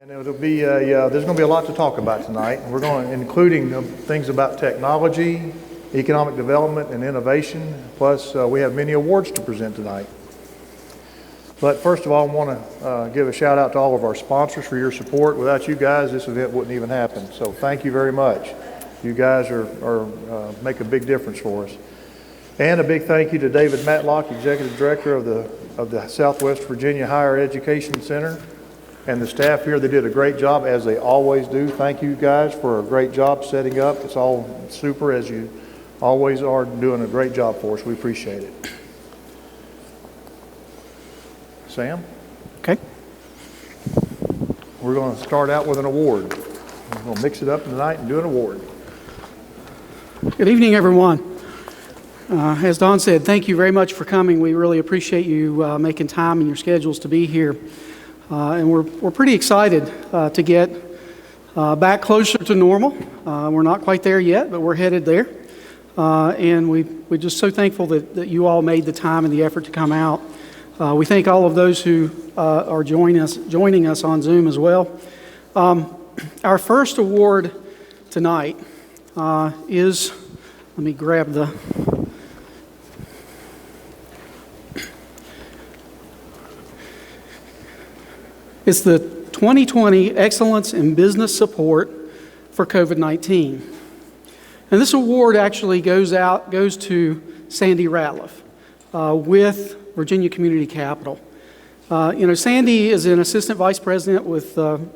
And it'll be there's going to be a lot to talk about tonight. We're going, including things about technology, economic development, and innovation. Plus, we have many awards to present tonight. But first of all, I want to give a shout out to all of our sponsors for your support. Without you guys, this event wouldn't even happen. So thank you very much. You guys make a big difference for us. And a big thank you to David Matlock, Executive Director of the Southwest Virginia Higher Education Center, and the staff here. They did a great job, as they always do. Thank you guys for a great job setting up. It's all super, as you always are, doing a great job for us. We appreciate it. Sam? Okay. We're going to start out with an award. We're going to mix it up tonight and do an award. Good evening, everyone. As Don said, thank you very much for coming. We really appreciate you making time in your schedules to be here. And we're pretty excited to get back closer to normal. We're not quite there yet, but we're headed there. And we're just so thankful that you all made the time and the effort to come out. We thank all of those who are joining us on Zoom as well. Our first award tonight is, let me grab the... It's the 2020 Excellence in Business Support for COVID-19. And this award actually goes to Sandy Ratliff with Virginia Community Capital. Sandy is an Assistant Vice President with and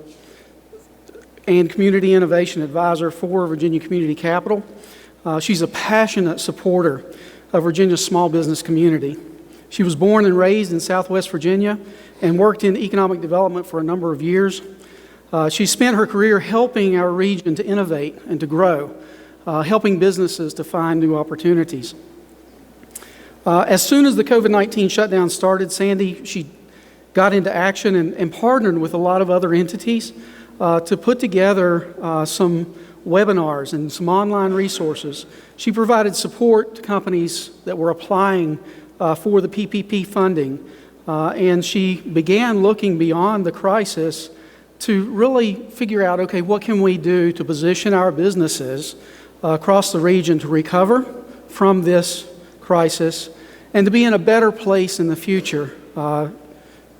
Community Innovation Advisor for Virginia Community Capital. She's a passionate supporter of Virginia's small business community. She was born and raised in Southwest Virginia and worked in economic development for a number of years. She spent her career helping our region to innovate and to grow, helping businesses to find new opportunities. As soon as the COVID-19 shutdown started, Sandy, she got into action and partnered with a lot of other entities to put together some webinars and some online resources. She provided support to companies that were applying for the PPP funding. And she began looking beyond the crisis to really figure out, okay, what can we do to position our businesses across the region to recover from this crisis and to be in a better place in the future,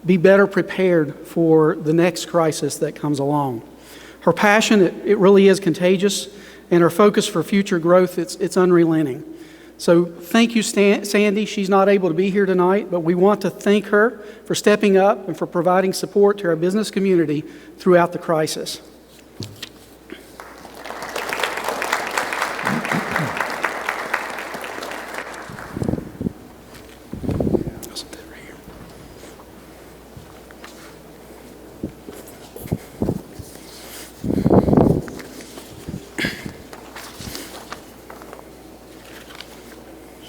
be better prepared for the next crisis that comes along. Her passion, it really is contagious, and her focus for future growth, it's unrelenting. So thank you, Sandy. She's not able to be here tonight, but we want to thank her for stepping up and for providing support to our business community throughout the crisis.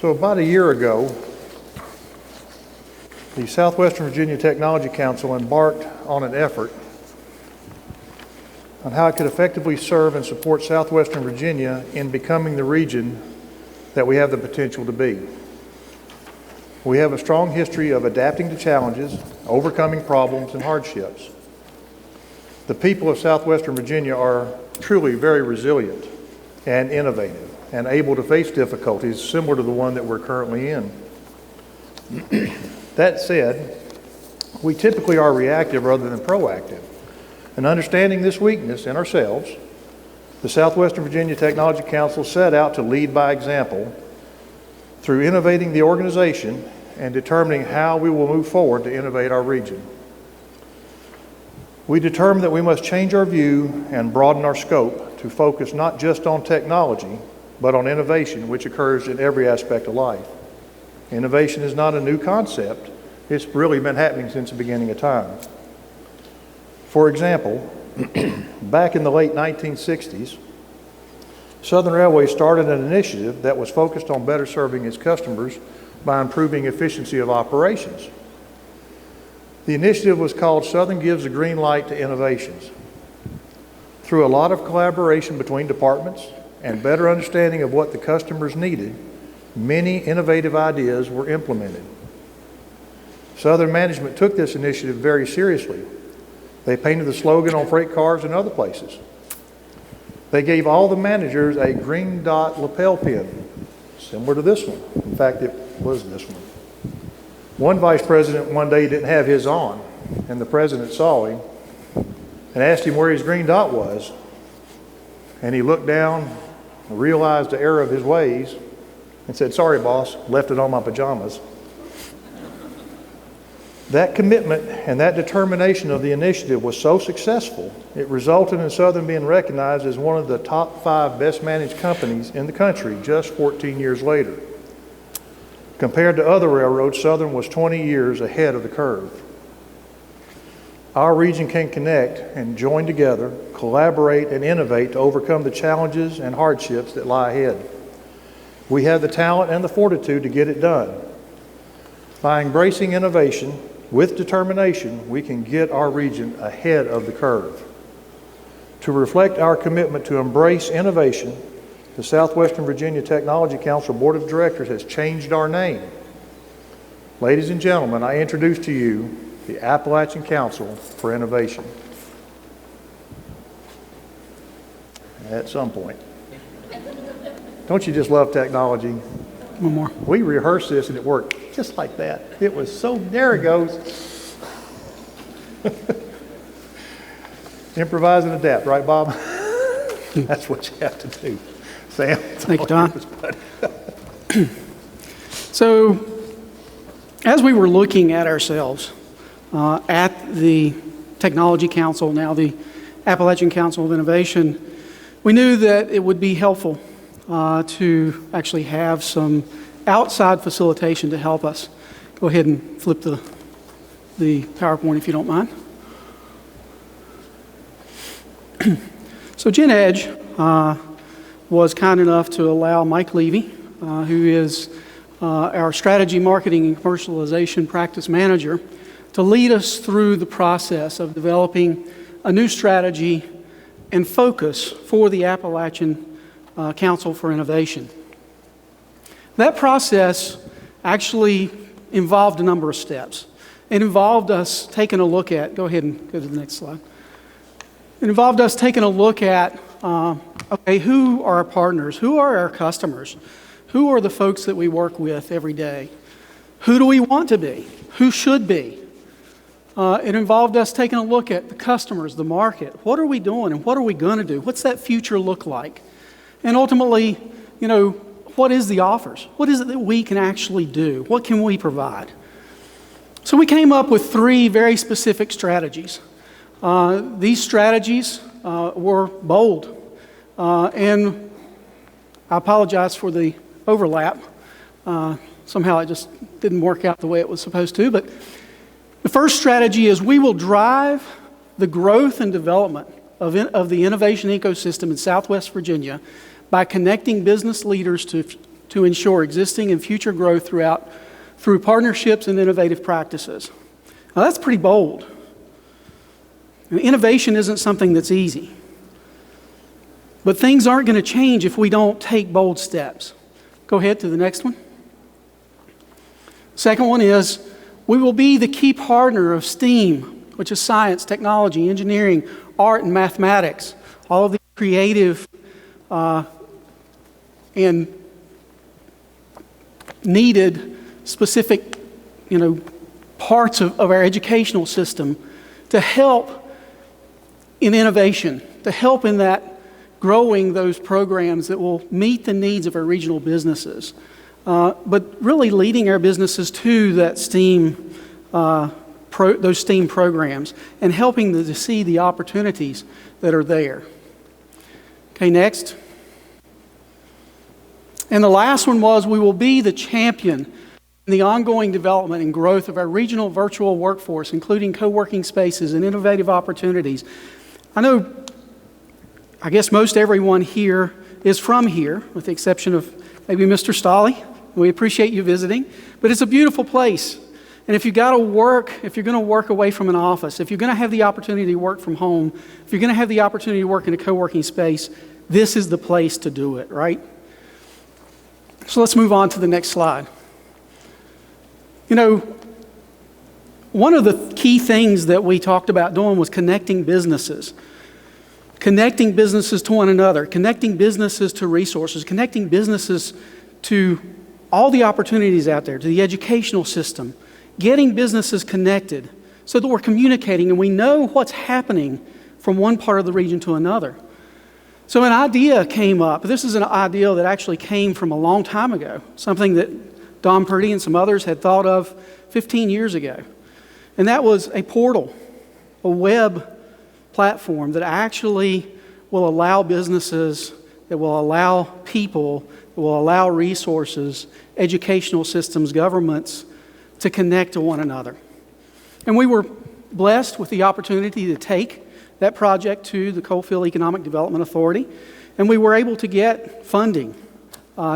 So about a year ago, the Southwestern Virginia Technology Council embarked on an effort on how it could effectively serve and support Southwestern Virginia in becoming the region that we have the potential to be. We have a strong history of adapting to challenges, overcoming problems and hardships. The people of Southwestern Virginia are truly very resilient and innovative and able to face difficulties similar to the one that we're currently in. That said, we typically are reactive rather than proactive. And understanding this weakness in ourselves, the Southwestern Virginia Technology Council set out to lead by example through innovating the organization and determining how we will move forward to innovate our region. We determined that we must change our view and broaden our scope to focus not just on technology, but on innovation, which occurs in every aspect of life. Innovation is not a new concept. It's really been happening since the beginning of time. For example, back in the late 1960s, Southern Railway started an initiative that was focused on better serving its customers by improving efficiency of operations. The initiative was called Southern Gives the Green Light to Innovations. Through a lot of collaboration between departments and better understanding of what the customers needed, many innovative ideas were implemented. Southern management took this initiative very seriously They painted the slogan on freight cars and other places. They gave all the managers a green dot lapel pin, similar to this one. In fact, it was this one. One vice president one day didn't have his on, and the president saw him and asked him where his green dot was. And he looked down, realized the error of his ways, and said, "Sorry, boss, left it on my pajamas." That commitment and that determination of the initiative was so successful, it resulted in Southern being recognized as one of the top 5 best managed companies in the country just 14 years later. Compared to other railroads, Southern was 20 years ahead of the curve. Our region can connect and join together, collaborate and innovate to overcome the challenges and hardships that lie ahead. We have the talent and the fortitude to get it done. By embracing innovation with determination, we can get our region ahead of the curve. To reflect our commitment to embrace innovation, the Southwestern Virginia Technology Council Board of Directors has changed our name. Ladies and gentlemen, I introduce to you the Appalachian Council for Innovation. At some point. Don't you just love technology? One more. We rehearsed this and it worked just like that. It was so, there it goes. Improvise and adapt, right, Bob? That's what you have to do. Sam? Thank you, Don. So, as we were looking at ourselves at the Technology Council, now the Appalachian Council of Innovation, we knew that it would be helpful to actually have some outside facilitation to help us. Go ahead and flip the PowerPoint if you don't mind. So Gen Edge was kind enough to allow Mike Levy, who is our strategy, marketing, and commercialization practice manager, to lead us through the process of developing a new strategy and focus for the Appalachian Council for Innovation. That process actually involved a number of steps. It involved us taking a look at, go ahead and go to the next slide. It involved us taking a look at, okay, who are our partners? Who are our customers? Who are the folks that we work with every day? Who do we want to be? Who should be? It involved us taking a look at the customers, the market. What are we doing and what are we going to do? What's that future look like? And ultimately, you know, what is the offers? What is it that we can actually do? What can we provide? So we came up with 3 very specific strategies. These strategies were bold. And I apologize for the overlap. Somehow it just didn't work out the way it was supposed to. But the first strategy is we will drive the growth and development of the innovation ecosystem in Southwest Virginia by connecting business leaders to ensure existing and future growth through partnerships and innovative practices. Now that's pretty bold. Innovation isn't something that's easy. But things aren't going to change if we don't take bold steps. Go ahead to the next one. Second one is we will be the key partner of STEAM, which is science, technology, engineering, art, and mathematics. All of the creative and needed specific, parts of our educational system to help in innovation, to help in that growing those programs that will meet the needs of our regional businesses. But really leading our businesses to that STEAM, those STEAM programs and helping them to see the opportunities that are there. Okay, next. And the last one was we will be the champion in the ongoing development and growth of our regional virtual workforce, including co-working spaces and innovative opportunities. I guess most everyone here is from here, with the exception of maybe Mr. Stalley. We appreciate you visiting, but it's a beautiful place. And if you're going to work away from an office, if you're going to have the opportunity to work from home, if you're going to have the opportunity to work in a co-working space, this is the place to do it, right? So let's move on to the next slide. One of the key things that we talked about doing was connecting businesses to one another, connecting businesses to resources, connecting businesses to all the opportunities out there, to the educational system, getting businesses connected so that we're communicating and we know what's happening from one part of the region to another. So an idea came up. This is an idea that actually came from a long time ago, something that Don Purdy and some others had thought of 15 years ago. And that was a portal, a web platform that actually will allow businesses, that will allow people, that will allow resources, educational systems, governments to connect to one another. And we were blessed with the opportunity to take that project to the Coalfield Economic Development Authority, and we were able to get funding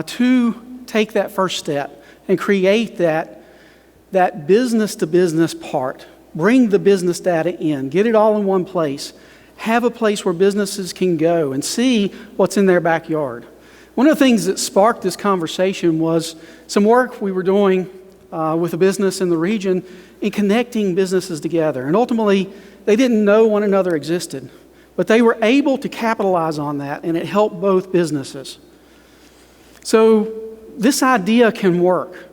to take that first step and create that business-to-business part. Bring the business data in, get it all in one place, have a place where businesses can go and see what's in their backyard. One of the things that sparked this conversation was some work we were doing with a business in the region in connecting businesses together. And ultimately, they didn't know one another existed, but they were able to capitalize on that, and it helped both businesses. So this idea can work.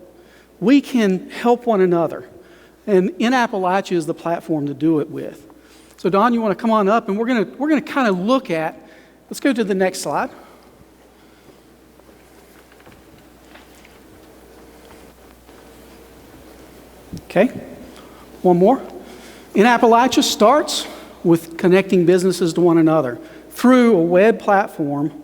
We can help one another, and in Appalachia is the platform to do it with. So Don, you want to come on up, and we're going to kind of look at, let's go to the next slide. Okay, one more. In Appalachia starts with connecting businesses to one another through a web platform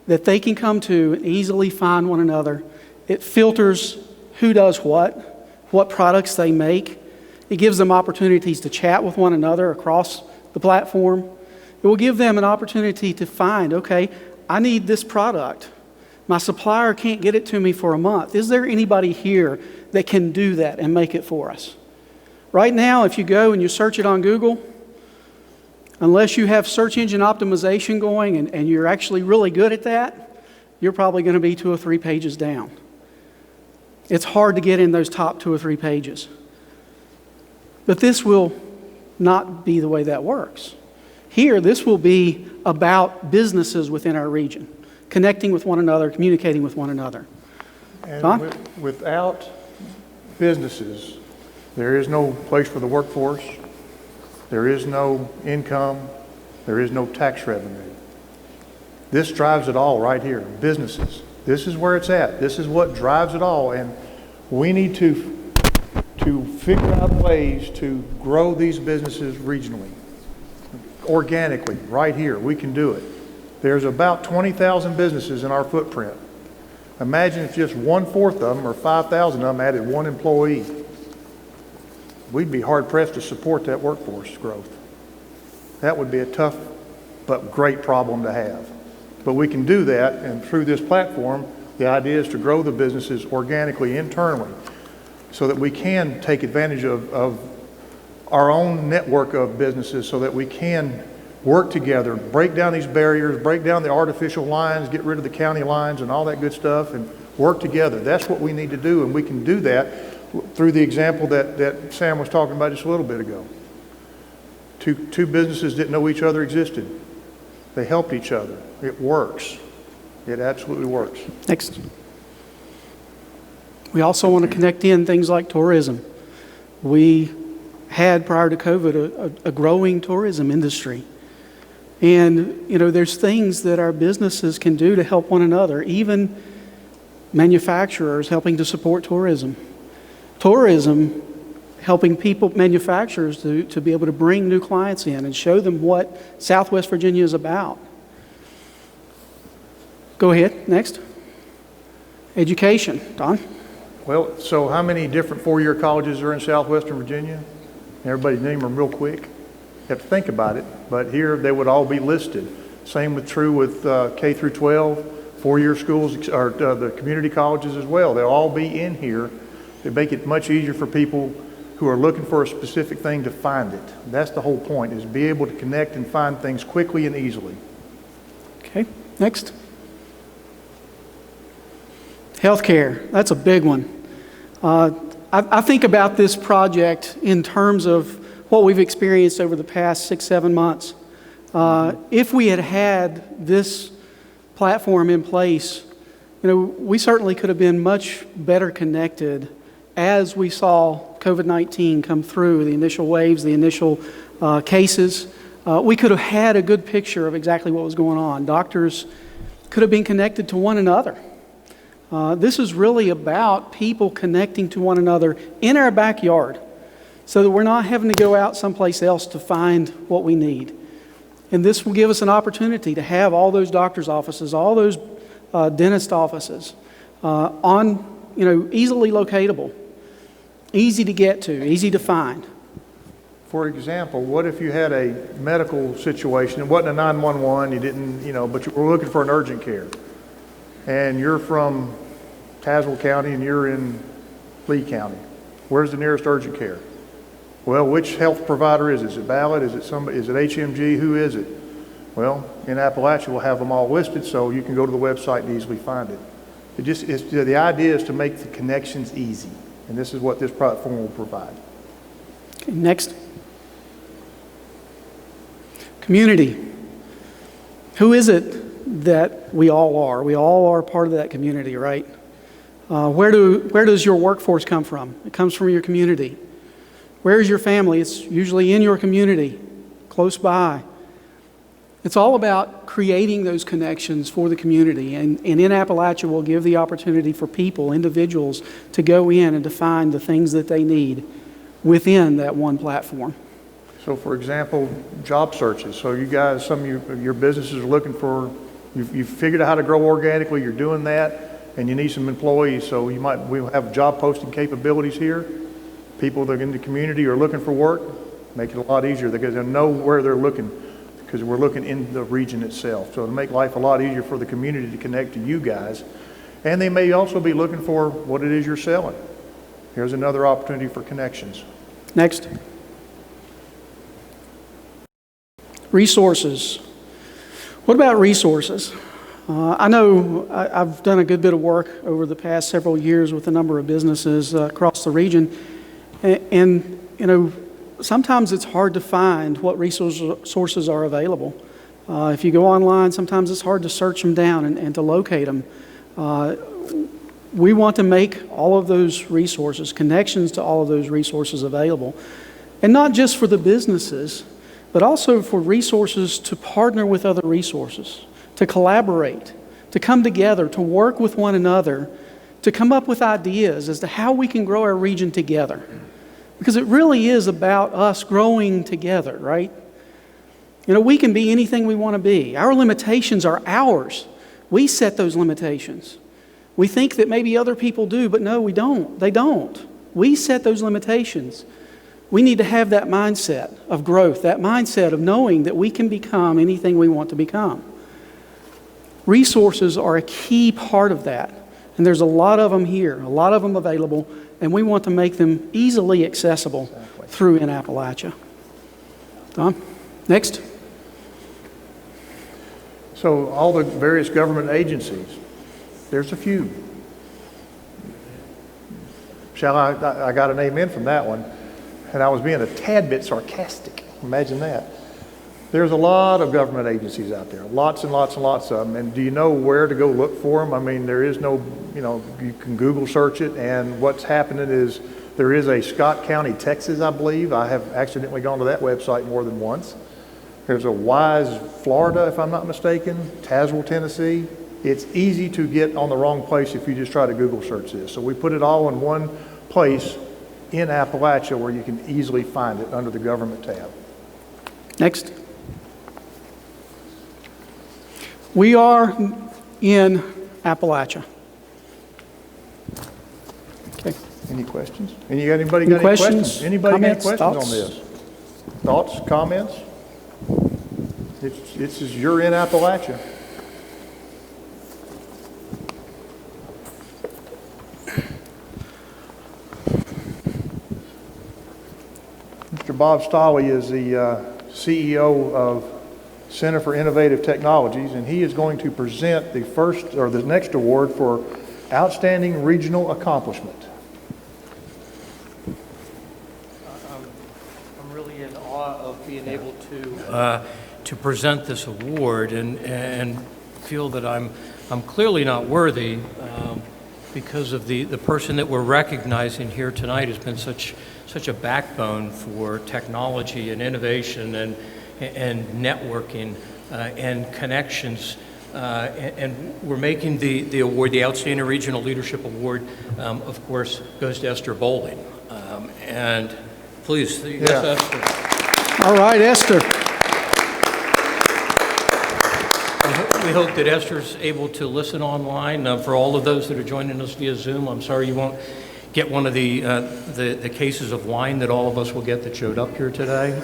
that they can come to and easily find one another. It filters who does what products they make. It gives them opportunities to chat with one another across the platform. It will give them an opportunity to find, okay, I need this product. My supplier can't get it to me for a month. Is there anybody here that can do that and make it for us? Right now, if you go and you search it on Google, unless you have search engine optimization going and you're actually really good at that, you're probably going to be 2 or 3 pages down. It's hard to get in those top 2 or 3 pages. But this will not be the way that works. Here, this will be about businesses within our region, connecting with one another, communicating with one another. And without businesses, there is no place for the workforce, there is no income, there is no tax revenue. This drives it all right here, businesses. This is where it's at. This is what drives it all, and we need to figure out ways to grow these businesses regionally, organically, right here. We can do it. There's about 20,000 businesses in our footprint. Imagine if just 1/4 of them or 5,000 of them added 1 employee. We'd be hard-pressed to support that workforce growth. That would be a tough but great problem to have. But we can do that, and through this platform, the idea is to grow the businesses organically, internally, so that we can take advantage of our own network of businesses so that we can work together, break down these barriers, break down the artificial lines, get rid of the county lines and all that good stuff, and work together. That's what we need to do, and we can do that through the example that Sam was talking about just a little bit ago. Two businesses didn't know each other existed. They helped each other. It works. It absolutely works. Next. We also want to connect in things like tourism. We had, prior to COVID, a growing tourism industry. And, there's things that our businesses can do to help one another, even manufacturers helping to support tourism. Tourism helping manufacturers to be able to bring new clients in and show them what Southwest Virginia is about. Go ahead, next. Education, Don. Well, so how many different 4-year colleges are in southwestern Virginia? Everybody name them real quick. You have to think about it, but here they would all be listed. Same true with K through 12, 4-year schools, or the community colleges as well. They'll all be in here to make it much easier for people who are looking for a specific thing to find it. That's the whole point, is be able to connect and find things quickly and easily. Okay, next. Healthcare, that's a big one. I think about this project in terms of what we've experienced over the past 6-7 months. If we had had this platform in place, we certainly could have been much better connected as we saw COVID-19 come through, the initial waves, the initial cases. We could have had a good picture of exactly what was going on. Doctors could have been connected to one another. This is really about people connecting to one another in our backyard so that we're not having to go out someplace else to find what we need. And this will give us an opportunity to have all those doctor's offices, all those dentist offices easily locatable, easy to get to, easy to find. For example, what if you had a medical situation, it wasn't a 911, you didn't, but you were looking for an urgent care, and you're from Tazewell County and you're in Lee County. Where's the nearest urgent care? Well, which health provider is it? Is it Ballot? Is it HMG? Who is it? Well, in Appalachia, we'll have them all listed, so you can go to the website and easily find it. The idea is to make the connections easy, and this is what this platform will provide. Okay, next. Community. Who is it that we all are? We all are part of that community, right? Where does your workforce come from? It comes from your community. Where is your family? It's usually in your community, close by. It's all about creating those connections for the community. And in Appalachia, we'll give the opportunity for people, individuals, to go in and to find the things that they need within that one platform. So, for example, job searches. So you guys, some of your businesses are looking for, you've figured out how to grow organically, you're doing that, and you need some employees. So we'll have job posting capabilities here. People that are in the community are looking for work, make it a lot easier because they'll know where they're looking because we're looking in the region itself. So it'll make life a lot easier for the community to connect to you guys. And they may also be looking for what it is you're selling. Here's another opportunity for connections. Next. Resources. What about resources? I know I've done a good bit of work over the past several years with a number of businesses across the region. And sometimes it's hard to find what resources are available. If you go online, sometimes it's hard to search them down and to locate them. We want to make all of those resources, connections to all of those resources available. And not just for the businesses, but also for resources to partner with other resources, to collaborate, to come together, to work with one another, to come up with ideas as to how we can grow our region together. Because it really is about us growing together, right? We can be anything we want to be. Our limitations are ours. We set those limitations. We think that maybe other people do, but no, we don't. They don't. We set those limitations. We need to have that mindset of growth, that mindset of knowing that we can become anything we want to become. Resources are a key part of that. And there's a lot of them here, a lot of them available, and we want to make them easily accessible through in Appalachia. Tom, next. So all the various government agencies, there's a few. I got an amen from that one, and I was being a tad bit sarcastic. Imagine that. There's a lot of government agencies out there, lots and lots and lots of them. And do you know where to go look for them? I mean, there is no, you can Google search it. And what's happening is there is a Scott County, Texas, I believe. I have accidentally gone to that website more than once. There's a Wise, Florida, if I'm not mistaken, Tazewell, Tennessee. It's easy to get on the wrong place if you just try to Google search this. So we put it all in one place in Appalachia where you can easily find it under the government tab. Next. We are in Appalachia. Okay. Any questions? Anybody got any questions? Anybody Comments, got any questions thoughts? on this? Thoughts, comments? It's you're in Appalachia. Mr. Bob Stalley is the CEO of Center for Innovative Technologies, and he is going to present the next award for Outstanding Regional Accomplishment. being able to present this award and feel that I'm clearly not worthy because of the person that we're recognizing here tonight has been such a backbone for technology and innovation and networking and connections. And we're making the award, the Outstanding Regional Leadership Award, of course, goes to Esther Bowling. And please, yes, Esther. All right, Esther. We hope that Esther's able to listen online. For all of those that are joining us via Zoom, I'm sorry you won't get one of the cases of wine that all of us will get that showed up here today.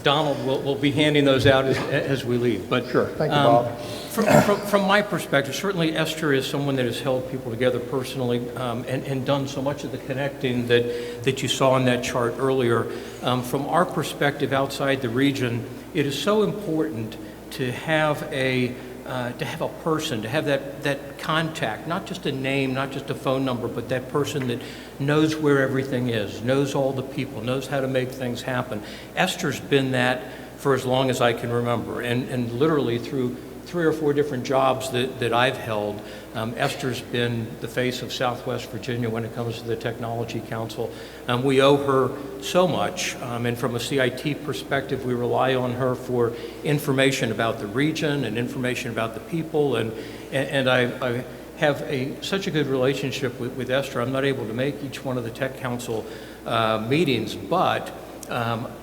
Donald will be handing those out as we leave. But sure, thank you, Bob. From my perspective, certainly Esther is someone that has held people together personally and done so much of the connecting that you saw in that chart earlier. From our perspective outside the region, it is so important to have a person, to have that contact, not just a name, not just a phone number, but that person that knows where everything is, knows all the people, knows how to make things happen. Esther's been that for as long as I can remember, and literally through 3 or 4 different jobs that I've held, Esther's been the face of Southwest Virginia when it comes to the Technology Council. We owe her so much, and from a CIT perspective, we rely on her for information about the region and information about the people, and I have such a good relationship with Esther. I'm not able to make each one of the Tech Council meetings, but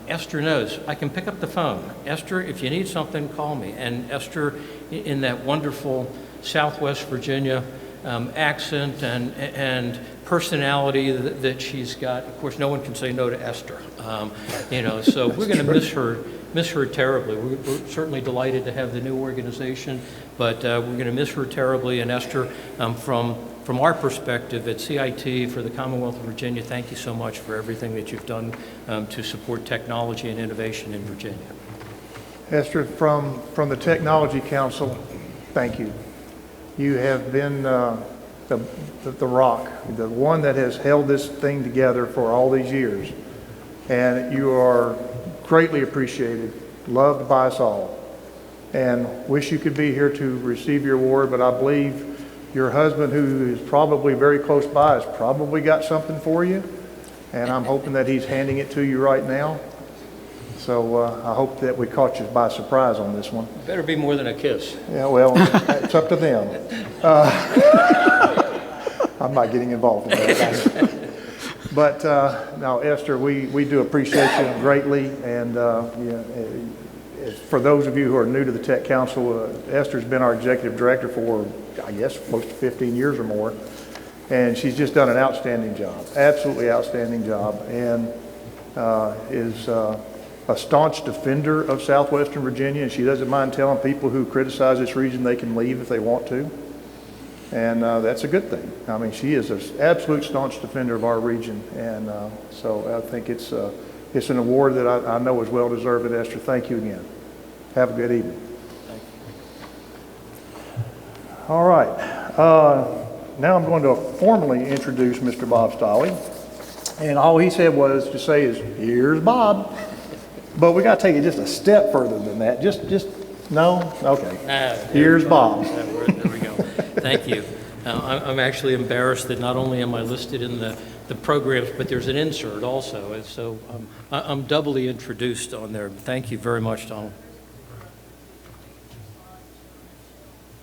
Esther knows I can pick up the phone. Esther, if you need something, call me. And Esther, in that wonderful Southwest Virginia accent and personality that she's got, of course, no one can say no to Esther. So we're going to miss her terribly. We're certainly delighted to have the new organization, but we're going to miss her terribly. And Esther, from our perspective at CIT for the Commonwealth of Virginia, thank you so much for everything that you've done to support technology and innovation in Virginia. Esther, from the Technology Council, thank you. You have been the rock, the one that has held this thing together for all these years. And you are greatly appreciated, loved by us all. And wish you could be here to receive your award, but I believe your husband, who is probably very close by, has probably got something for you. And I'm hoping that he's handing it to you right now. So I hope that we caught you by surprise on this one. Better be more than a kiss. Yeah, well, it's up to them. I'm not getting involved in that. But now, Esther, we do appreciate you greatly. And for those of you who are new to the Tech Council, Esther's been our executive director for, I guess, close to 15 years or more. And she's just done an outstanding job, absolutely outstanding job, and is a staunch defender of Southwestern Virginia, and she doesn't mind telling people who criticize this region they can leave if they want to. And that's a good thing. I mean, she is an absolute staunch defender of our region, and so I think it's an award that I know is well deserved. And Esther, thank you again. Have a good evening. Thank you. All right. Now I'm going to formally introduce Mr. Bob Stalley, and all he said was to say is, "Here's Bob." But we got to take it just a step further than that. Just no? Okay. Here's Bob. There we go. Thank you. I'm actually embarrassed that not only am I listed in the programs, but there's an insert also. And so I'm doubly introduced on there. Thank you very much, Donald.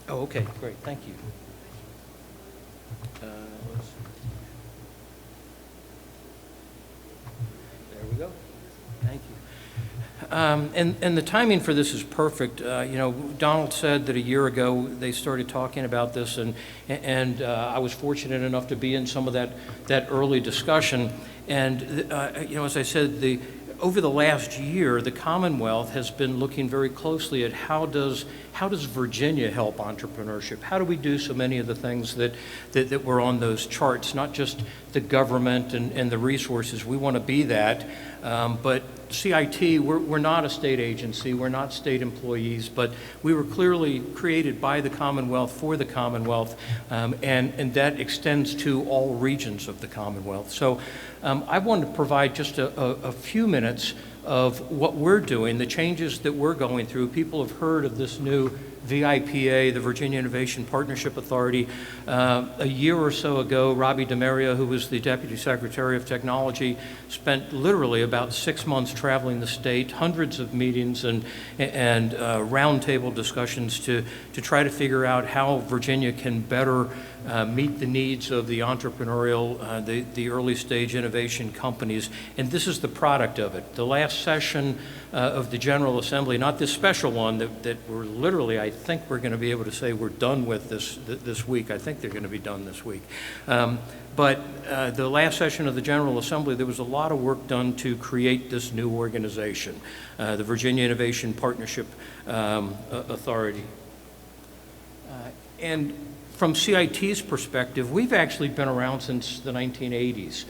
Oh, okay. Great. Thank you. There we go. Thank you. And the timing for this is perfect. Donald said that a year ago they started talking about this, and I was fortunate enough to be in some of that early discussion. And as I said, over the last year, the Commonwealth has been looking very closely at how does Virginia help entrepreneurship? How do we do so many of the things that were on those charts, not just the government and the resources. We want to be that. But CIT, we're not a state agency, we're not state employees, but we were clearly created by the Commonwealth for the Commonwealth, and that extends to all regions of the Commonwealth. So I wanted to provide just a few minutes of what we're doing, the changes that we're going through. People have heard of this new VIPA, the Virginia Innovation Partnership Authority. A year or so ago, Robbie DeMaria, who was the Deputy Secretary of Technology, spent literally about 6 months traveling the state, hundreds of meetings and roundtable discussions to try to figure out how Virginia can better meet the needs of the entrepreneurial, the early stage innovation companies. And this is the product of it. The last session of the General Assembly, not this special one that we're literally, I think we're going to be able to say we're done with this week. I think they're going to be done this week. But the last session of the General Assembly, there was a lot of work done to create this new organization, the Virginia Innovation Partnership Authority. And from CIT's perspective, we've actually been around since the 1980s.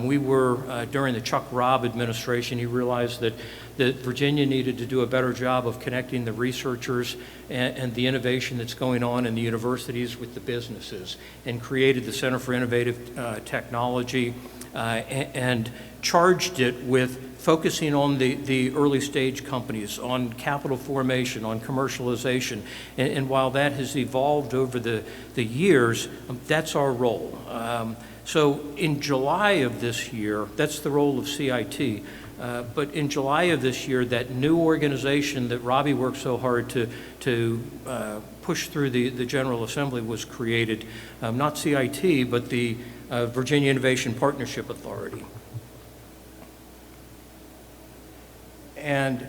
We were, during the Chuck Robb administration, he realized that Virginia needed to do a better job of connecting the researchers and the innovation that's going on in the universities with the businesses, and created the Center for Innovative Technology and charged it with focusing on the early stage companies, on capital formation, on commercialization. And while that has evolved over the years, that's our role. So in July of this year, that's the role of CIT, but in July of this year, that new organization that Robbie worked so hard to push through the General Assembly was created, not CIT, but the Virginia Innovation Partnership Authority. And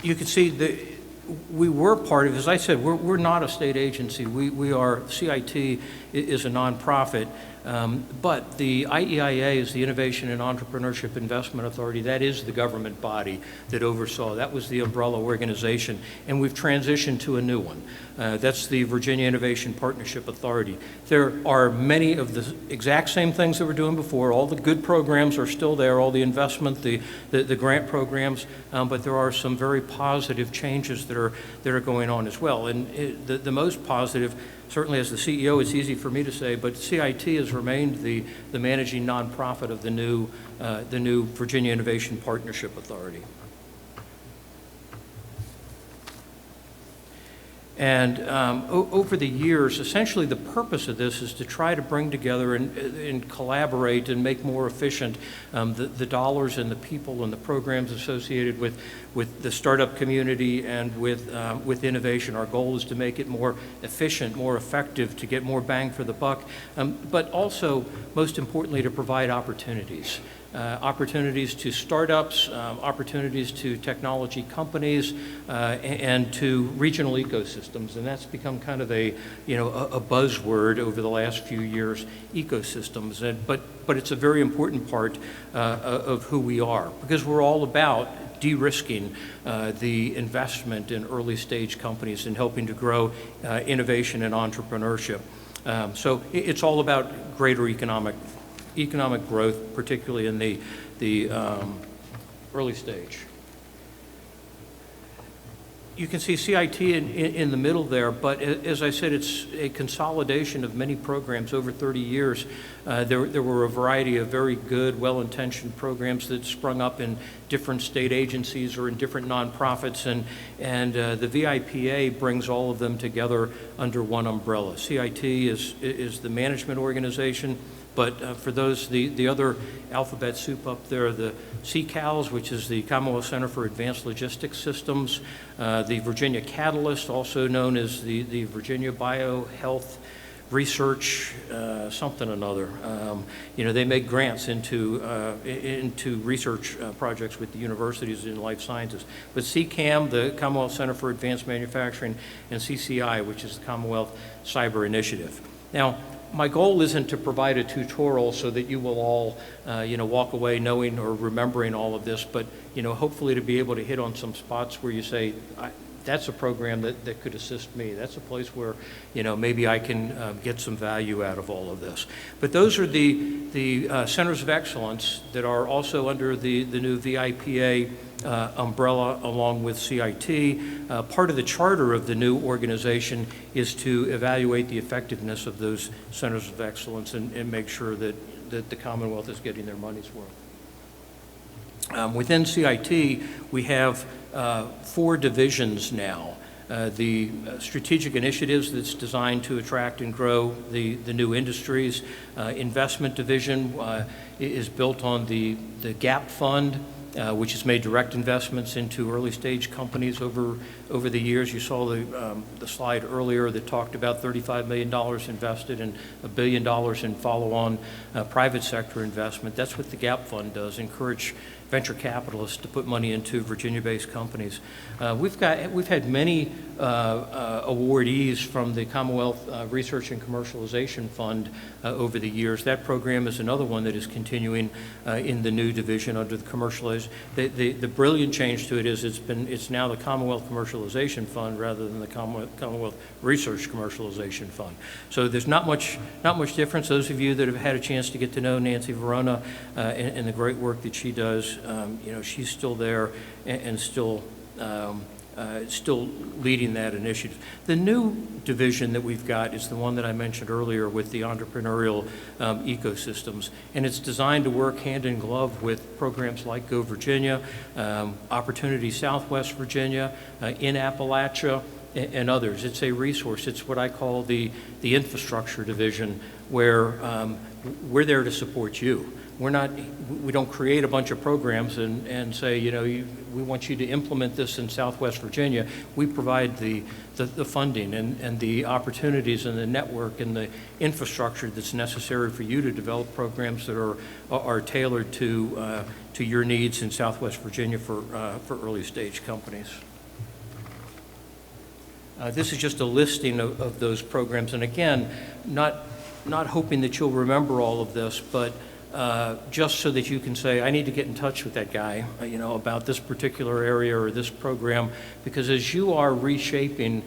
you can see that we were part of, as I said, we're not a state agency. We are, CIT is a nonprofit, but the IEIA is the Innovation and Entrepreneurship Investment Authority. That is the government body that oversaw. That was the umbrella organization, and we've transitioned to a new one. That's the Virginia Innovation Partnership Authority. There are many of the exact same things that we're doing before. All the good programs are still there, all the investment, the grant programs, but there are some very positive changes that are going on as well. And the most positive, certainly as the CEO, it's easy for me to say, but CIT has remained the managing nonprofit of the new Virginia Innovation Partnership Authority. And over the years, essentially the purpose of this is to try to bring together and collaborate and make more efficient the dollars and the people and the programs associated with the startup community and with innovation. Our goal is to make it more efficient, more effective, to get more bang for the buck, but also, most importantly, to provide opportunities. Opportunities to startups, opportunities to technology companies, and to regional ecosystems, and that's become kind of a buzzword over the last few years, ecosystems. But it's a very important part of who we are, because we're all about de-risking the investment in early stage companies and helping to grow innovation and entrepreneurship. So it's all about greater economic growth, particularly in the early stage. You can see CIT in the middle there, but as I said, it's a consolidation of many programs over 30 years. There were a variety of very good, well-intentioned programs that sprung up in different state agencies or in different nonprofits, and the VIPA brings all of them together under one umbrella. CIT is the management organization, but for those, the other alphabet soup up there, the CCALS, which is the Commonwealth Center for Advanced Logistics Systems, the Virginia Catalyst, also known as the Virginia Biohealth Research, something or another. They make grants into research projects with the universities in life sciences. But CCAM, the Commonwealth Center for Advanced Manufacturing, and CCI, which is the Commonwealth Cyber Initiative. Now, my goal isn't to provide a tutorial so that you will all, walk away knowing or remembering all of this, but, hopefully to be able to hit on some spots where you say, that's a program that could assist me. That's a place where, maybe I can get some value out of all of this. But those are the centers of excellence that are also under the new VIPA umbrella along with CIT. Part of the charter of the new organization is to evaluate the effectiveness of those centers of excellence and make sure that the Commonwealth is getting their money's worth. Within CIT, we have 4 divisions now. The strategic initiatives that's designed to attract and grow the new industries. Investment division is built on the GAP fund, which has made direct investments into early stage companies over the years. You saw the slide earlier that talked about $35 million invested and $1 billion in follow-on private sector investment. That's what the GAP fund does, encourage venture capitalists to put money into Virginia-based companies. We've had many awardees from the Commonwealth Research and Commercialization Fund over the years. That program is another one that is continuing in the new division under the commercialization. The brilliant change to it is it's now the Commonwealth Commercialization Fund rather than the Commonwealth Research Commercialization Fund. So there's not much difference. Those of you that have had a chance to get to know Nancy Verona and the great work that she does, she's still there and still leading that initiative. The new division that we've got is the one that I mentioned earlier with the entrepreneurial ecosystems, and it's designed to work hand in glove with programs like Go Virginia, Opportunity Southwest Virginia, in Appalachia, and others. It's a resource. It's what I call the infrastructure division, where we're there to support you. We don't create a bunch of programs and say, we want you to implement this in Southwest Virginia. We provide the funding and the opportunities and the network and the infrastructure that's necessary for you to develop programs that are tailored to your needs in Southwest Virginia for early stage companies. This is just a listing of those programs, and again, not hoping that you'll remember all of this, but just so that you can say, I need to get in touch with that guy, about this particular area or this program, because as you are reshaping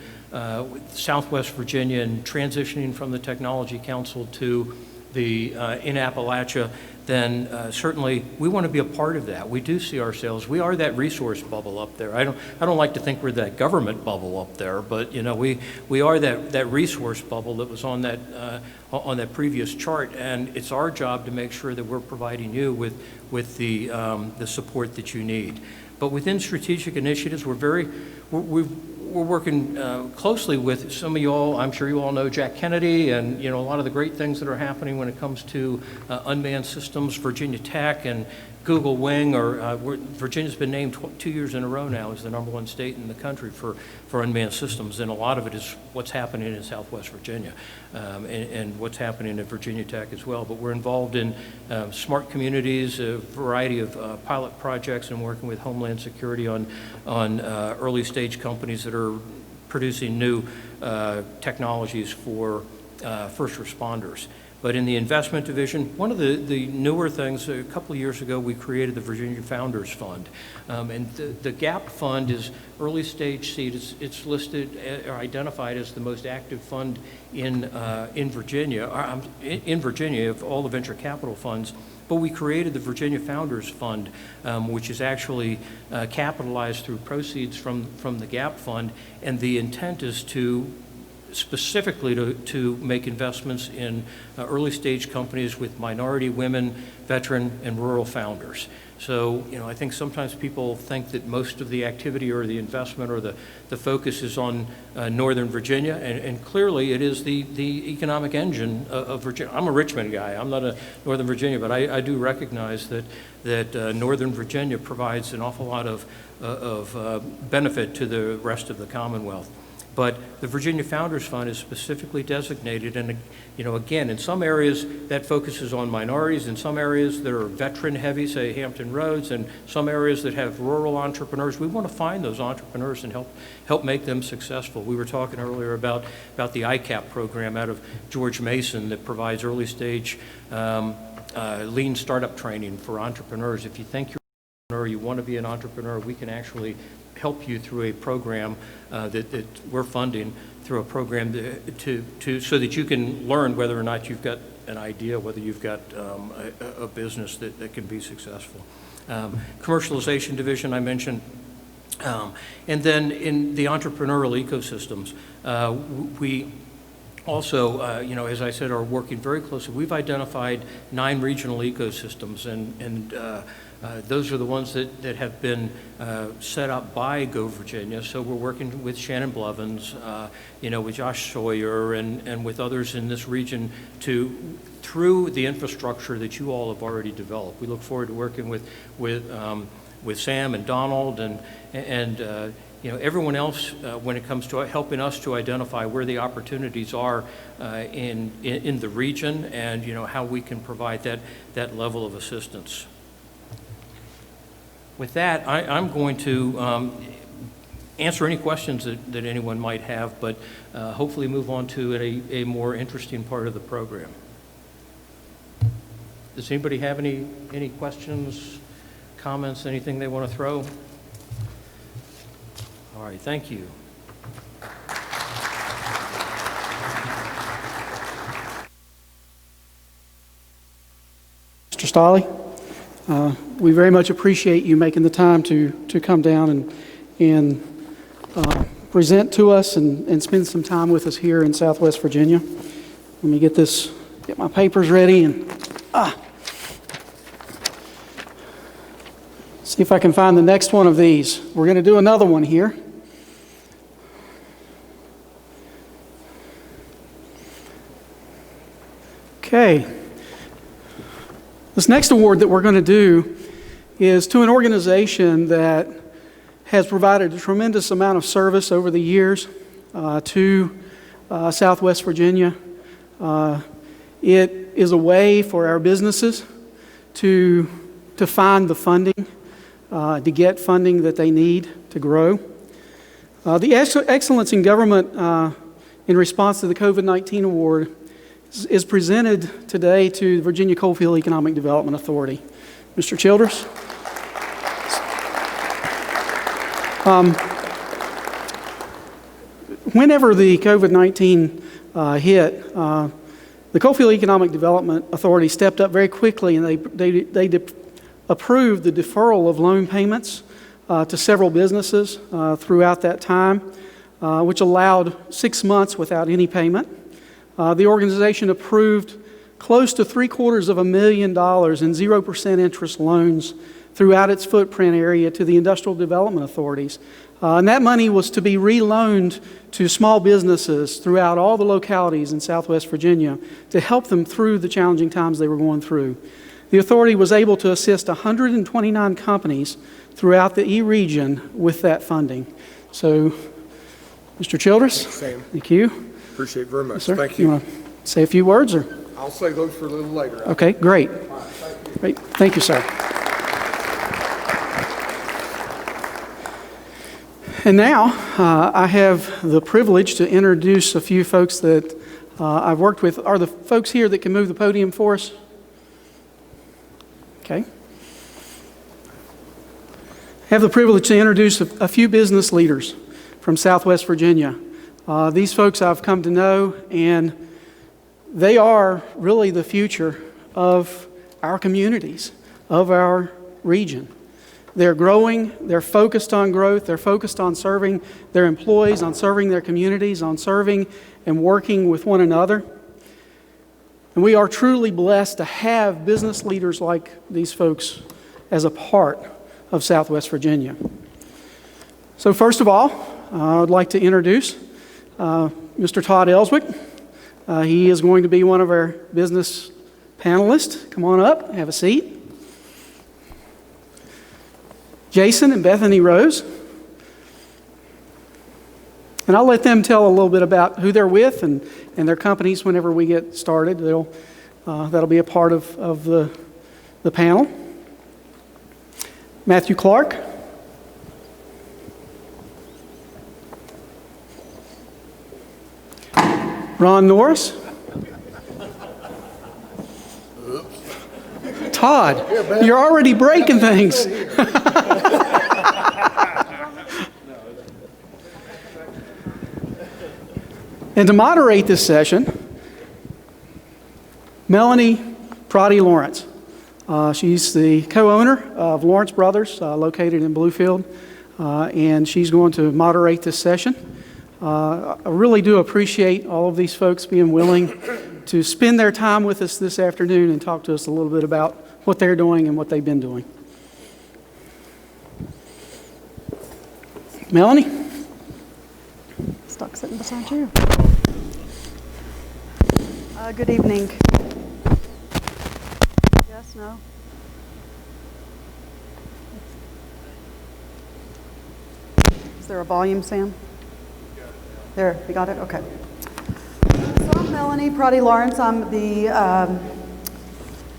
Southwest Virginia and transitioning from the Technology Council to the in Appalachia, then certainly we want to be a part of that. We do see ourselves, we are that resource bubble up there. I don't like to think we're that government bubble up there, but we are that resource bubble that was on that previous chart, and it's our job to make sure that we're providing you with the support that you need. But within strategic initiatives, we're working closely with some of you all. I'm sure you all know Jack Kennedy and a lot of the great things that are happening when it comes to unmanned systems. Virginia Tech and Google Wing, Virginia's been named 2 years in a row now as the #1 state in the country for unmanned systems, and a lot of it is what's happening in Southwest Virginia and what's happening at Virginia Tech as well. But we're involved in smart communities, a variety of pilot projects, and working with Homeland Security on early stage companies that are producing new technologies for first responders. But in the investment division, one of the newer things, a couple of years ago, we created the Virginia Founders Fund. And the GAP fund is early stage seed. It's listed or identified as the most active fund in Virginia of all the venture capital funds. But we created the Virginia Founders Fund, which is actually capitalized through proceeds from the GAP fund. And the intent is specifically to make investments in early stage companies with minority, women, veteran, and rural founders. So, I think sometimes people think that most of the activity or the investment or the focus is on Northern Virginia, and clearly it is the economic engine of Virginia. I'm a Richmond guy. I'm not a Northern Virginia, but I do recognize that Northern Virginia provides an awful lot of benefit to the rest of the Commonwealth. But the Virginia Founders Fund is specifically designated, and again, in some areas that focuses on minorities, in some areas that are veteran heavy, say Hampton Roads, and some areas that have rural entrepreneurs. We want to find those entrepreneurs and help make them successful. We were talking earlier about the ICAP program out of George Mason that provides early stage lean startup training for entrepreneurs. If you think you're you want to be an entrepreneur, we can actually help you through a program that we're funding through a program so that you can learn whether or not you've got an idea, whether you've got a business that can be successful. Commercialization division I mentioned. And then in the entrepreneurial ecosystems, we also, as I said, are working very closely. We've identified 9 regional ecosystems, and those are the ones that have been set up by Go Virginia. So we're working with Shannon Blevins, with Josh Sawyer, and with others in this region through the infrastructure that you all have already developed. We look forward to working with Sam and Donald and everyone else when it comes to helping us to identify where the opportunities are in the region, and how we can provide that level of assistance. With that, I'm going to answer any questions that anyone might have, but hopefully move on to a more interesting part of the program. Does anybody have any questions, comments, anything they want to throw? All right, thank you. Mr. Stalley, we very much appreciate you making the time to come down and present to us and spend some time with us here in Southwest Virginia. Let me get my papers ready and see if I can find the next one of these. We're going to do another one here. Okay. This next award that we're going to do is to an organization that has provided a tremendous amount of service over the years to Southwest Virginia. It is a way for our businesses to find the funding, to get funding that they need to grow. The Excellence in Government in response to the COVID-19 award is presented today to the Virginia Coalfield Economic Development Authority. Mr. Childress. Whenever the COVID-19 hit, the Coalfield Economic Development Authority stepped up very quickly, and they approved the deferral of loan payments to several businesses throughout that time, which allowed 6 months without any payment. The organization approved close to $750,000 in 0% interest loans throughout its footprint area to the industrial development authorities. And that money was to be reloaned to small businesses throughout all the localities in Southwest Virginia to help them through the challenging times they were going through. The authority was able to assist 129 companies throughout the E-region with that funding. So, Mr. Childress, thank you. Appreciate it very much. Yes, sir. Thank you. You want to say a few words? Or? I'll say those for a little later. Okay, great. Great. Thank you, sir. And now I have the privilege to introduce a few folks that I've worked with. Are the folks here that can move the podium for us? Okay. I have the privilege to introduce a few business leaders from Southwest Virginia. These folks I've come to know, and they are really the future of our communities, of our region. They're growing, they're focused on growth, they're focused on serving their employees, on serving their communities, on serving and working with one another. And we are truly blessed to have business leaders like these folks as a part of Southwest Virginia. So first of all, I would like to introduce Mr. Todd Elswick. He is going to be one of our business panelists. Come on up, have a seat. Jason and Bethany Rose. And I'll let them tell a little bit about who they're with and their companies whenever we get started. That'll be a part of the panel. Matthew Clark. Ron Norris. Todd, you're already breaking things. And to moderate this session, Melanie Lawrence. She's the co-owner of Lawrence Brothers, located in Bluefield, and she's going to moderate this session. I really do appreciate all of these folks being willing to spend their time with us this afternoon and talk to us a little bit about what they're doing and what they've been doing. Melanie? Stuck sitting beside you. Good evening. Yes, no? Is there a volume, Sam? There, you got it? Okay. So I'm Melanie Lawrence. I'm the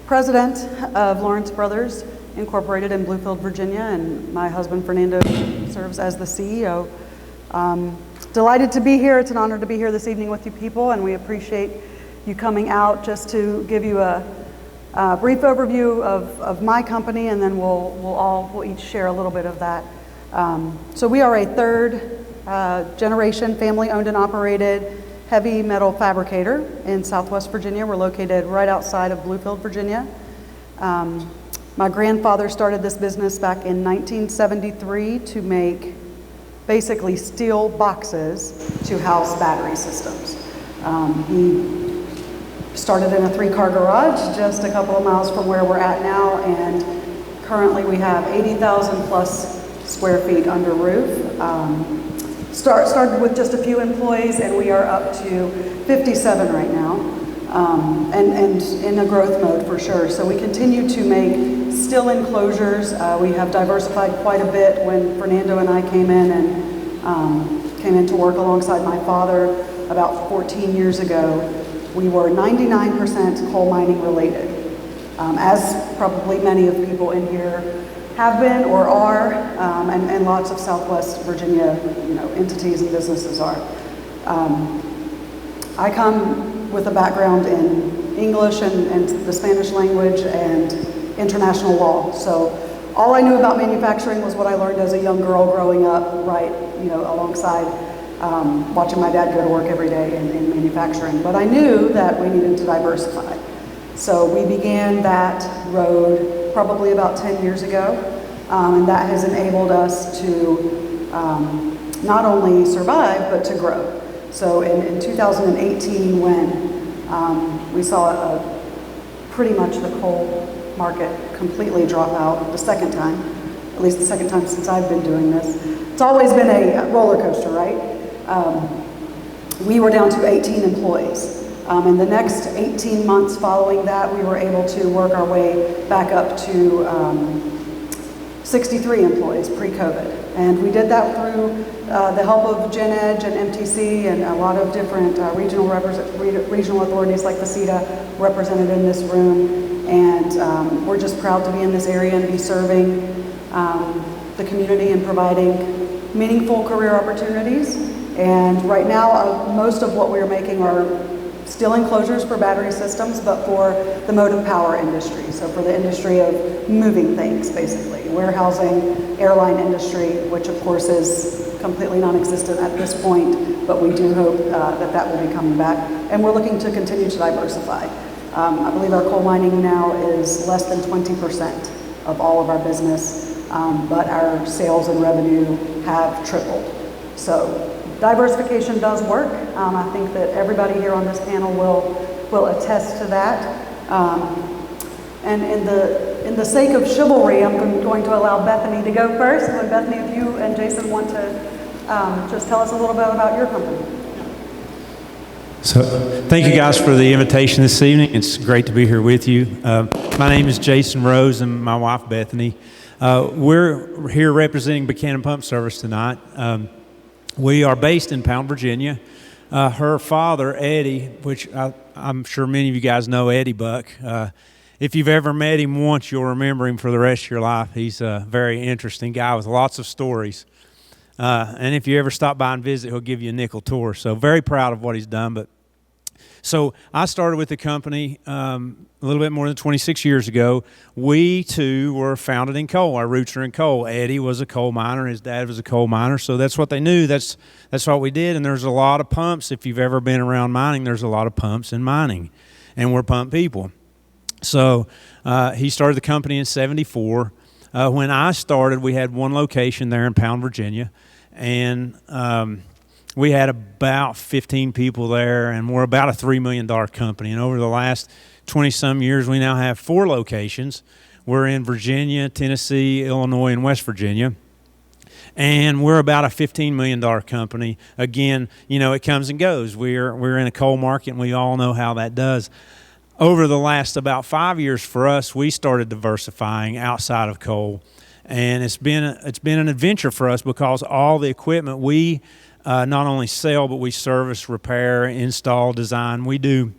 president of Lawrence Brothers Incorporated in Bluefield, Virginia, and my husband Fernando serves as the CEO. Delighted to be here. It's an honor to be here this evening with you people, and we appreciate you coming out. Just to give you a brief overview of my company, and then we'll each share a little bit of that. So we are a third generation family owned and operated heavy metal fabricator in Southwest Virginia. We're located right outside of Bluefield, Virginia. My grandfather started this business back in 1973 to make basically steel boxes to house battery systems. He started in a 3-car garage just a couple of miles from where we're at now, and currently we have 80,000 plus square feet under roof. Started with just a few employees, and we are up to 57 right now, and in a growth mode for sure. So we continue to make steel enclosures. We have diversified quite a bit. When Fernando and I came in to work alongside my father about 14 years ago, we were 99% coal mining related, as probably many of people in here have been or are, and lots of Southwest Virginia, entities and businesses are. I come with a background in English and the Spanish language and international law. So all I knew about manufacturing was what I learned as a young girl growing up, right, alongside watching my dad go to work every day in manufacturing. But I knew that we needed to diversify. So we began that road probably about 10 years ago, and that has enabled us to not only survive, but to grow. So in 2018, when we saw pretty much the coal market completely drop out the second time, at least the second time since I've been doing this. It's always been a roller coaster, right? We were down to 18 employees. In the next 18 months following that, we were able to work our way back up to 63 employees pre-COVID. And we did that through the help of Gen Edge and MTC and a lot of different regional authorities like the CETA represented in this room. And we're just proud to be in this area and be serving the community and providing meaningful career opportunities. And right now, most of what we're making are steel enclosures for battery systems, but for the motive power industry. So for the industry of moving things, basically. Warehousing, airline industry, which of course is completely non-existent at this point, but we do hope that will be coming back. And we're looking to continue to diversify. I believe our coal mining now is less than 20% of all of our business, but our sales and revenue have tripled. So diversification does work. I think that everybody here on this panel will attest to that. And in the sake of chivalry, I'm going to allow Bethany to go first. So Bethany, if you and Jason want to just tell us a little bit about your company. So, thank you guys for the invitation this evening. It's great to be here with you. My name is Jason Rose and my wife Bethany. We're here representing Buchanan Pump Service tonight. We are based in Pound, Virginia. Her father, Eddie, which I'm sure many of you guys know Eddie Buck. If you've ever met him once, you'll remember him for the rest of your life. He's a very interesting guy with lots of stories. And if you ever stop by and visit, he'll give you a nickel tour. So very proud of what he's done. But So I started with the company a little bit more than 26 years ago. We, too, were founded in coal. Our roots are in coal. Eddie was a coal miner. His dad was a coal miner, so that's what they knew. That's what we did, and there's a lot of pumps. If you've ever been around mining, there's a lot of pumps in mining, and we're pump people. So he started the company in '74. When I started, we had one location there in Pound, Virginia, and we had about 15 people there, and we're about a $3 million company. And over the last 20-some years, we now have 4 locations. We're in Virginia, Tennessee, Illinois, and West Virginia. And we're about a $15 million company. Again, it comes and goes. We're in a coal market, and we all know how that does. Over the last about 5 years for us, we started diversifying outside of coal. And it's been an adventure for us because all the equipment we not only sell, but we service, repair, install, design. We do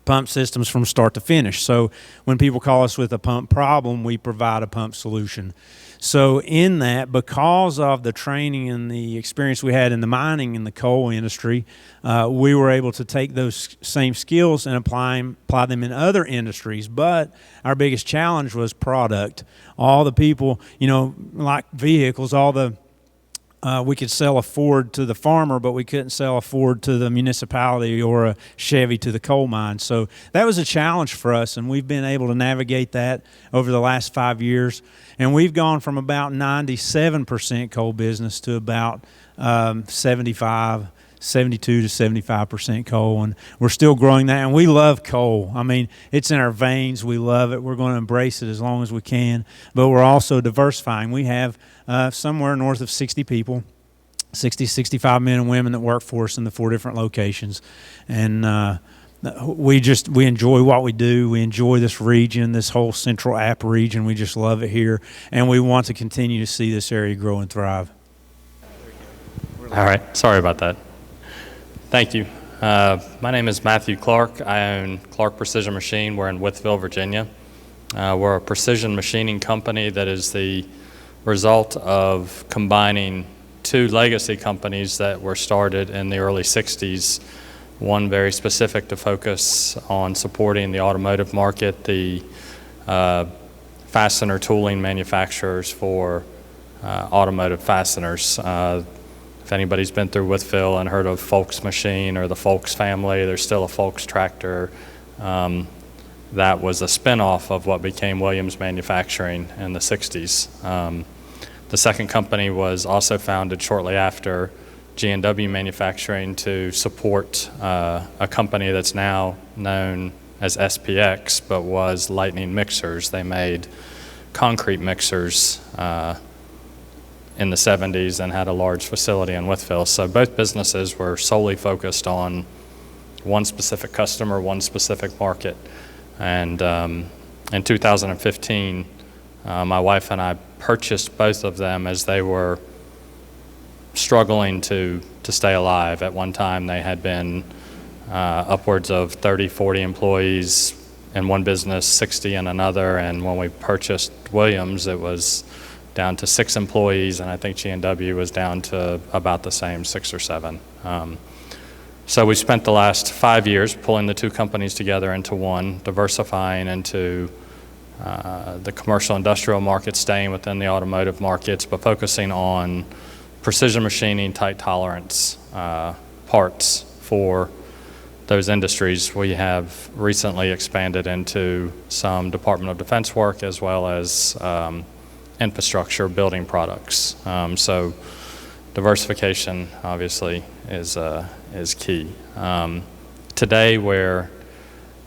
pump systems from start to finish. So when people call us with a pump problem, we provide a pump solution. So in that, because of the training and the experience we had in the mining and the coal industry, we were able to take those same skills and apply them in other industries. But our biggest challenge was product. All the people, like vehicles, we could sell a Ford to the farmer, but we couldn't sell a Ford to the municipality or a Chevy to the coal mine. So that was a challenge for us, and we've been able to navigate that over the last 5 years. And we've gone from about 97% coal business to about 72 to 75% coal, and we're still growing that. And we love coal. I mean, it's in our veins. We love it. We're going to embrace it as long as we can, but we're also diversifying. We have somewhere north of 60 people, 65 men and women that work for us in the 4 different locations. And we enjoy what we do. We enjoy this region, this whole Central App region. We just love it here, and we want to continue to see this area grow and thrive. All right. Sorry about that. Thank you. My name is Matthew Clark. I own Clark Precision Machine. We're in Wytheville, Virginia. We're a precision machining company that is the result of combining 2 legacy companies that were started in the early 60s, one very specific to focus on supporting the automotive market, the fastener tooling manufacturers for automotive fasteners. If anybody's been through Wytheville and heard of Folks Machine or the Folks family, there's still a Folks tractor. That was a spinoff of what became Williams Manufacturing in the 60s. The second company was also founded shortly after G&W Manufacturing to support a company that's now known as SPX, but was Lightning Mixers. They made concrete mixers in the 70s and had a large facility in Wytheville. So both businesses were solely focused on one specific customer, one specific market. And in 2015, my wife and I purchased both of them as they were struggling to stay alive. At one time, they had been upwards of 30, 40 employees in one business, 60 in another. And when we purchased Williams, it was down to 6 employees, and I think G&W was down to about the same, 6 or 7. So we spent the last 5 years pulling the 2 companies together into one, diversifying into the commercial industrial market, staying within the automotive markets, but focusing on precision machining, tight tolerance parts for those industries. We have recently expanded into some Department of Defense work as well as infrastructure building products. So diversification obviously is key. Today we're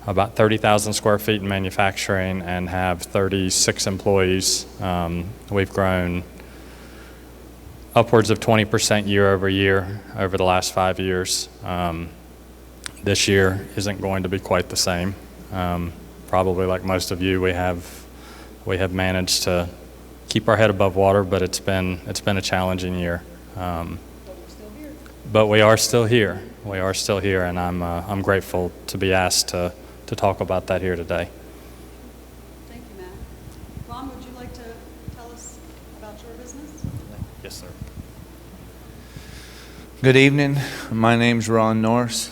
about 30,000 square feet in manufacturing and have 36 employees. We've grown upwards of 20% year over year over the last 5 years. This year isn't going to be quite the same. Probably like most of you, we have managed to keep our head above water, but it's been a challenging year. But we are still here. We are still here, and I'm grateful to be asked to talk about that here today. Thank you, Matt. Ron, would you like to tell us about your business? Yes, sir. Good evening. My name's Ron Norris.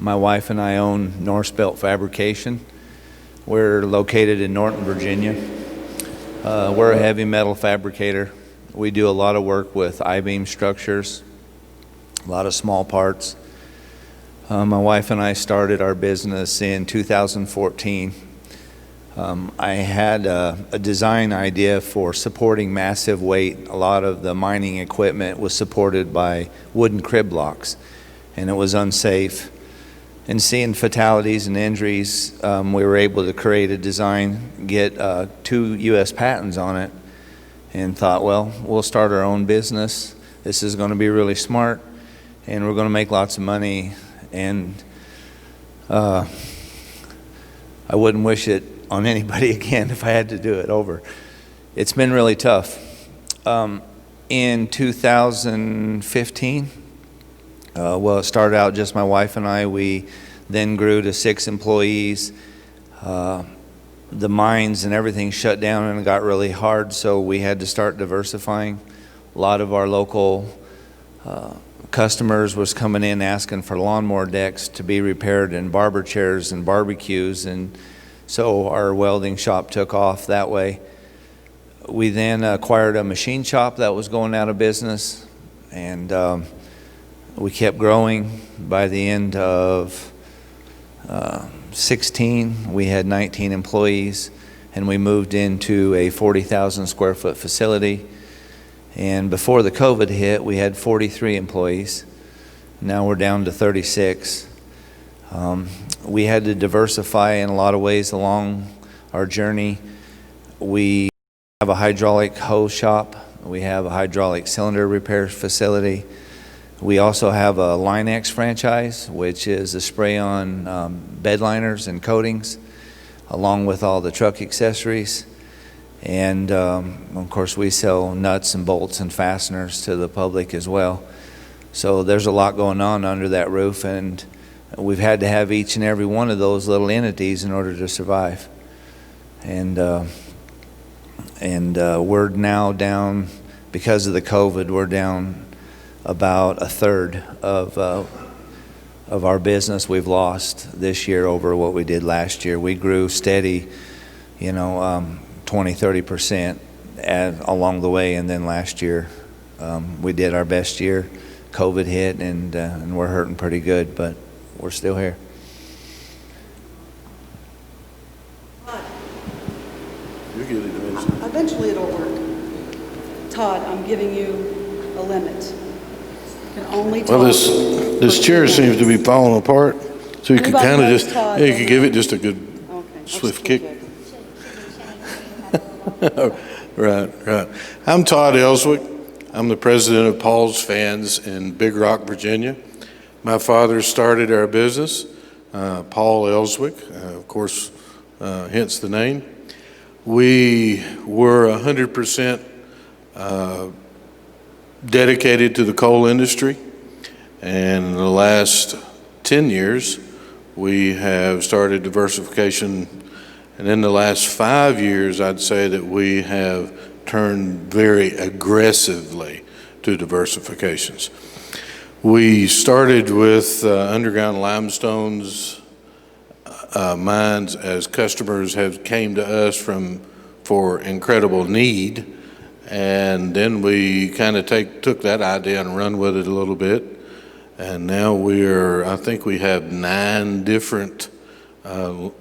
My wife and I own Northbelt Fabrication. We're located in Norton, Virginia. We're a heavy metal fabricator. We do a lot of work with I-beam structures, a lot of small parts. My wife and I started our business in 2014. I had a design idea for supporting massive weight. A lot of the mining equipment was supported by wooden crib blocks, and it was unsafe. And seeing fatalities and injuries, we were able to create a design, get 2 U.S. patents on it, and thought, well, we'll start our own business. This is going to be really smart, and we're going to make lots of money. And I wouldn't wish it on anybody again if I had to do it over. It's been really tough. In 2015, well, it started out just my wife and I. We then grew to 6 employees. The mines and everything shut down and it got really hard, so we had to start diversifying. A lot of our local customers was coming in asking for lawnmower decks to be repaired and barber chairs and barbecues, and so our welding shop took off that way. We then acquired a machine shop that was going out of business, and we kept growing. By the end of 16, we had 19 employees, and we moved into a 40,000 square foot facility. And before the COVID hit, we had 43 employees. Now we're down to 36. We had to diversify in a lot of ways along our journey. We have a hydraulic hose shop. We have a hydraulic cylinder repair facility. We also have a Line-X franchise, which is a spray-on bed liners and coatings, along with all the truck accessories. And of course, we sell nuts and bolts and fasteners to the public as well. So there's a lot going on under that roof, and we've had to have each and every one of those little entities in order to survive. And we're now down, because of the COVID, we're down about a third of our business we've lost this year over what we did last year. We grew steady, 20-30% along the way, and then last year we did our best year. COVID hit, and we're hurting pretty good, but we're still here. Eventually it'll work. Todd, I'm giving you a limit. You can only talk. Well, this chair seems to be falling apart, so you could kind of just, you could give it just a good swift kick. Right. I'm Todd Elswick. I'm the president of Paul's Fans in Big Rock, Virginia. My father started our business, Paul Elswick, of course, hence the name. We were 100% dedicated to the coal industry, and in the last 10 years, we have started diversification. And in the last 5 years, I'd say that we have turned very aggressively to diversifications. We started with underground limestones mines as customers have came to us for incredible need, and then we kind of took that idea and run with it a little bit, and now I think we have 9 different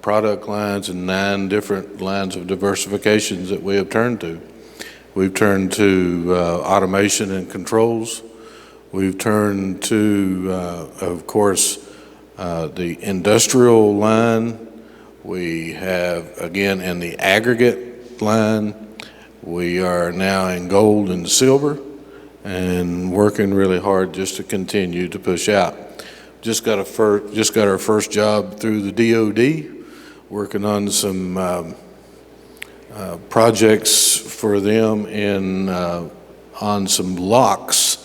product lines and 9 different lines of diversifications that we have turned to. We've turned to automation and controls. We've turned to, of course, the industrial line. We have, again, in the aggregate line. We are now in gold and silver and working really hard just to continue to push out. Just got our first job through the DOD, working on some projects for them on some locks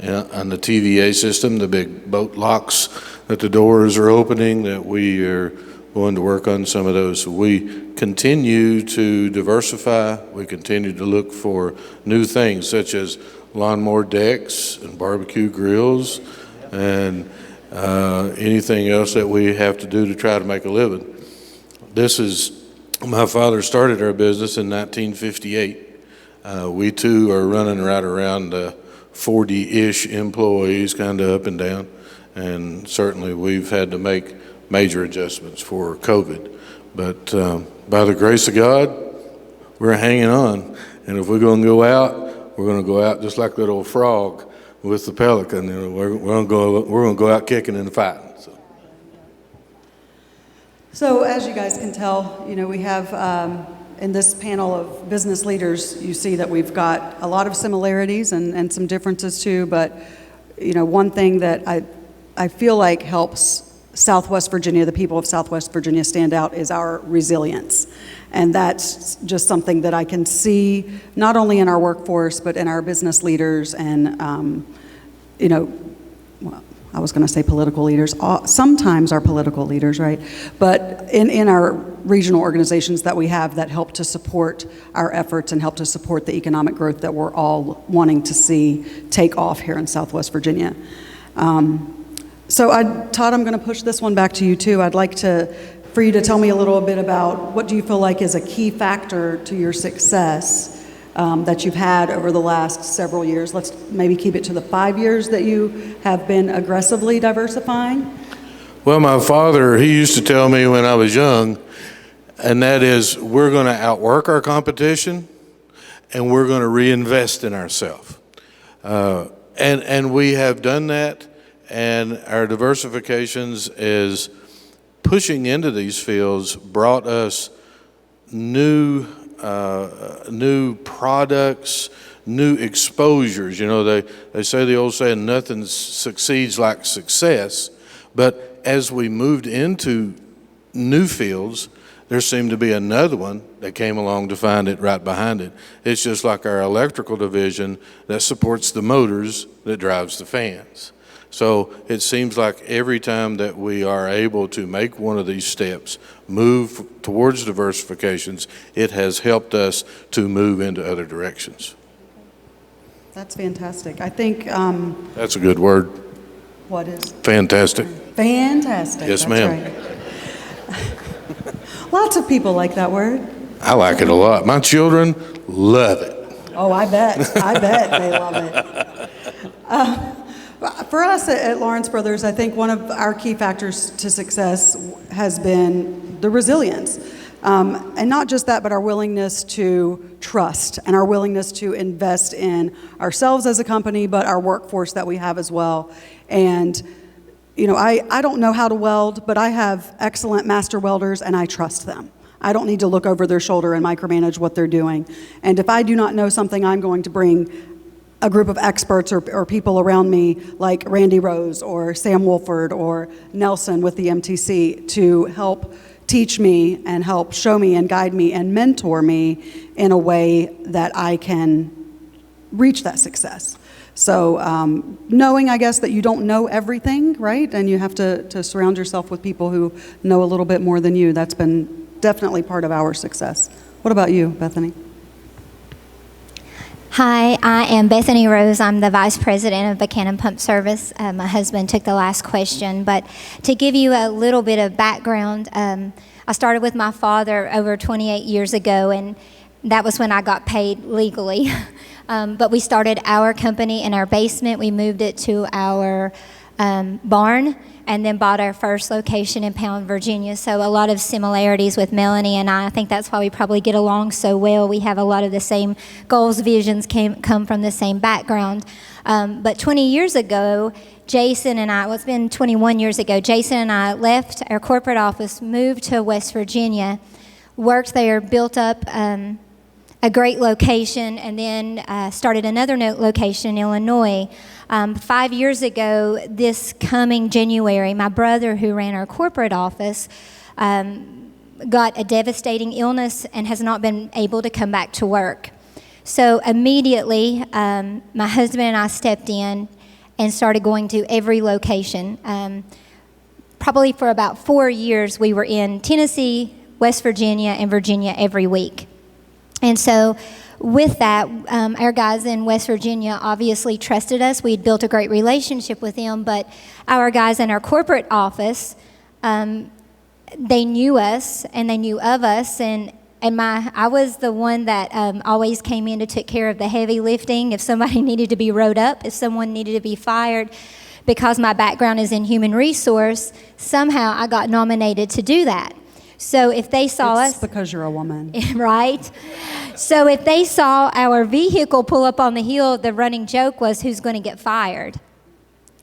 on the TVA system, the big boat locks that the doors are opening, that we are going to work on some of those. So we continue to diversify. We continue to look for new things such as lawnmower decks and barbecue grills, and anything else that we have to do to try to make a living. My father started our business in 1958. We too are running right around 40-ish employees, kind of up and down, and certainly we've had to make major adjustments for COVID. But by the grace of God, we're hanging on, and if we're going to go out, we're going to go out just like that old frog with the pelican. You know, we're going to go out kicking and fighting. So as you guys can tell, you know, we have in this panel of business leaders, you see that we've got a lot of similarities and some differences too, but you know, one thing that I feel like helps Southwest Virginia, the people of Southwest Virginia, stand out is our resilience. And that's just something that I can see not only in our workforce, but in our business leaders and, you know, well, I was going to say political leaders, sometimes our political leaders, right? But in our regional organizations that we have that help to support our efforts and help to support the economic growth that we're all wanting to see take off here in Southwest Virginia. So Todd, I'm going to push this one back to you too. I'd like for you to tell me a little bit about what do you feel like is a key factor to your success that you've had over the last several years. Let's maybe keep it to the 5 years that you have been aggressively diversifying. Well, my father, he used to tell me when I was young, and that is, we're going to outwork our competition and we're going to reinvest in ourselves. And we have done that. And our diversifications is pushing into these fields brought us new products, new exposures. You know, they say the old saying, nothing succeeds like success. But as we moved into new fields, there seemed to be another one that came along to find it right behind it. It's just like our electrical division that supports the motors that drives the fans. So it seems like every time that we are able to make one of these steps, move towards diversifications, it has helped us to move into other directions. That's fantastic. I think... that's a good word. What is? Fantastic. Fantastic. Yes, that's ma'am. Right. Lots of people like that word. I like it a lot. My children love it. Oh, I bet they love it. For us at Lawrence Brothers, I think one of our key factors to success has been the resilience. And not just that, but our willingness to trust and our willingness to invest in ourselves as a company, but our workforce that we have as well. And, you know, I don't know how to weld, but I have excellent master welders and I trust them. I don't need to look over their shoulder and micromanage what they're doing. And if I do not know something, I'm going to bring a group of experts or people around me like Randy Rose or Sam Wolford or Nelson with the MTC to help teach me and help show me and guide me and mentor me in a way that I can reach that success. So knowing, I guess, that you don't know everything, right? And you have to surround yourself with people who know a little bit more than you. That's been definitely part of our success. What about you, Bethany? Hi, I am Bethany Rose. I'm the Vice President of Buchanan Pump Service. My husband took the last question, but to give you a little bit of background, I started with my father over 28 years ago, and that was when I got paid legally. But we started our company in our basement. We moved it to our barn and then bought our first location in Pound, Virginia. So a lot of similarities with Melanie and I. I think that's why we probably get along so well. We have a lot of the same goals, visions, come from the same background. But 20 years ago, Jason and I, well, it's been 21 years ago, Jason and I left our corporate office, moved to West Virginia, worked there, built up a great location, and then started another location in Illinois. 5 years ago, this coming January, my brother, who ran our corporate office, got a devastating illness and has not been able to come back to work. So immediately, my husband and I stepped in and started going to every location. Probably for about 4 years, we were in Tennessee, West Virginia, and Virginia every week. And so with that, our guys in West Virginia obviously trusted us. We had built a great relationship with them, but our guys in our corporate office, they knew us and they knew of us, and I was the one that always came in to take care of the heavy lifting. If somebody needed to be rode up, if someone needed to be fired, because my background is in human resource, somehow I got nominated to do that. So if they saw us, because you're a woman. right? So if they saw our vehicle pull up on the hill, the running joke was, who's going to get fired?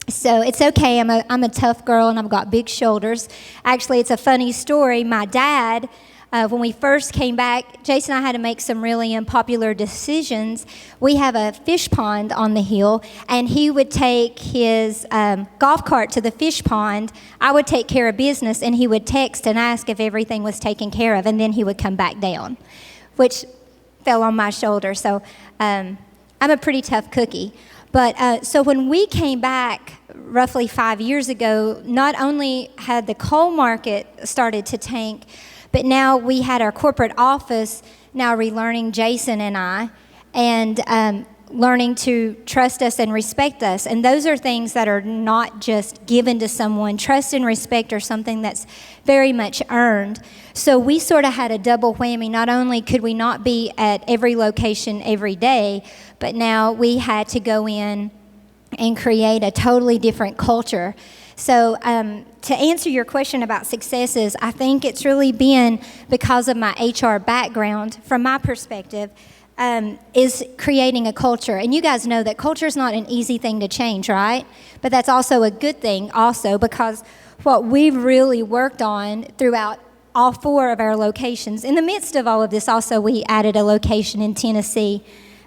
So it's okay. I'm a tough girl and I've got big shoulders. Actually, it's a funny story. My dad, when we first came back, Jason and I had to make some really unpopular decisions. We have a fish pond on the hill, and he would take his golf cart to the fish pond. I would take care of business, and he would text and ask if everything was taken care of, and then he would come back down, which fell on my shoulder. So I'm a pretty tough cookie. But so when we came back roughly 5 years ago, not only had the coal market started to tank, but now we had our corporate office now relearning Jason and I, and learning to trust us and respect us. And those are things that are not just given to someone. Trust and respect are something that's very much earned. So we sort of had a double whammy. Not only could we not be at every location every day, but now we had to go in and create a totally different culture. So to answer your question about successes, I think it's really been because of my HR background, from my perspective, is creating a culture. And you guys know that culture is not an easy thing to change, right? But that's also a good thing also, because what we've really worked on throughout all 4 of our locations, in the midst of all of this also, we added a location in Tennessee.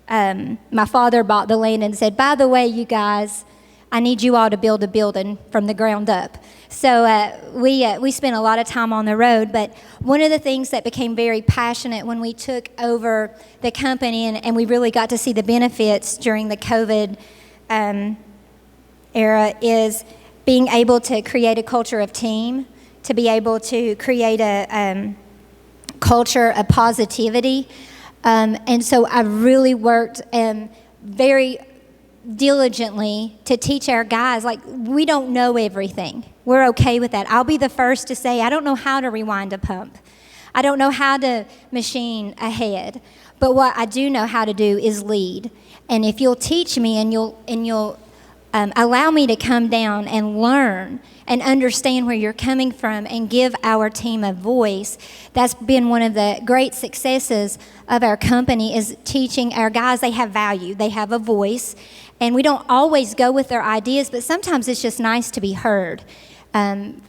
My father bought the land and said, by the way, you guys, I need you all to build a building from the ground up. So we spent a lot of time on the road, but one of the things that became very passionate when we took over the company, and we really got to see the benefits during the COVID era, is being able to create a culture of team, to be able to create a culture of positivity. And so I really worked very diligently to teach our guys, like, we don't know everything. We're okay with that. I'll be the first to say, I don't know how to rewind a pump. I don't know how to machine a head. But what I do know how to do is lead. And if you'll teach me and you'll allow me to come down and learn and understand where you're coming from and give our team a voice, that's been one of the great successes of our company, is teaching our guys they have value, they have a voice, and we don't always go with their ideas, but sometimes it's just nice to be heard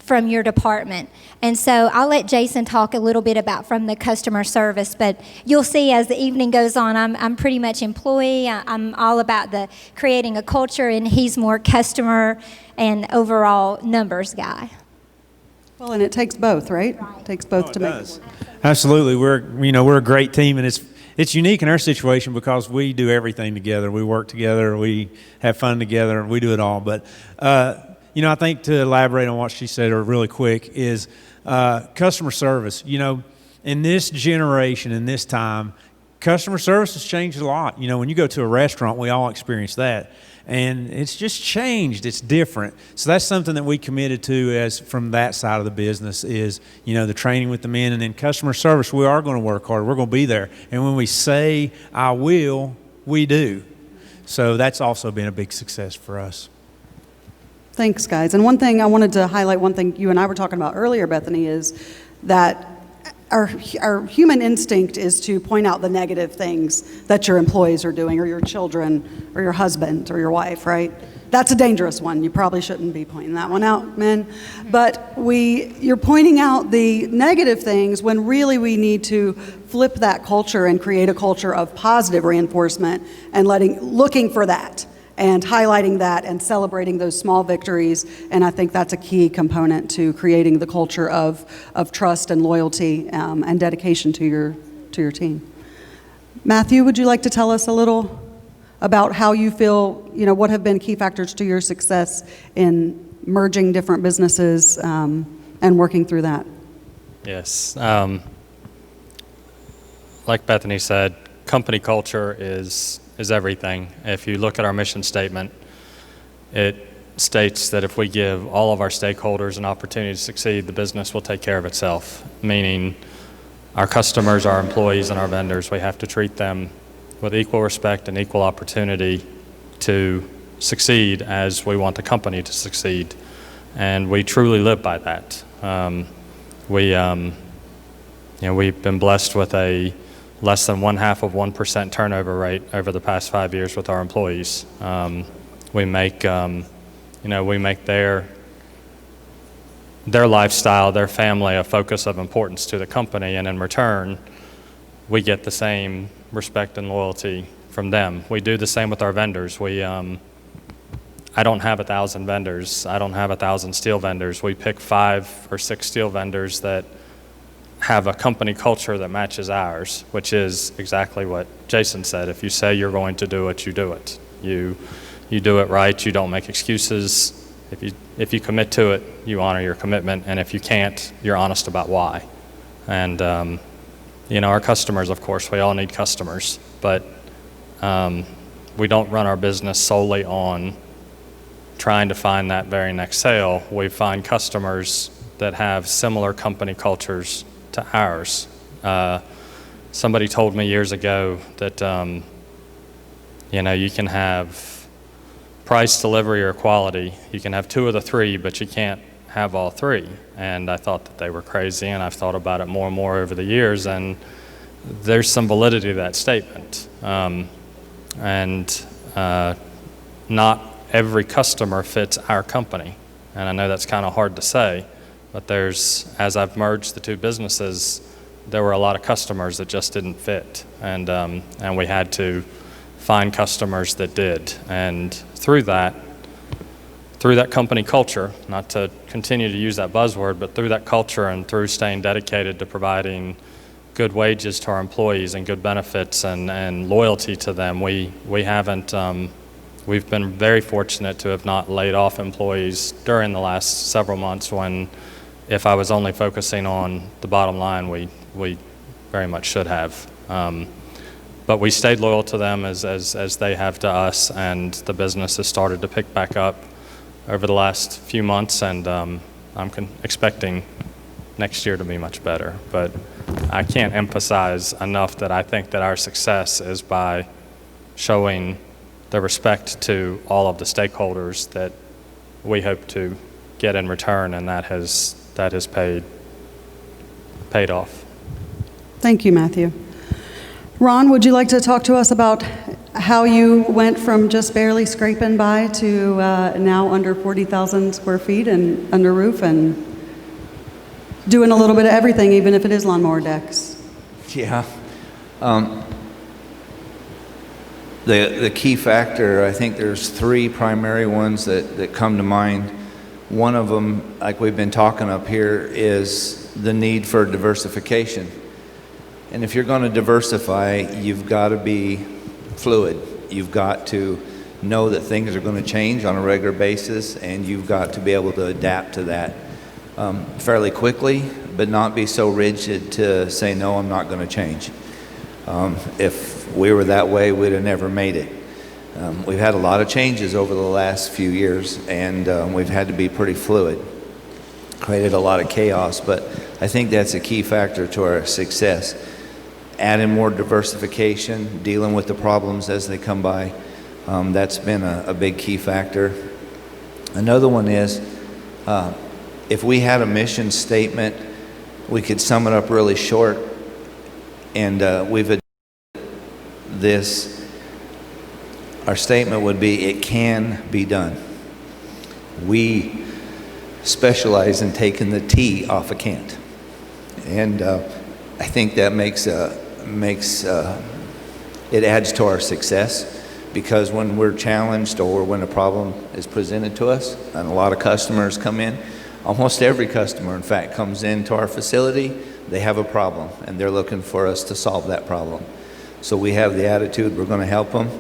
from your department. And so I'll let Jason talk a little bit about from the customer service, but you'll see as the evening goes on, I'm pretty much employee. I'm all about the creating a culture, and he's more customer and overall numbers guy. Well, and it takes both, right? It takes both to make it work. Absolutely. We're a great team, and it's unique in our situation because we do everything together. We work together, we have fun together, we do it all. But I think to elaborate on what she said really quick is customer service. In this generation, in this time, customer service has changed a lot. When you go to a restaurant, we all experience that. And it's just changed. It's different. So that's something that we committed to as from that side of the business is, the training with the men. And then customer service, we are going to work hard. We're going to be there. And when we say, I will, we do. So that's also been a big success for us. Thanks, guys. And one thing I wanted to highlight, one thing you and I were talking about earlier, Bethany, is that our human instinct is to point out the negative things that your employees are doing, or your children, or your husband, or your wife, right? That's a dangerous one. You probably shouldn't be pointing that one out, men. But you're pointing out the negative things when really we need to flip that culture and create a culture of positive reinforcement and looking for that and highlighting that and celebrating those small victories. And I think that's a key component to creating the culture of trust and loyalty and dedication to your team. Matthew, would you like to tell us a little about how you feel, what have been key factors to your success in merging different businesses and working through that? Yes. Like Bethany said, company culture is everything. If you look at our mission statement, it states that if we give all of our stakeholders an opportunity to succeed, the business will take care of itself, meaning our customers, our employees, and our vendors, we have to treat them with equal respect and equal opportunity to succeed as we want the company to succeed. And we truly live by that. We've been blessed with a less than 0.5% turnover rate over the past 5 years with our employees. We make their lifestyle, their family, a focus of importance to the company, and in return, we get the same respect and loyalty from them. We do the same with our vendors. I don't have 1,000 vendors. I don't have 1,000 steel vendors. We pick 5 or 6 steel vendors that have a company culture that matches ours, which is exactly what Jason said. If you say you're going to do it, you do it. You do it right. You don't make excuses. If you commit to it, you honor your commitment, and if you can't, you're honest about why. And our customers, of course, we all need customers, but we don't run our business solely on trying to find that very next sale. We find customers that have similar company cultures to ours. Somebody told me years ago that you can have price, delivery, or quality. You can have 2 of the 3, but you can't have all 3. And I thought that they were crazy, and I've thought about it more and more over the years, and there's some validity to that statement. Not every customer fits our company. And I know that's kind of hard to say, but as I've merged the 2 businesses, there were a lot of customers that just didn't fit. And we had to find customers that did. And through that company culture, not to continue to use that buzzword, but through that culture and through staying dedicated to providing good wages to our employees and good benefits and loyalty to them, we've been very fortunate to have not laid off employees during the last several months when, if I was only focusing on the bottom line, we very much should have. But we stayed loyal to them as they have to us, and the business has started to pick back up over the last few months, and I'm expecting next year to be much better. But I can't emphasize enough that I think that our success is by showing the respect to all of the stakeholders that we hope to get in return, and that has paid off. Thank you, Matthew. Ron, would you like to talk to us about how you went from just barely scraping by to now under 40,000 square feet and under roof and doing a little bit of everything, even if it is lawnmower decks? Yeah. The key factor, I think there's 3 primary ones that come to mind. One of them, like we've been talking up here, is the need for diversification. And if you're going to diversify, you've got to be fluid. You've got to know that things are going to change on a regular basis, and you've got to be able to adapt to that fairly quickly, but not be so rigid to say, no, I'm not going to change. If we were that way, we'd have never made it. We've had a lot of changes over the last few years, and we've had to be pretty fluid. Created a lot of chaos, but I think that's a key factor to our success. Adding more diversification, dealing with the problems as they come by, that's been a big key factor. Another one is, if we had a mission statement, we could sum it up really short, and we've this, our statement would be, it can be done. We specialize in taking the T off a can't. And I think that it adds to our success, because when we're challenged or when a problem is presented to us, and a lot of customers come in, almost every customer, in fact, comes into our facility, they have a problem, and they're looking for us to solve that problem. So we have the attitude, we're going to help them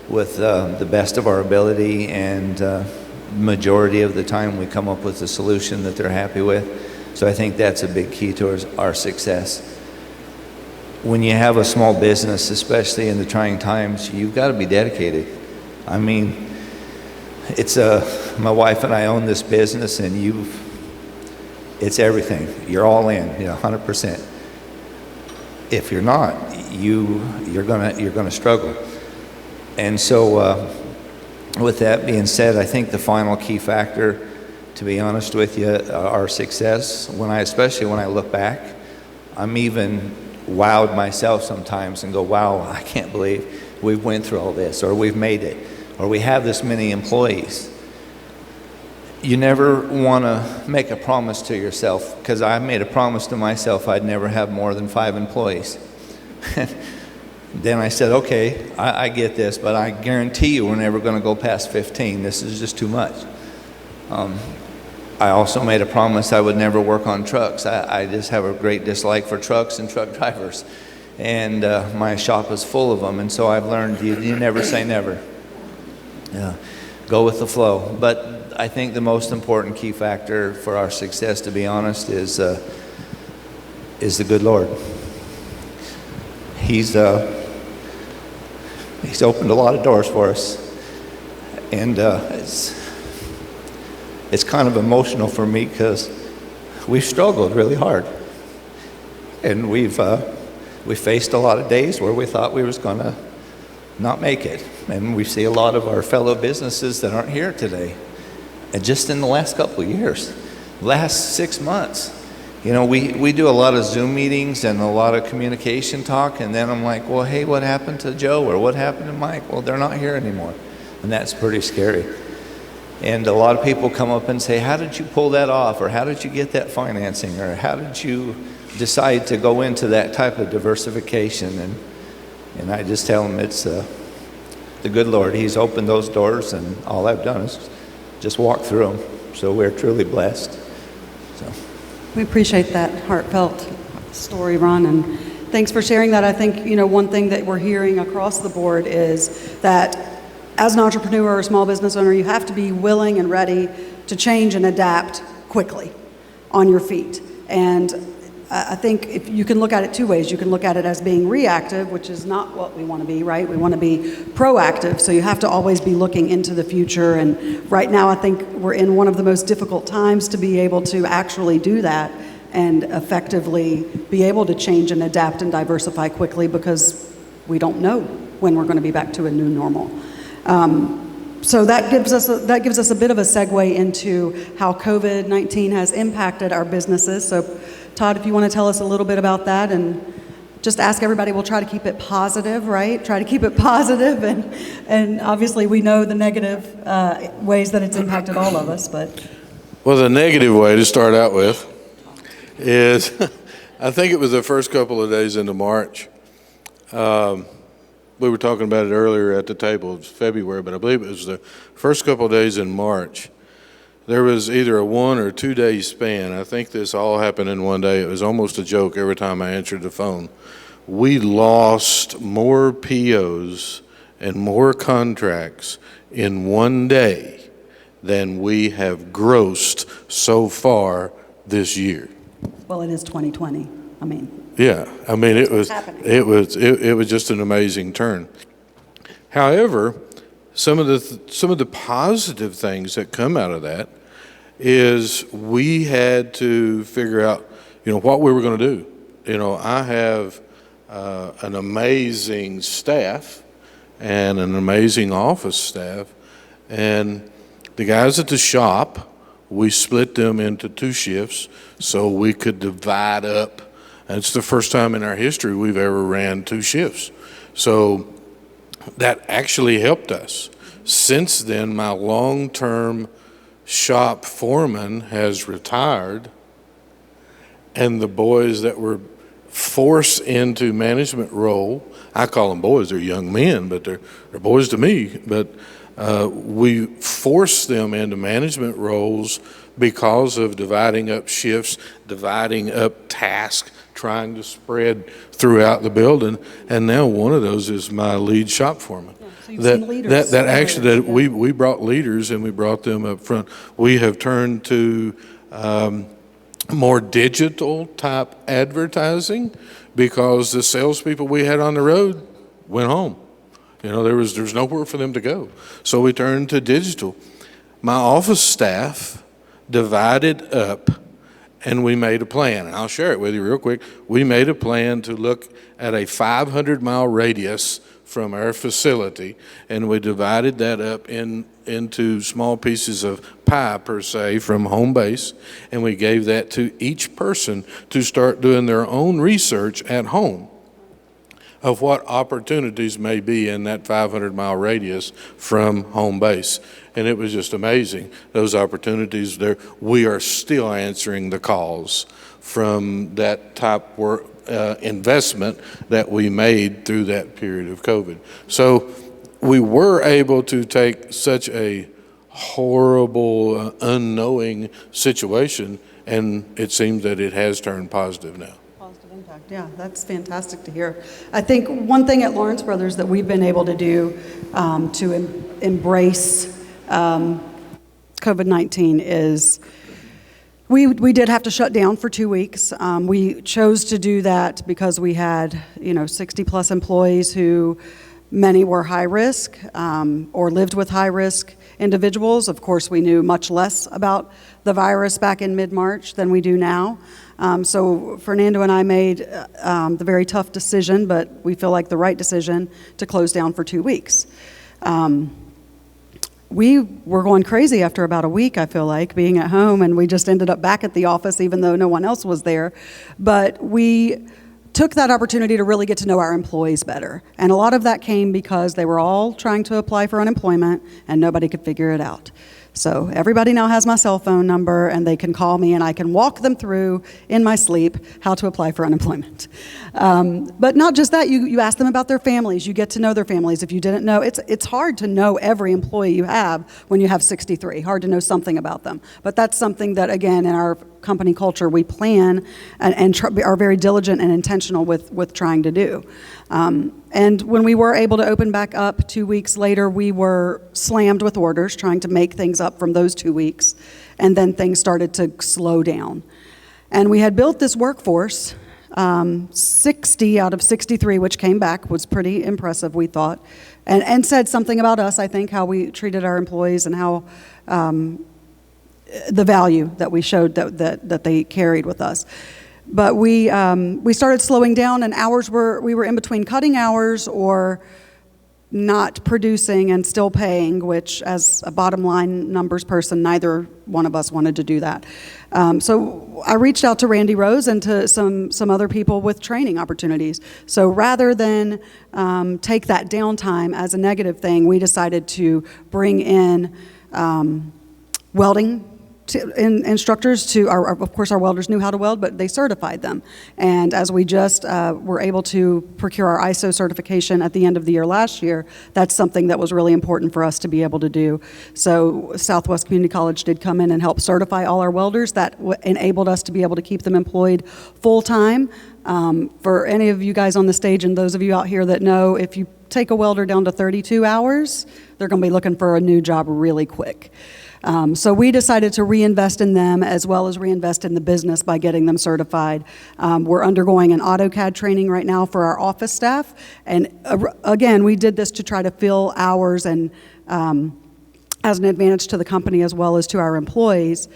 with the best of our ability, and majority of the time we come up with a solution that they're happy with. So I think that's a big key towards our success. when you have a small business, especially in the trying times, you've got to be dedicated. I mean, it's my wife and I own this business, and it's everything. You're all in, 100%. If you're not, you're gonna struggle. And so, with that being said, I think the final key factor, to be honest with you, our success, especially when I look back, I'm even wowed myself sometimes and go, wow, I can't believe we've went through all this, or we've made it, or we have this many employees. You never want to make a promise to yourself, because I made a promise to myself I'd never have more than 5 employees. Then I said, okay, I get this, but I guarantee you we're never going to go past 15. This is just too much. I also made a promise I would never work on trucks. I just have a great dislike for trucks and truck drivers. And my shop is full of them, and so I've learned you never say never. Go with the flow. But I think the most important key factor for our success, to be honest, is the good Lord. He's opened a lot of doors for us, and it's kind of emotional for me because we've struggled really hard, and we faced a lot of days where we thought we was gonna not make it, and we see a lot of our fellow businesses that aren't here today. And just in the last couple of years, last 6 months, we do a lot of Zoom meetings and a lot of communication talk, and then I'm like, well, hey, what happened to Joe, or what happened to Mike? Well, they're not here anymore, and that's pretty scary. And a lot of people come up and say, how did you pull that off, or how did you get that financing, or how did you decide to go into that type of diversification? And I just tell them it's the good Lord. He's opened those doors, and all I've done is just walk through them. So we're truly blessed. So We appreciate that heartfelt story, Ron, and thanks for sharing that. I think, one thing that we're hearing across the board is that as an entrepreneur or small business owner, you have to be willing and ready to change and adapt quickly on your feet. And I think if you can look at it 2 ways. You can look at it as being reactive, which is not what we want to be, right? We want to be proactive, so you have to always be looking into the future. And right now, I think we're in one of the most difficult times to be able to actually do that and effectively be able to change and adapt and diversify quickly, because we don't know when we're going to be back to a new normal. So that gives us a bit of a segue into how COVID-19 has impacted our businesses. So Todd, if you want to tell us a little bit about that, and just ask everybody, we'll try to keep it positive, right? Try to keep it positive, and obviously we know the negative ways that it's impacted all of us, but. Well, the negative way to start out with is, I think it was the first couple of days into March. We were talking about it earlier at the table. It was February, but I believe it was the first couple of days in March. There was either a 1 or 2 day span. I think this all happened in one day. It was almost a joke every time I answered the phone. We lost more POs and more contracts in one day than we have grossed so far this year. Well, it is 2020. Yeah, it was just an amazing turn. However, some of the positive things that come out of that is we had to figure out, what we were going to do. I have an amazing staff and an amazing office staff, and the guys at the shop, we split them into 2 shifts so we could divide up. And it's the first time in our history we've ever ran 2 shifts. So that actually helped us. Since then, my long-term shop foreman has retired, and the boys that were forced into management role, I call them boys, they're young men, but they're boys to me, but we forced them into management roles because of dividing up shifts, dividing up tasks, trying to spread throughout the building, and now one of those is my lead shop foreman. Yeah, so you've seen leaders. We brought leaders, and we brought them up front. We have turned to more digital type advertising because the salespeople we had on the road went home. You know, there's nowhere for them to go. So we turned to digital. My office staff divided up and we made a plan. And I'll share it with you real quick. We made a plan to look at a 500-mile radius from our facility, and we divided that up into small pieces of pie, per se, from home base, and we gave that to each person to start doing their own research at home of what opportunities may be in that 500-mile radius from home base. And it was just amazing, those opportunities there. We are still answering the calls from that type investment that we made through that period of COVID. So we were able to take such a horrible, unknowing situation, and it seems that it has turned positive now. Positive impact, yeah, that's fantastic to hear. I think one thing at Lawrence Brothers that we've been able to do to embrace COVID-19 is we did have to shut down for 2 weeks. We chose to do that because we had 60 plus employees who many were high risk or lived with high risk individuals. Of course, we knew much less about the virus back in mid-March than we do now. So Fernando and I made the very tough decision, but we feel like the right decision, to close down for 2 weeks. We were going crazy after about a week, I feel like, being at home, and we just ended up back at the office even though no one else was there. But we took that opportunity to really get to know our employees better. And a lot of that came because they were all trying to apply for unemployment and nobody could figure it out. So everybody now has my cell phone number and they can call me and I can walk them through in my sleep how to apply for unemployment. But not just that, you ask them about their families, you get to know their families. If you didn't know, it's hard to know every employee you have when you have 63, hard to know something about them. But that's something that, again, in our company culture, we plan and are very diligent and intentional with trying to do. And when we were able to open back up 2 weeks later, we were slammed with orders, trying to make things up from those 2 weeks, and then things started to slow down. And we had built this workforce, 60 out of 63, which came back, was pretty impressive, we thought, and said something about us, I think, how we treated our employees and how the value that we showed that they carried with us. But we started slowing down, and we were in between cutting hours or not producing and still paying, which, as a bottom line numbers person, neither one of us wanted to do that. So I reached out to Randy Rose and to some other people with training opportunities. So rather than take that downtime as a negative thing, we decided to bring in welding instructors of course our welders knew how to weld, but they certified them. And as we just were able to procure our ISO certification at the end of the year last year, that's something that was really important for us to be able to do. So Southwest Community College did come in and help certify all our welders. That enabled us to be able to keep them employed full-time. For any of you guys on the stage and those of you out here that know, if you take a welder down to 32 hours, they're going to be looking for a new job really quick. So we decided to reinvest in them as well as reinvest in the business by getting them certified. We're undergoing an Autocad training right now for our office staff. And again, we did this to try to fill hours and as an advantage to the company as well as to our employees.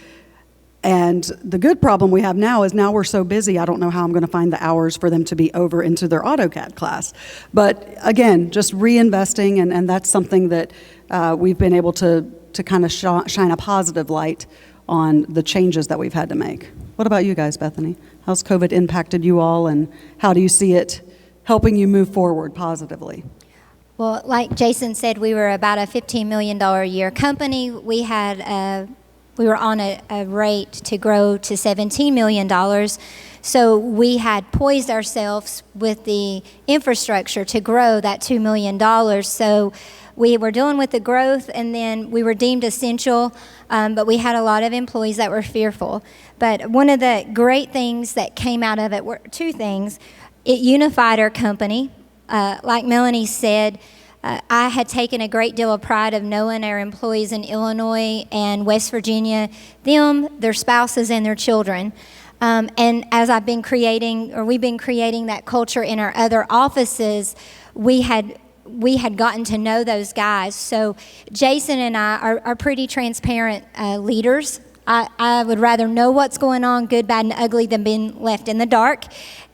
And the good problem we have now is now we're so busy, I don't know how I'm going to find the hours for them to be over into their Autocad class. But again, just reinvesting, and that's something that we've been able to kind of shine a positive light on the changes that we've had to make. What about you guys, Bethany? How's COVID impacted you all, and how do you see it helping you move forward positively? Well, like Jason said, we were about a $15 million a year company. We were on a rate to grow to $17 million. So we had poised ourselves with the infrastructure to grow that $2 million. So we were dealing with the growth, and then we were deemed essential, but we had a lot of employees that were fearful. But one of the great things that came out of it were two things. It unified our company. Like Melanie said, I had taken a great deal of pride of knowing our employees in Illinois and West Virginia, them, their spouses, and their children. And as we've been creating that culture in our other offices, we had gotten to know those guys. So Jason and I are pretty transparent leaders. I would rather know what's going on, good, bad, and ugly, than being left in the dark.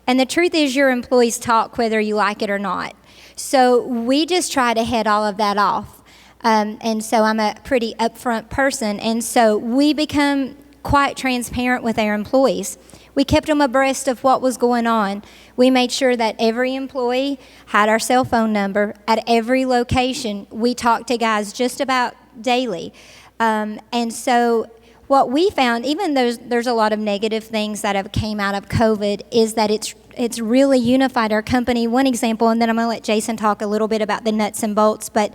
And the truth is, your employees talk whether you like it or not. So we just try to head all of that off. And so I'm a pretty upfront person. And so we become quite transparent with our employees. We kept them abreast of what was going on. We made sure that every employee had our cell phone number at every location. We talked to guys just about daily. And so what we found, even though there's a lot of negative things that have came out of COVID, is that it's really unified our company. One example, and then I'm going to let Jason talk a little bit about the nuts and bolts, but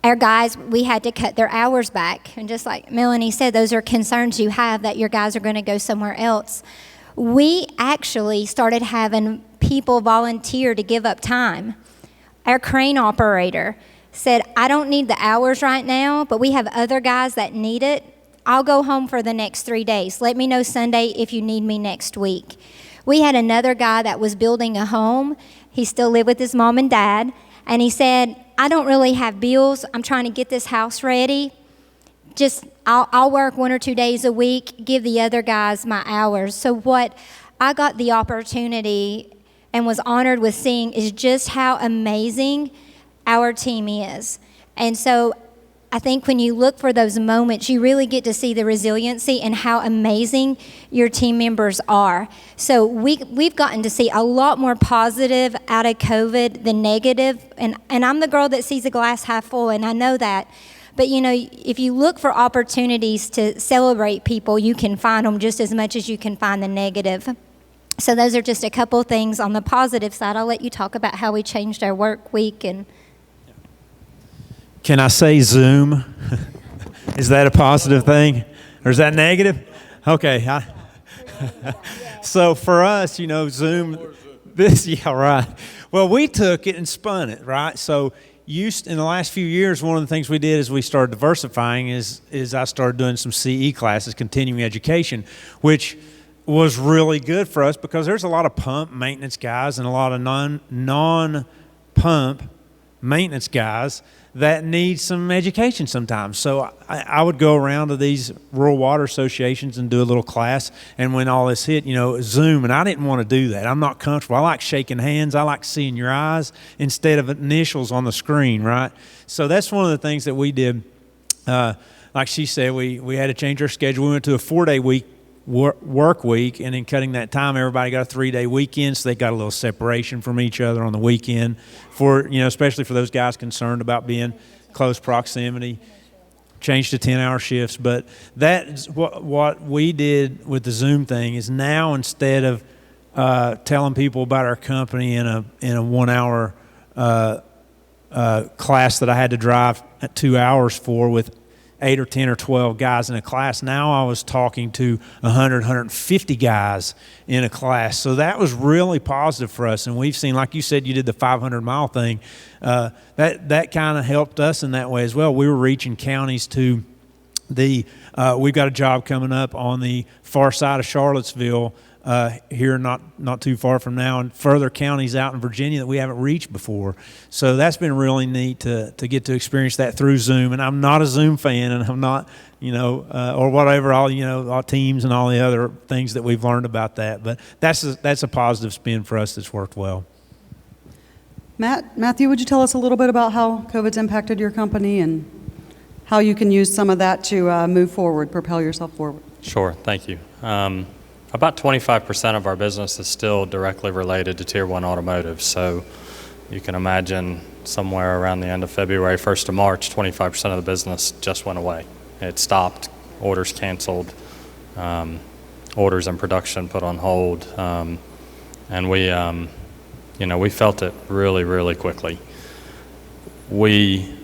our guys, we had to cut their hours back. And just like Melanie said, those are concerns you have that your guys are going to go somewhere else. We actually started having people volunteer to give up time. Our crane operator said, I don't need the hours right now, but we have other guys that need it. I'll go home for the next 3 days. Let me know Sunday if you need me next week. We had another guy that was building a home. He still lived with his mom and dad. And he said, I don't really have bills. I'm trying to get this house ready. I'll work 1 or 2 days a week, give the other guys my hours. So what I got the opportunity and was honored with seeing is just how amazing our team is. And so I think when you look for those moments, you really get to see the resiliency and how amazing your team members are. So we've gotten to see a lot more positive out of COVID than negative. And I'm the girl that sees the glass half full, and I know that. But, you know, if you look for opportunities to celebrate people, you can find them just as much as you can find the negative. So those are just a couple things on the positive side. I'll let you talk about how we changed our work week. And can I say Zoom? Is that a positive thing? Or is that negative? Okay. So for us, you know, Zoom, right. Well, we took it and spun it, right? So in the last few years, one of the things we did is we started diversifying is I started doing some CE classes, continuing education, which was really good for us because there's a lot of pump maintenance guys and a lot of non-pump maintenance guys that need some education sometimes. So I would go around to these rural water associations and do a little class, and when all this hit, you know, Zoom, and I didn't want to do that. I'm not comfortable. I like shaking hands. I like seeing your eyes instead of initials on the screen, right? So that's one of the things that we did. Like she said, we had to change our schedule. We went to a 4-day work week, and in cutting that time, everybody got a 3-day weekend, so they got a little separation from each other on the weekend for, you know, especially for those guys concerned about being close proximity. Changed to 10-hour shifts, but that's what we did with the Zoom thing is now instead of telling people about our company in a 1-hour class that I had to drive 2 hours for with 8 or 10 or 12 guys in a class. Now I was talking to 100, 150 guys in a class. So that was really positive for us. And we've seen, like you said, you did the 500-mile thing. That kind of helped us in that way as well. We were reaching counties to we've got a job coming up on the far side of Charlottesville here not too far from now, and further counties out in Virginia that we haven't reached before. So that's been really neat to get to experience that through Zoom. And I'm not a Zoom fan, and I'm not, you know, or whatever, all Teams and all the other things that we've learned about that. But that's a positive spin for us that's worked well. Matthew, would you tell us a little bit about how COVID's impacted your company and how you can use some of that to move forward, propel yourself forward? Sure, thank you. About 25% of our business is still directly related to Tier 1 automotive. So you can imagine somewhere around the end of February, 1st of March, 25% of the business just went away. It stopped, orders canceled, orders in production put on hold. And we felt it really, really quickly. We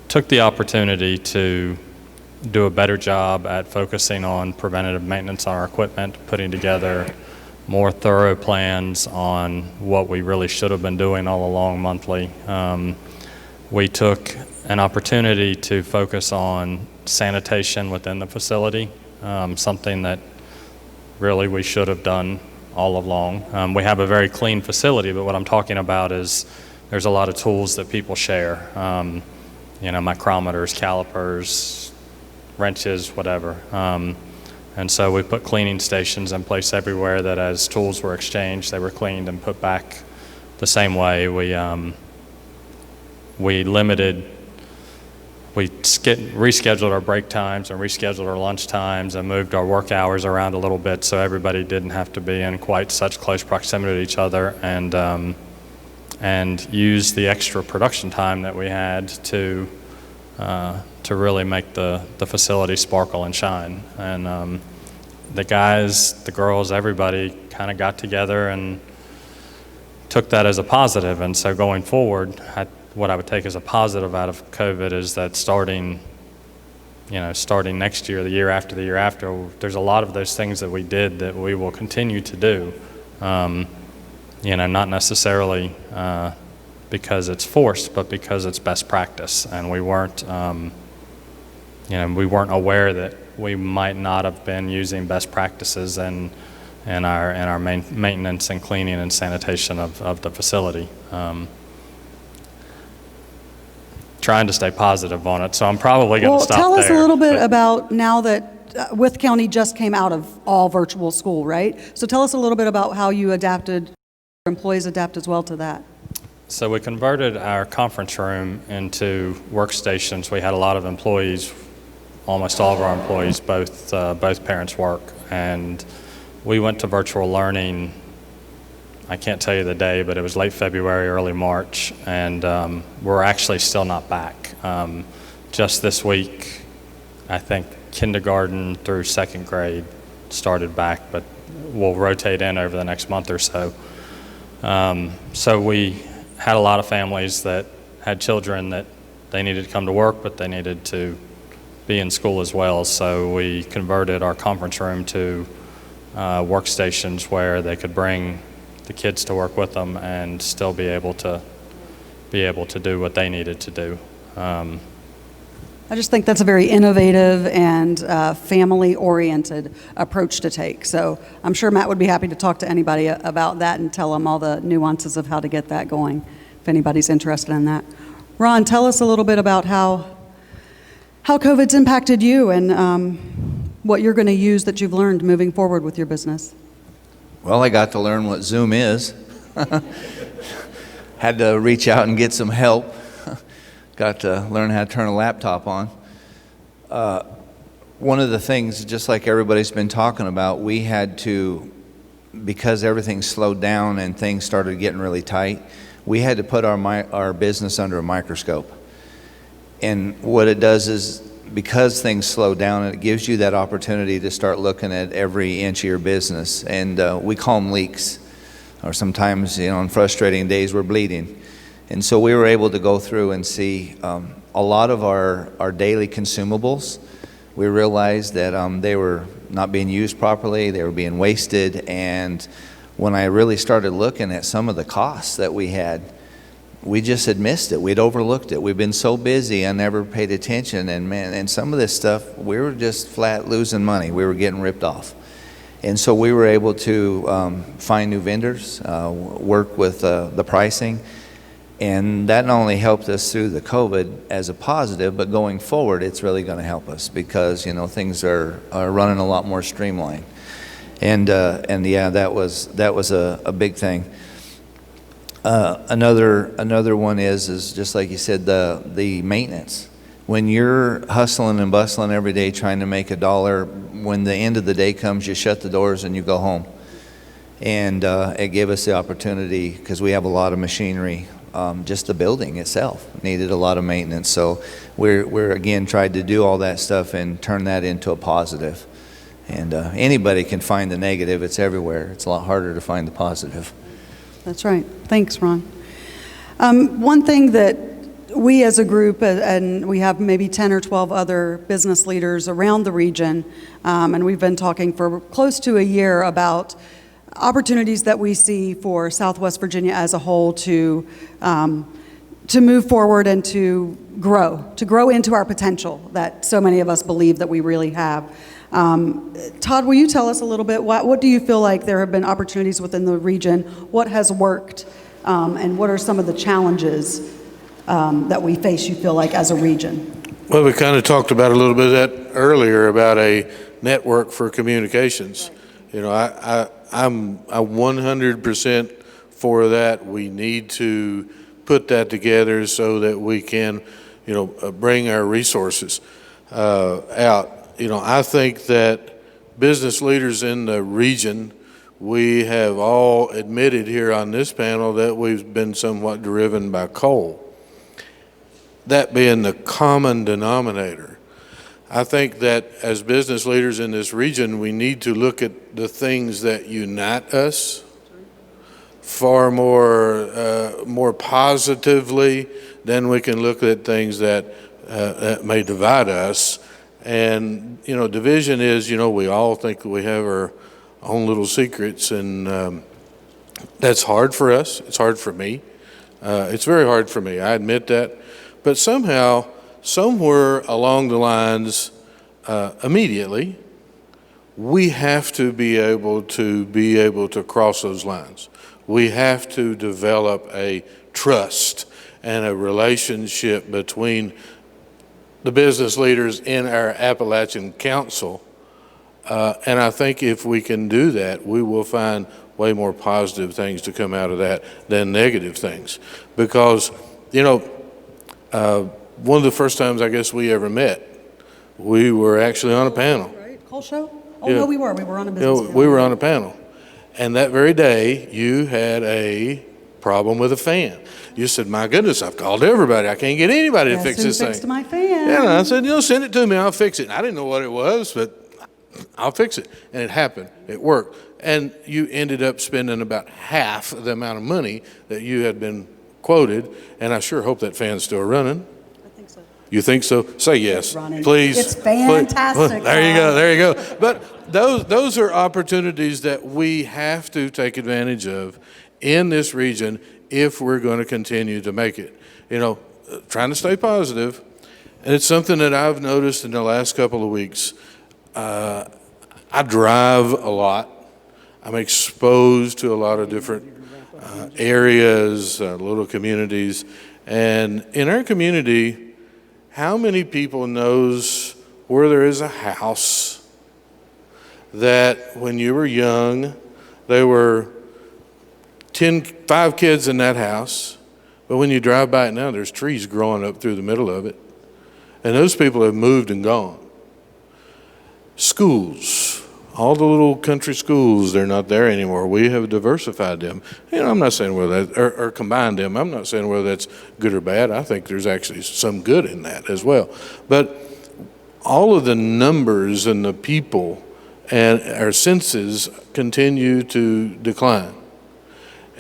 took the opportunity to do a better job at focusing on preventative maintenance on our equipment, putting together more thorough plans on what we really should have been doing all along monthly. We took an opportunity to focus on sanitation within the facility. something that really we should have done all along. We have a very clean facility, but what I'm talking about is there's a lot of tools that people share. Micrometers, calipers, wrenches, whatever. And so we put cleaning stations in place everywhere that as tools were exchanged, they were cleaned and put back the same way. We rescheduled our break times and rescheduled our lunch times and moved our work hours around a little bit so everybody didn't have to be in quite such close proximity to each other, and use the extra production time that we had to really make the facility sparkle and shine. And the guys, the girls, everybody kind of got together and took that as a positive. And so going forward, what I would take as a positive out of COVID is that starting next year, the year after, there's a lot of those things that we did that we will continue to do. Not necessarily because it's forced, but because it's best practice. And we weren't aware that we might not have been using best practices in our maintenance and cleaning and sanitation of the facility. Trying to stay positive on it, so I'm probably going to stop there. Tell us a little bit about now that Wythe County just came out of all virtual school, right? So tell us a little bit about how you adapted, your employees adapt as well to that. So we converted our conference room into workstations. We had a lot of employees, almost all of our employees, both parents work, and we went to virtual learning. I can't tell you the day, but it was late February, early March, and we're actually still not back. Just this week, I think kindergarten through second grade started back, but we'll rotate in over the next month or so. So we had a lot of families that had children that they needed to come to work, but they needed to be in school as well. So we converted our conference room to workstations where they could bring the kids to work with them and still be able to do what they needed to do. I just think that's a very innovative and family-oriented approach to take. So I'm sure Matt would be happy to talk to anybody about that and tell them all the nuances of how to get that going, if anybody's interested in that. Ron, tell us a little bit about how COVID's impacted you and what you're going to use that you've learned moving forward with your business. Well, I got to learn what Zoom is. Had to reach out and get some help. Got to learn how to turn a laptop on. One of the things, just like everybody's been talking about, we had to, because everything slowed down and things started getting really tight, we had to put our business under a microscope. And what it does is, because things slow down, it gives you that opportunity to start looking at every inch of your business. And we call them leaks, or sometimes, on frustrating days, we're bleeding. And so we were able to go through and see a lot of our daily consumables. We realized that they were not being used properly, they were being wasted. And when I really started looking at some of the costs that we had, we just had missed it. We'd overlooked it. We've been so busy, I never paid attention. And some of this stuff, we were just flat losing money. We were getting ripped off. And so we were able to find new vendors, work with the pricing. And that not only helped us through the COVID as a positive, but going forward, it's really going to help us because, things are running a lot more streamlined. And yeah, that was a big thing. Another one is just like you said, the maintenance. When you're hustling and bustling every day trying to make $1, when the end of the day comes, you shut the doors and you go home. And it gave us the opportunity, because we have a lot of machinery, just the building itself needed a lot of maintenance. So we're again tried to do all that stuff and turn that into a positive. And anybody can find the negative. It's everywhere. It's a lot harder to find the positive. That's right. Thanks, Ron. One thing that we as a group, and we have maybe 10 or 12 other business leaders around the region, and we've been talking for close to a year about opportunities that we see for Southwest Virginia as a whole to to move forward and to grow into our potential that so many of us believe that we really have. Todd, will you tell us a little bit, what do you feel like there have been opportunities within the region? What has worked, and what are some of the challenges that we face, you feel like, as a region? Well, we kind of talked about a little bit of that earlier about a network for communications. You know, I'm 100% for that. We need to put that together so that we can, you know, bring our resources out. You know, I think that business leaders in the region, we have all admitted here on this panel that we've been somewhat driven by coal. That being the common denominator. I think that as business leaders in this region, we need to look at the things that unite us far more positively than we can look at things that may divide us. And, you know, division is, you know, we all think we have our own little secrets, and that's hard for us. It's hard for me. It's very hard for me. I admit that. But somehow, somewhere along the lines, immediately, we have to be able to cross those lines. We have to develop a trust and a relationship between the business leaders in our Appalachian Council. And I think if we can do that, we will find way more positive things to come out of that than negative things. Because, you know, one of the first times I guess we ever met, we were actually on a panel. Right? Coal show? Oh, Yeah. no, we were on a business panel. We were on a panel. And that very day, you had a problem with a fan. You said, my goodness, I've called everybody. I can't get anybody to fix this thing. Fixed my fan. Yeah, and I said, you know, send it to me. I'll fix it. And I didn't know what it was, but I'll fix it. And it happened. It worked. And you ended up spending about half the amount of money that you had been quoted. And I sure hope that fan's still running. I think so. You think so? Say yes, Running. please. It's fantastic. There you go. There you go. But those are opportunities that we have to take advantage of in this region if we're going to continue to make it. You know, trying to stay positive, and it's something that I've noticed in the last couple of weeks. I drive a lot. I'm exposed to a lot of different areas, little communities, and in our community, how many people knows where there is a house that when you were young, there were 5 kids in that house, but when you drive by it now, there's trees growing up through the middle of it. And those people have moved and gone. Schools, all the little country schools, they're not there anymore. We have diversified them. You know, I'm not saying whether that, or combined them. I'm not saying whether that's good or bad. I think there's actually some good in that as well. But all of the numbers and the people and our census continue to decline.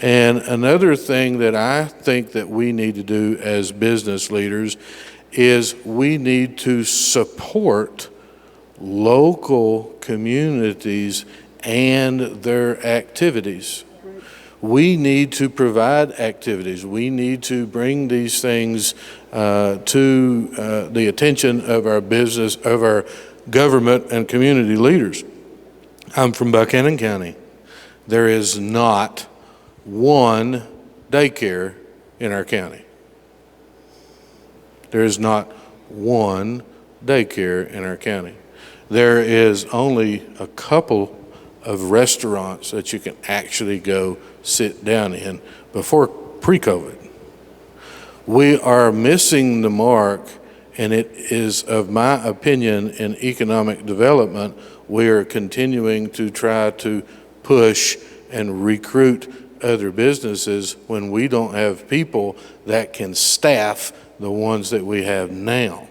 And another thing that I think that we need to do as business leaders is we need to support local communities and their activities. We need to provide activities. We need to bring these things to the attention of our business, of our government and community leaders. I'm from Buchanan County. There is not one daycare in our county. There is not one daycare in our county. There is only a couple of restaurants that you can actually go sit down in before pre-COVID. We are missing the mark, and it is, of my opinion, in economic development, we are continuing to try to push and recruit other businesses when we don't have people that can staff the ones that we have now.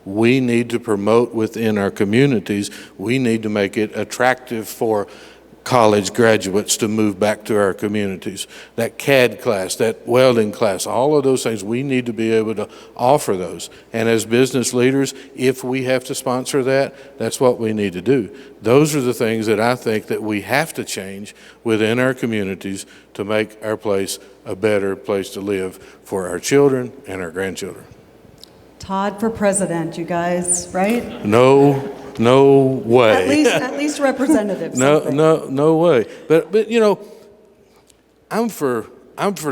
We need to promote within our communities. We need to make it attractive for college graduates to move back to our communities. That CAD class, that welding class, all of those things, we need to be able to offer those. And as business leaders, if we have to sponsor that, that's what we need to do. Those are the things that I think that we have to change within our communities to make our place a better place to live for our children and our grandchildren. Todd for president, you guys, right? No way. At least representative. No way. But you know, I'm for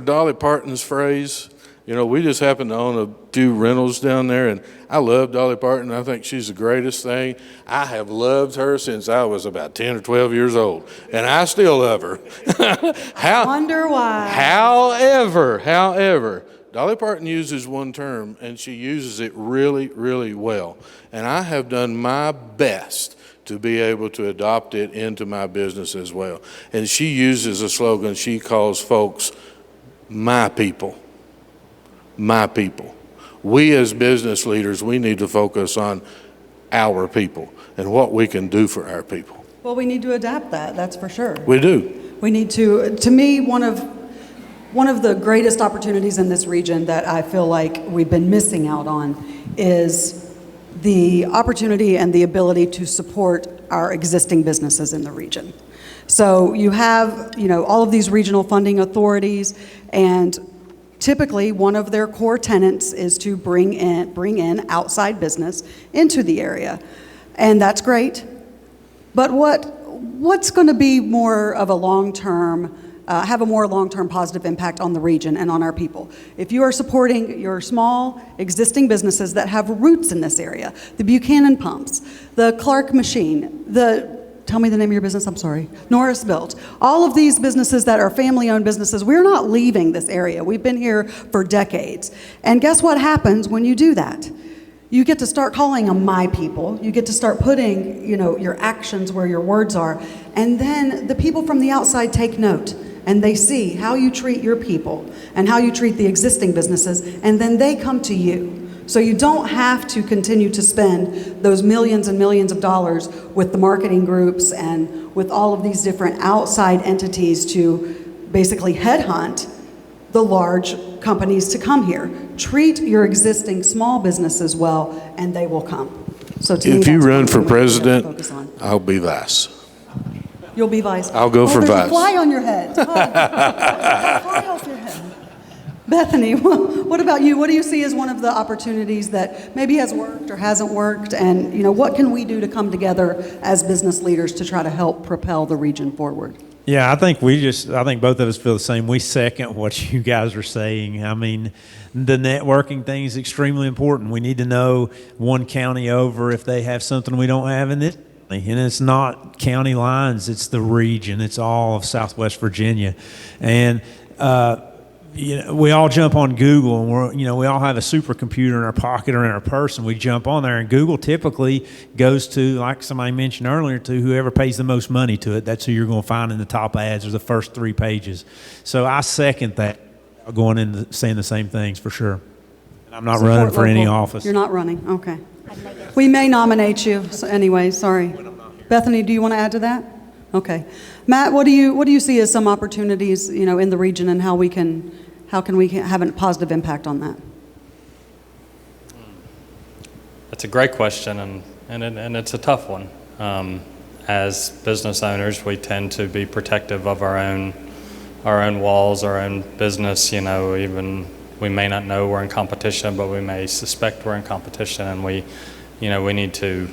Dolly Parton's phrase. You know, we just happen to own a few rentals down there, and I love Dolly Parton. I think she's the greatest thing. I have loved her since I was about 10 or 12 years old, and I still love her. I wonder why. However, Dolly Parton uses one term, and she uses it really, really well. And I have done my best to be able to adopt it into my business as well. And she uses a slogan. She calls folks, my people. My people. We as business leaders, we need to focus on our people and what we can do for our people. Well, we need to adapt that, that's for sure. We do. We need to me, one of the greatest opportunities in this region that I feel like we've been missing out on is the opportunity and the ability to support our existing businesses in the region. So you have, all of these regional funding authorities, and typically one of their core tenets is to bring in outside business into the area. And that's great. But what's going to be more of a long-term have a more long-term positive impact on the region and on our people? If you are supporting your small existing businesses that have roots in this area, the Buchanan Pumps, the Clark Machine, tell me the name of your business, I'm sorry, Norris Built, all of these businesses that are family-owned businesses, we're not leaving this area. We've been here for decades. And guess what happens when you do that? You get to start calling them my people. You get to start putting, your actions where your words are. And then the people from the outside take note, and they see how you treat your people and how you treat the existing businesses, and then they come to you. So you don't have to continue to spend those millions and millions of dollars with the marketing groups and with all of these different outside entities to basically headhunt the large companies to come here. Treat your existing small businesses well, and they will come. So to me, if you that's run what for we really president, focus on. I'll be vice. You'll be vice. I'll go for there's vice. A fly on your head. Oh, fly off your head. Bethany, what about you? What do you see as one of the opportunities that maybe has worked or hasn't worked? And what can we do to come together as business leaders to try to help propel the region forward? Yeah, I think both of us feel the same. We second what you guys are saying. I mean, the networking thing is extremely important. We need to know one county over if they have something we don't have in this. And it's not county lines, it's the region. It's all of Southwest Virginia. And, we all jump on Google, and we all have a supercomputer in our pocket or in our purse, and we jump on there. And Google typically goes to, like somebody mentioned earlier, to whoever pays the most money to it. That's who you're going to find in the top ads or the first 3 pages. So I second that, going in saying the same things for sure. And I'm not running for any office. You're not running, okay. We may nominate you. So anyway, sorry. Bethany, do you want to add to that? Okay. Matt, what do you see as some opportunities, in the region, and how can we have a positive impact on that? That's a great question, and it's a tough one. As business owners, we tend to be protective of our own walls, our own business. Even we may not know we're in competition, but we may suspect we're in competition, and we need to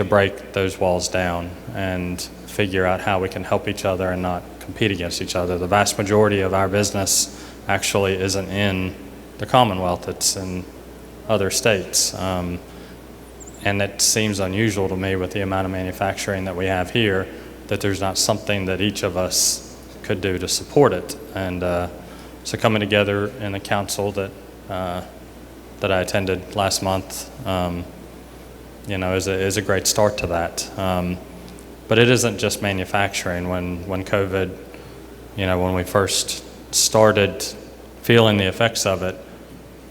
break those walls down and figure out how we can help each other and not compete against each other. The vast majority of our business actually isn't in the Commonwealth, it's in other states. And it seems unusual to me with the amount of manufacturing that we have here that there's not something that each of us could do to support it. And so coming together in a council that I attended last month, is a great start to that. But it isn't just manufacturing. When COVID, when we first started feeling the effects of it,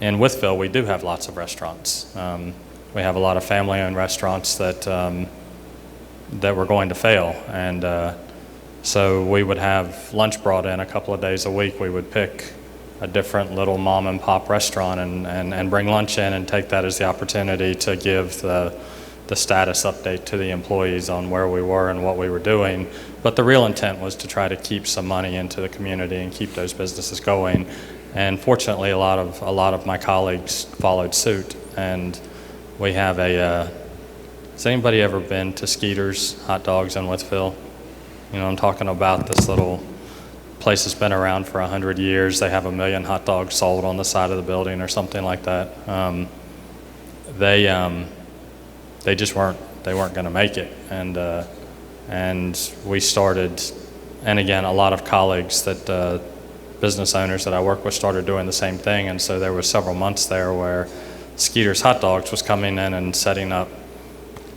in Wytheville we do have lots of restaurants. We have a lot of family-owned restaurants that that were going to fail. And so we would have lunch brought in a couple of days a week. We would pick a different little mom and pop restaurant and bring lunch in and take that as the opportunity to give the status update to the employees on where we were and what we were doing. But the real intent was to try to keep some money into the community and keep those businesses going. And fortunately, a lot of my colleagues followed suit. And we have has anybody ever been to Skeeter's Hot Dogs in Withville? You know, I'm talking about this little place that's been around for 100 years. They have 1 million hot dogs sold on the side of the building or something like that. They just weren't going to make it. And we started, and again, a lot of colleagues that business owners that I work with started doing the same thing. And so there were several months there where Skeeter's Hot Dogs was coming in and setting up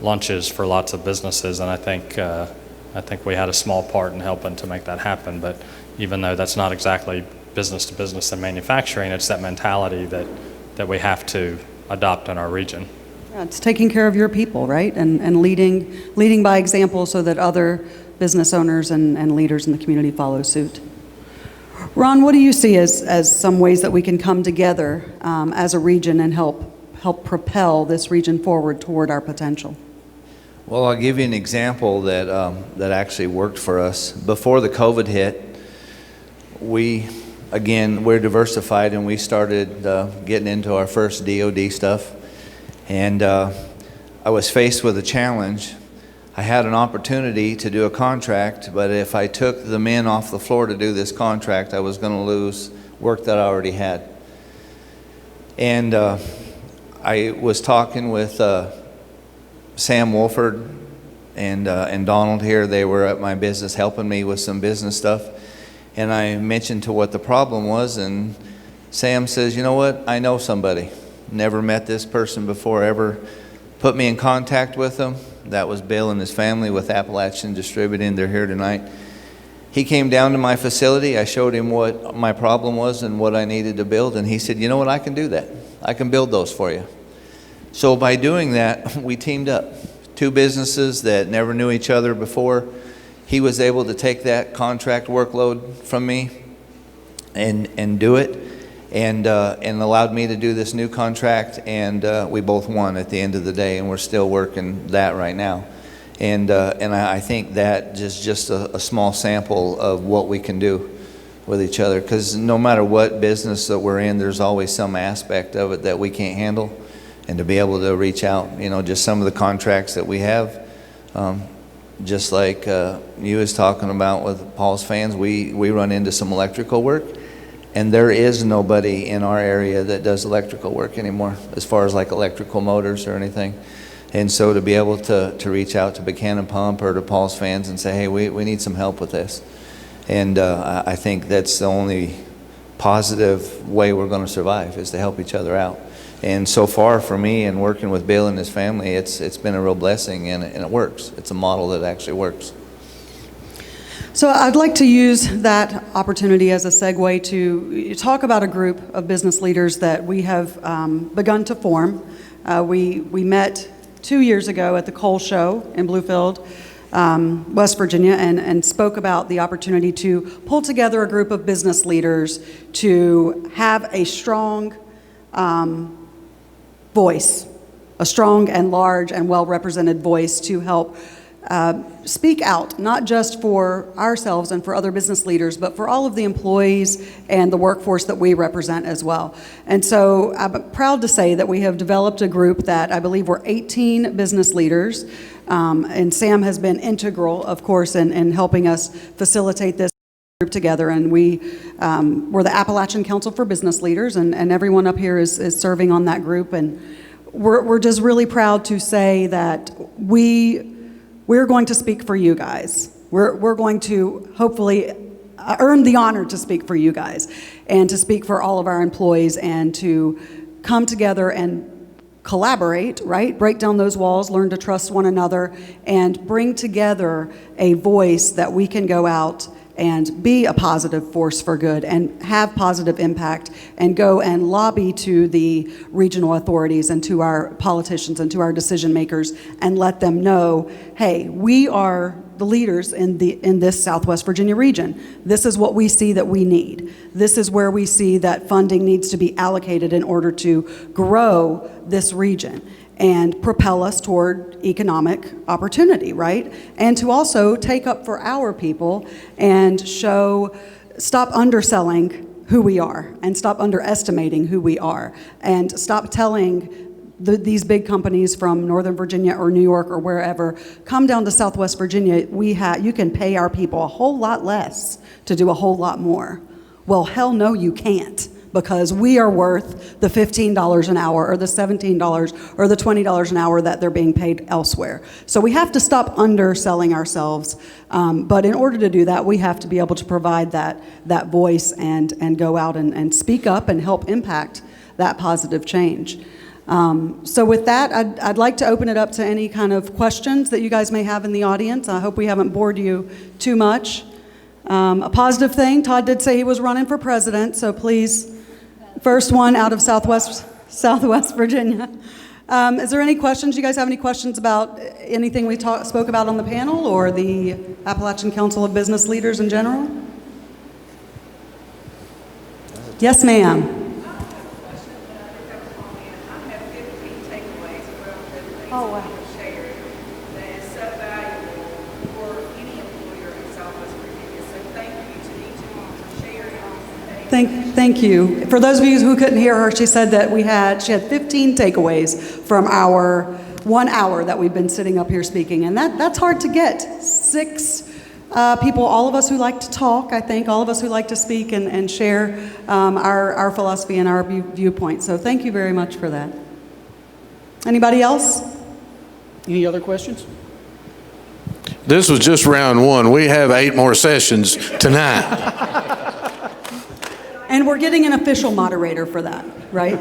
lunches for lots of businesses. And I think we had a small part in helping to make that happen. But even though that's not exactly business to business and manufacturing, it's that mentality that we have to adopt in our region. Yeah, it's taking care of your people, right? And leading by example so that other business owners and leaders in the community follow suit. Ron, what do you see as some ways that we can come together as a region and help propel this region forward toward our potential? Well, I'll give you an example that actually worked for us. Before the COVID hit, we're diversified, and we started getting into our first DOD stuff. And I was faced with a challenge. I had an opportunity to do a contract, but if I took the men off the floor to do this contract, I was going to lose work that I already had. And I was talking with Sam Wolford and Donald here. They were at my business helping me with some business stuff. And I mentioned to what the problem was, and Sam says, you know what, I know somebody. Never met this person before, ever put me in contact with them. That was Bill and his family with Appalachian Distributing. They're here tonight. He came down to my facility. I showed him what my problem was and what I needed to build, and he said, you know what, I can do that. I can build those for you. So by doing that, we teamed up. Two businesses that never knew each other before. He was able to take that contract workload from me and do it, and allowed me to do this new contract, and we both won at the end of the day, and we're still working that right now. And I think that is just a small sample of what we can do with each other, because no matter what business that we're in, there's always some aspect of it that we can't handle. And to be able to reach out, just some of the contracts that we have, just like you was talking about with Paul's fans, we run into some electrical work, and there is nobody in our area that does electrical work anymore, as far as like electrical motors or anything. And so to be able to reach out to Buchanan Pump or to Paul's fans and say, hey, we need some help with this. And I think that's the only positive way we're going to survive, is to help each other out. And so far for me, and working with Bill and his family, it's been a real blessing, and it works. It's a model that actually works. So I'd like to use that opportunity as a segue to talk about a group of business leaders that we have begun to form. We met 2 years ago at the Coal Show in Bluefield, West Virginia, and spoke about the opportunity to pull together a group of business leaders to have a strong voice, a strong and large and well-represented voice to help speak out, not just for ourselves and for other business leaders, but for all of the employees and the workforce that we represent as well. And so I'm proud to say that we have developed a group that I believe we're 18 business leaders, and Sam has been integral, of course, in helping us facilitate this group together. And we're the Appalachian Council for Business Leaders, and everyone up here is serving on that group. And we're just really proud to say that we're going to speak for you guys. We're going to hopefully earn the honor to speak for you guys and to speak for all of our employees, and to come together and collaborate, right? Break down those walls, learn to trust one another, and bring together a voice that we can go out and be a positive force for good and have positive impact and go and lobby to the regional authorities and to our politicians and to our decision makers and let them know, hey, we are the leaders in this Southwest Virginia region. This is what we see that we need. This is where we see that funding needs to be allocated in order to grow this region and propel us toward economic opportunity, right? And to also take up for our people and stop underselling who we are and stop underestimating who we are and stop telling these big companies from Northern Virginia or New York or wherever, come down to Southwest Virginia, you can pay our people a whole lot less to do a whole lot more. Well, hell no, you can't, because we are worth the $15 an hour or the $17 or the $20 an hour that they're being paid elsewhere. So we have to stop underselling ourselves, but in order to do that, we have to be able to provide that voice and go out and speak up and help impact that positive change. So with that, I'd like to open it up to any kind of questions that you guys may have in the audience. I hope we haven't bored you too much. A positive thing, Todd did say he was running for president, so please, first one out of Southwest Virginia. Is there any questions? You guys have any questions about anything we spoke about on the panel or the Appalachian Council of Business Leaders in general? Yes, ma'am. Oh, wow. Shared that is so valuable for any employer in Southwest Virginia. So thank you to each of them for sharing. Thank you. For those of you who couldn't hear her, she said that she had 15 takeaways from our 1 hour that we've been sitting up here speaking. And that's hard to get. 6 people, all of us who like to talk, I think, all of us who like to speak and share our philosophy and our viewpoint. So thank you very much for that. Anybody else? Any other questions? This was just round 1. We have 8 more sessions tonight. And we're getting an official moderator for that, right?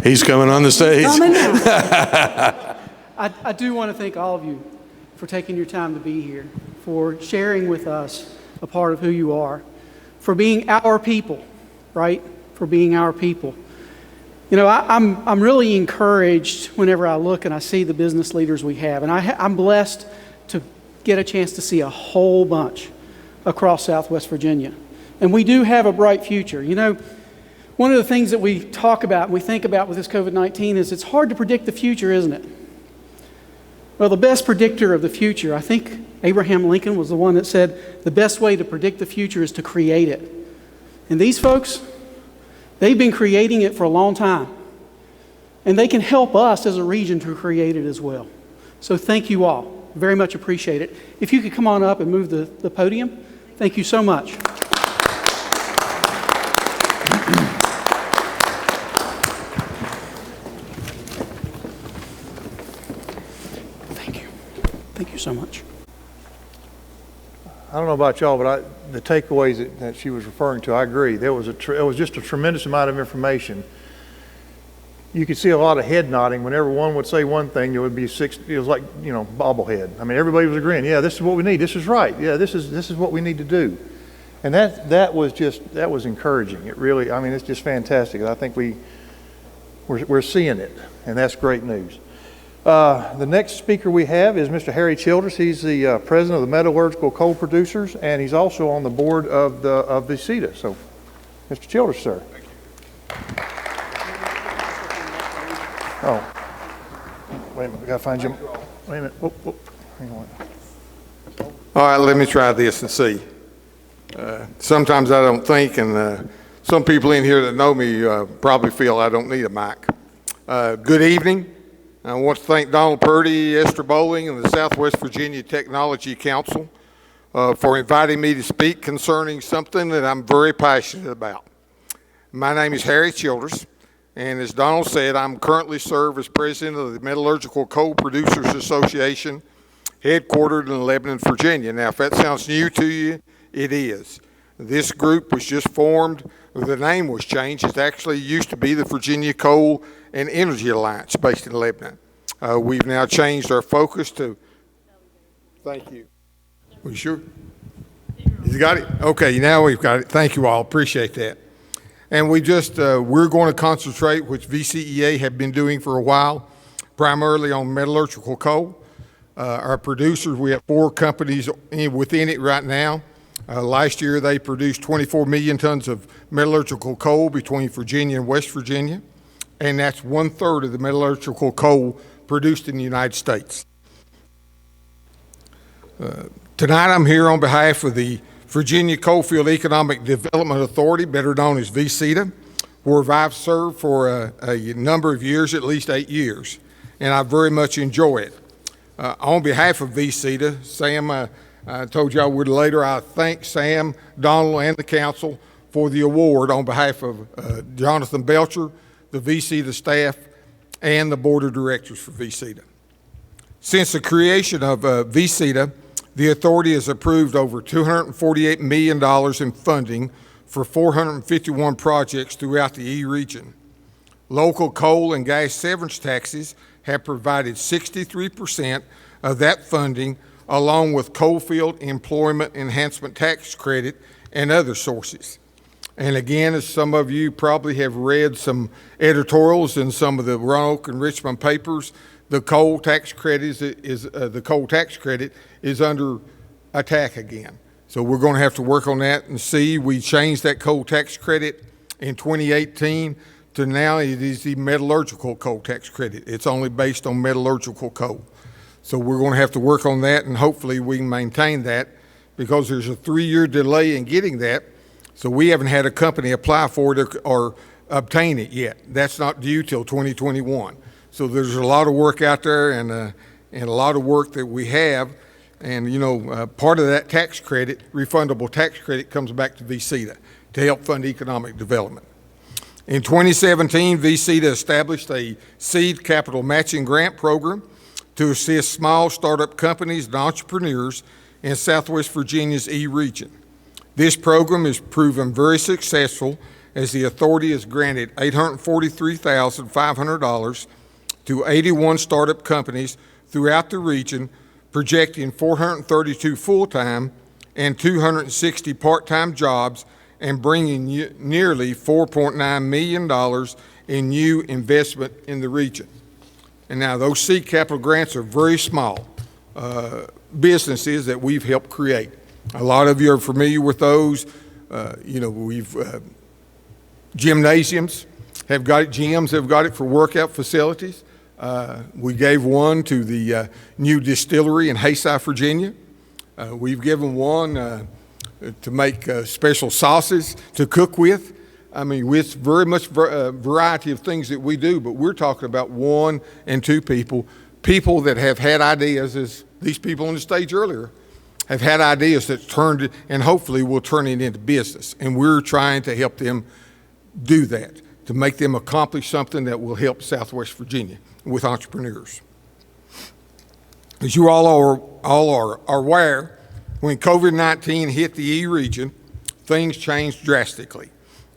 He's coming on the stage. Coming now. I do want to thank all of you for taking your time to be here, for sharing with us a part of who you are, for being our people, right? For being our people. You know, I'm really encouraged whenever I look and I see the business leaders we have. And I'm blessed to get a chance to see a whole bunch across Southwest Virginia. And we do have a bright future. You know, one of the things that we talk about and we think about with this COVID-19 is it's hard to predict the future, isn't it? Well, the best predictor of the future, I think Abraham Lincoln was the one that said the best way to predict the future is to create it. And these folks, they've been creating it for a long time. And they can help us as a region to create it as well. So thank you all. Very much appreciate it. If you could come on up and move the podium. Thank you so much. Thank you. Thank you so much. I don't know about y'all, but the takeaways that she was referring to, I agree. It was just a tremendous amount of information. You could see a lot of head nodding. Whenever one would say one thing, there would be 6. It was like, bobblehead. I mean, everybody was agreeing. Yeah, this is what we need. This is right. Yeah, this is what we need to do. And that was encouraging. It really, I mean, it's just fantastic. I think we're seeing it, and that's great news. The next speaker we have is Mr. Harry Childress. He's the president of the Metallurgical Coal Producers, and he's also on the board of the CETA. So, Mr. Childress, sir. Thank you. Oh, wait a minute. We gotta find you. Wait a minute. Whoop. Hang on. All right, let me try this and see. Sometimes I don't think, and some people in here that know me probably feel I don't need a mic. Good evening. I want to thank Donald Purdy, Esther Bowling, and the Southwest Virginia Technology Council for inviting me to speak concerning something that I'm very passionate about. My name is Harry Childress, and as Donald said, I'm currently serve as president of the Metallurgical Coal Producers Association, headquartered in Lebanon, Virginia. Now, if that sounds new to you, it is. This group was just formed. The name was changed. It actually used to be the Virginia Coal and Energy Alliance based in Lebanon. We've now changed our focus to, thank you. Are you sure? He's got it? Okay, now we've got it. Thank you all. Appreciate that. And we just, we're going to concentrate, which VCEA have been doing for a while, primarily on metallurgical coal. Our producers, we have 4 companies within it right now. Last year, they produced 24 million tons of metallurgical coal between Virginia and West Virginia, and that's 1/3 of the metallurgical coal produced in the United States. Tonight, I'm here on behalf of the Virginia Coalfield Economic Development Authority, better known as VCETA, where I've served for a number of years, at least 8 years, and I very much enjoy it. On behalf of VCETA, Sam, I told you I would later, I thank Sam, Donald, and the council for the award on behalf of Jonathan Belcher, the VCETA staff, and the board of directors for VCETA. Since the creation of VCETA, the authority has approved over $248 million in funding for 451 projects throughout the E-region. Local coal and gas severance taxes have provided 63% of that funding, along with Coalfield Employment Enhancement Tax Credit and other sources. And again, as some of you probably have read some editorials in some of the Roanoke and Richmond papers, the coal tax credit is under attack again. So we're going to have to work on that and see. We changed that coal tax credit in 2018 to now it is the metallurgical coal tax credit. It's only based on metallurgical coal. So we're going to have to work on that, and hopefully we can maintain that, because there's a 3-year delay in getting that. So we haven't had a company apply for it or obtain it yet. That's not due till 2021. So there's a lot of work out there, and a lot of work that we have. And, you know, part of that tax credit, refundable tax credit, comes back to VCETA to help fund economic development. In 2017, VCETA established a seed capital matching grant program to assist small startup companies and entrepreneurs in Southwest Virginia's E-region. This program has proven very successful, as the authority has granted $843,500 to 81 startup companies throughout the region, projecting 432 full-time and 260 part-time jobs, and bringing nearly $4.9 million in new investment in the region. And now those seed capital grants are very small businesses that we've helped create. A lot of you are familiar with those. You know, gymnasiums have got it, gyms have got it for workout facilities. We gave one to the new distillery in Hayside, Virginia. We've given one to make special sauces to cook with. I mean, it's very much variety of things that we do, but we're talking about 1 and 2 people that have had ideas, as these people on the stage earlier have had ideas that turned it, and hopefully will turn it into business. And we're trying to help them do that, to make them accomplish something that will help Southwest Virginia with entrepreneurs. As you all are aware, when COVID-19 hit the E-region, things changed drastically.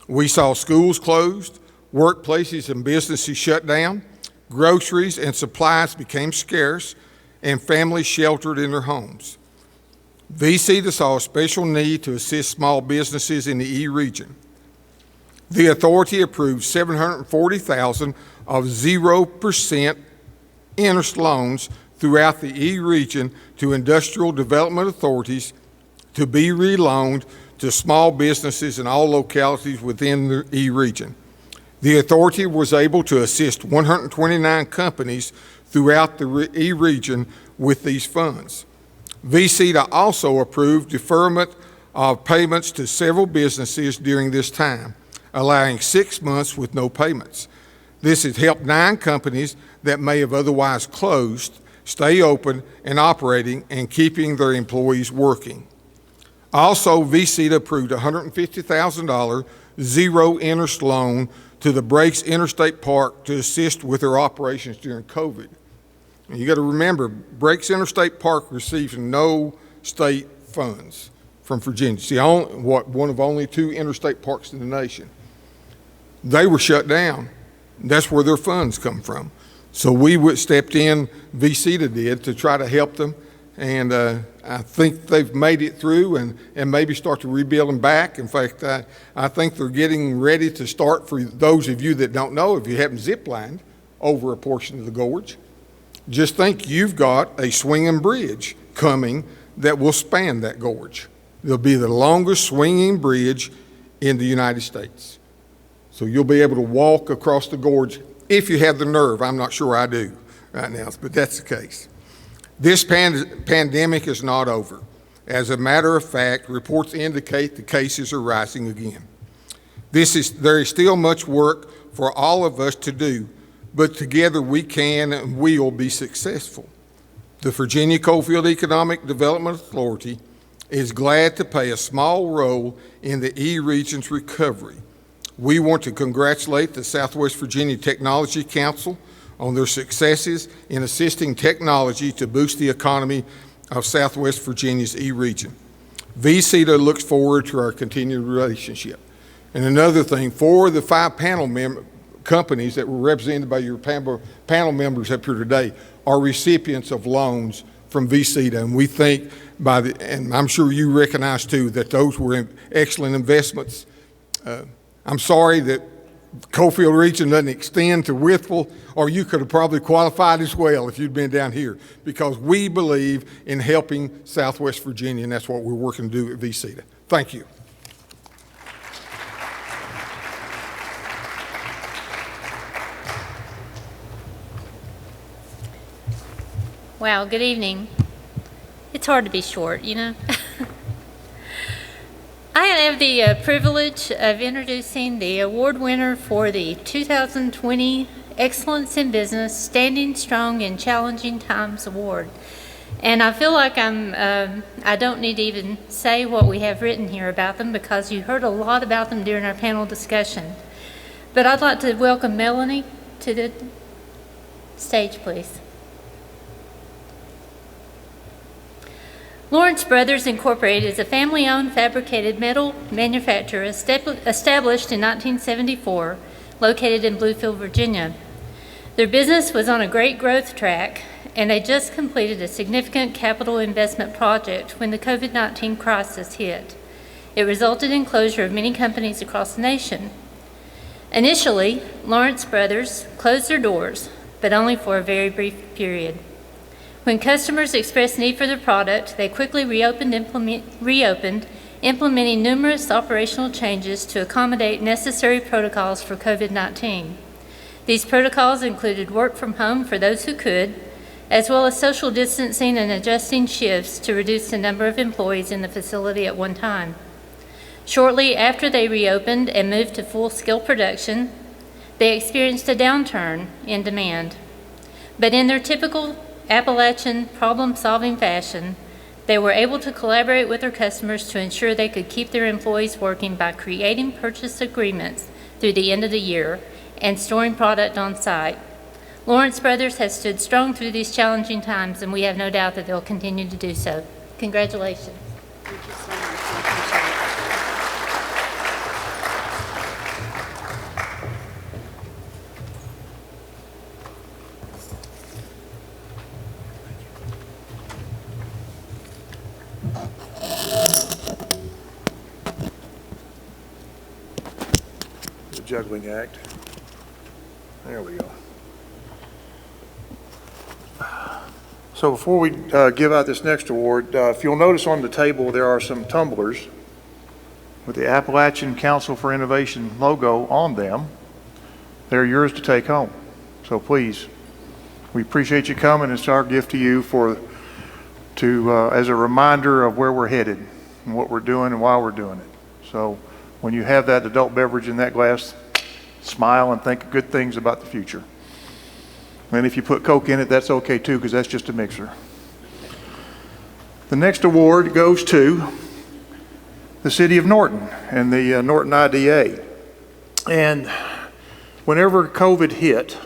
We saw schools closed, workplaces and businesses shut down, groceries and supplies became scarce, and families sheltered in their homes. VCETA saw a special need to assist small businesses in the E-region. The authority approved $740,000 of 0% interest loans throughout the E-region to industrial development authorities to be reloaned to small businesses in all localities within the E-region. The authority was able to assist 129 companies throughout the E-region with these funds. VCETA also approved deferment of payments to several businesses during this time, allowing 6 months with no payments. This has helped 9 companies that may have otherwise closed stay open and operating and keeping their employees working. Also, VCETA approved $150,000 zero-interest loan to the Breaks Interstate Park to assist with their operations during COVID. And you got to remember, Breaks Interstate Park receives no state funds from Virginia. It's one of only 2 interstate parks in the nation. They were shut down. That's where their funds come from. So we stepped in, VCETA did, to try to help them and I think they've made it through and maybe start to rebuild them back. In fact, I think they're getting ready to start, for those of you that don't know, if you haven't zip-lined over a portion of the gorge, just think you've got a swinging bridge coming that will span that gorge. It'll be the longest swinging bridge in the United States. So you'll be able to walk across the gorge if you have the nerve. I'm not sure I do right now, but that's the case. This pandemic is not over. As a matter of fact, reports indicate the cases are rising again. There is still much work for all of us to do, but together we can and will be successful. The Virginia Coalfield Economic Development Authority is glad to play a small role in the E-Region's recovery. We want to congratulate the Southwest Virginia Technology Council on their successes in assisting technology to boost the economy of Southwest Virginia's E-Region. VCETA looks forward to our continued relationship. And another thing, 4 of the 5 panel companies that were represented by your panel members up here today are recipients of loans from VCETA, and we think and I'm sure you recognize too, that those were excellent investments. I'm sorry that Coalfield Region doesn't extend to Wytheville, or you could have probably qualified as well if you'd been down here, because we believe in helping Southwest Virginia, and that's what we're working to do at VCETA. Thank you. Wow, good evening. It's hard to be short, you know. I have the privilege of introducing the award winner for the 2020 Excellence in Business Standing Strong in Challenging Times Award. And I feel like I don't need to even say what we have written here about them, because you heard a lot about them during our panel discussion. But I'd like to welcome Melanie to the stage, please. Lawrence Brothers Incorporated is a family-owned fabricated metal manufacturer established in 1974, located in Bluefield, Virginia. Their business was on a great growth track, and they just completed a significant capital investment project when the COVID-19 crisis hit. It resulted in closure of many companies across the nation. Initially, Lawrence Brothers closed their doors, but only for a very brief period. When customers expressed need for their product, they quickly reopened, implementing numerous operational changes to accommodate necessary protocols for COVID-19. These protocols included work from home for those who could, as well as social distancing and adjusting shifts to reduce the number of employees in the facility at one time. Shortly after they reopened and moved to full-scale production, they experienced a downturn in demand. But in their typical Appalachian problem-solving fashion, they were able to collaborate with their customers to ensure they could keep their employees working by creating purchase agreements through the end of the year and storing product on site. Lawrence Brothers has stood strong through these challenging times, and we have no doubt that they'll continue to do so. Congratulations. Thank you so much. I appreciate it. Juggling act. There we go. So before we give out this next award, if you'll notice on the table there are some tumblers with the Appalachian Council for Innovation logo on them. They're yours to take home. So please, we appreciate you coming. It's our gift to you as a reminder of where we're headed and what we're doing and why we're doing it. So when you have that adult beverage in that glass, smile and think good things about the future. And if you put Coke in it, that's okay too, because that's just a mixer. The next award goes to the City of Norton and the Norton IDA. And whenever COVID hit,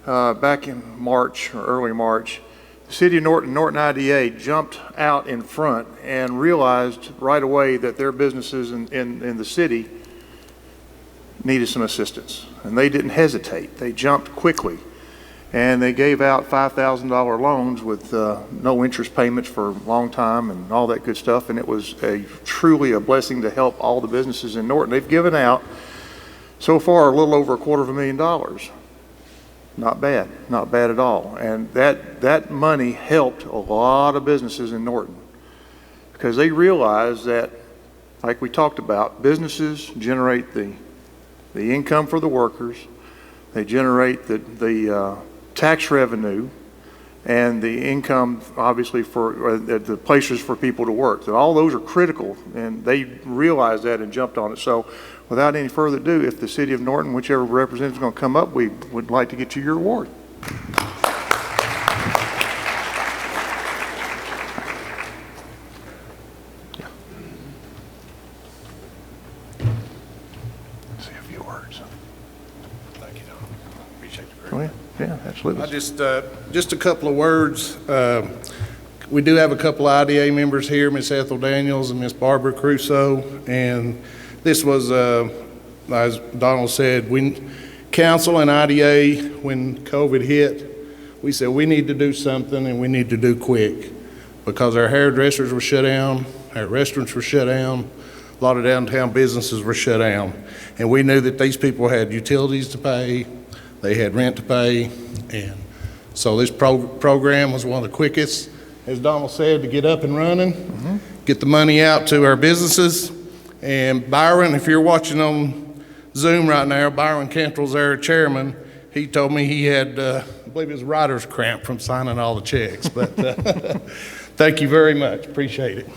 back in March or early March, the City of Norton IDA jumped out in front and realized right away that their businesses in the city needed some assistance. And they didn't hesitate. They jumped quickly. And they gave out $5,000 loans with no interest payments for a long time and all that good stuff. And it was truly a blessing to help all the businesses in Norton. They've given out so far a little over $250,000. Not bad, not bad at all. And that money helped a lot of businesses in Norton because they realized that, like we talked about, businesses generate the income for the workers, they generate the tax revenue, and the income, obviously, for the places for people to work. That all those are critical, and they realized that and jumped on it. So, without any further ado, if the City of Norton, whichever representative is going to come up, we would like to get you your award. Yeah. Say a few words. Thank you, Don. Appreciate it. Go ahead. Yeah, absolutely. I just a couple of words. We do have a couple of IDA members here, Miss Ethel Daniels and Miss Barbara Crusoe, and this was, as Donald said, council and IDA, when COVID hit, we said we need to do something and we need to do quick because our hairdressers were shut down, our restaurants were shut down, a lot of downtown businesses were shut down, and we knew that these people had utilities to pay, they had rent to pay, and so this program was one of the quickest, as Donald said, to get up and running, get the money out to our businesses. And Byron, if you're watching on Zoom right now, Byron Cantrell's our chairman. He told me he had, I believe it was writer's cramp from signing all the checks. But thank you very much. Appreciate it.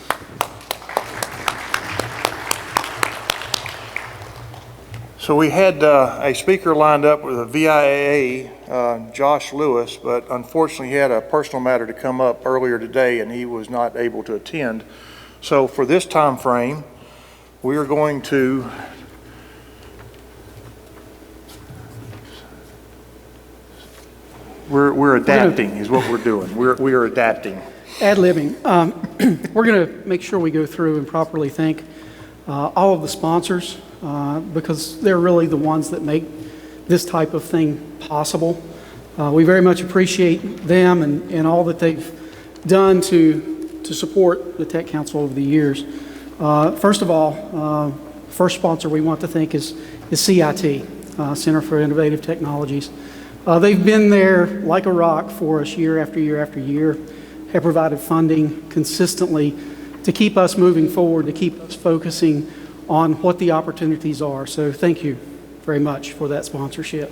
So we had a speaker lined up with a VIAA, Josh Lewis, but unfortunately he had a personal matter to come up earlier today and he was not able to attend. So for this time frame, we are going to we're adapting is what we're doing. We are adapting. Ad-libbing. We're going to make sure we go through and properly thank all of the sponsors because they're really the ones that make this type of thing possible. We very much appreciate them and all that they've done to support the Tech Council over the years. First of all, first sponsor we want to thank is CIT, Center for Innovative Technologies. They've been there like a rock for us year after year after year, have provided funding consistently to keep us moving forward, to keep us focusing on what the opportunities are. So thank you very much for that sponsorship.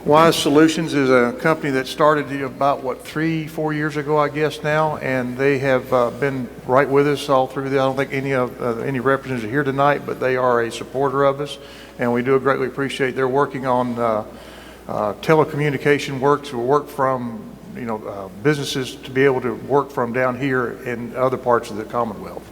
Wise Solutions is a company that started about, 3-4 years ago, I guess now, and they have been right with us all through the, I don't think any representatives are here tonight, but they are a supporter of us, and we do greatly appreciate they're working on telecommunication work to work from, businesses to be able to work from down here in other parts of the Commonwealth.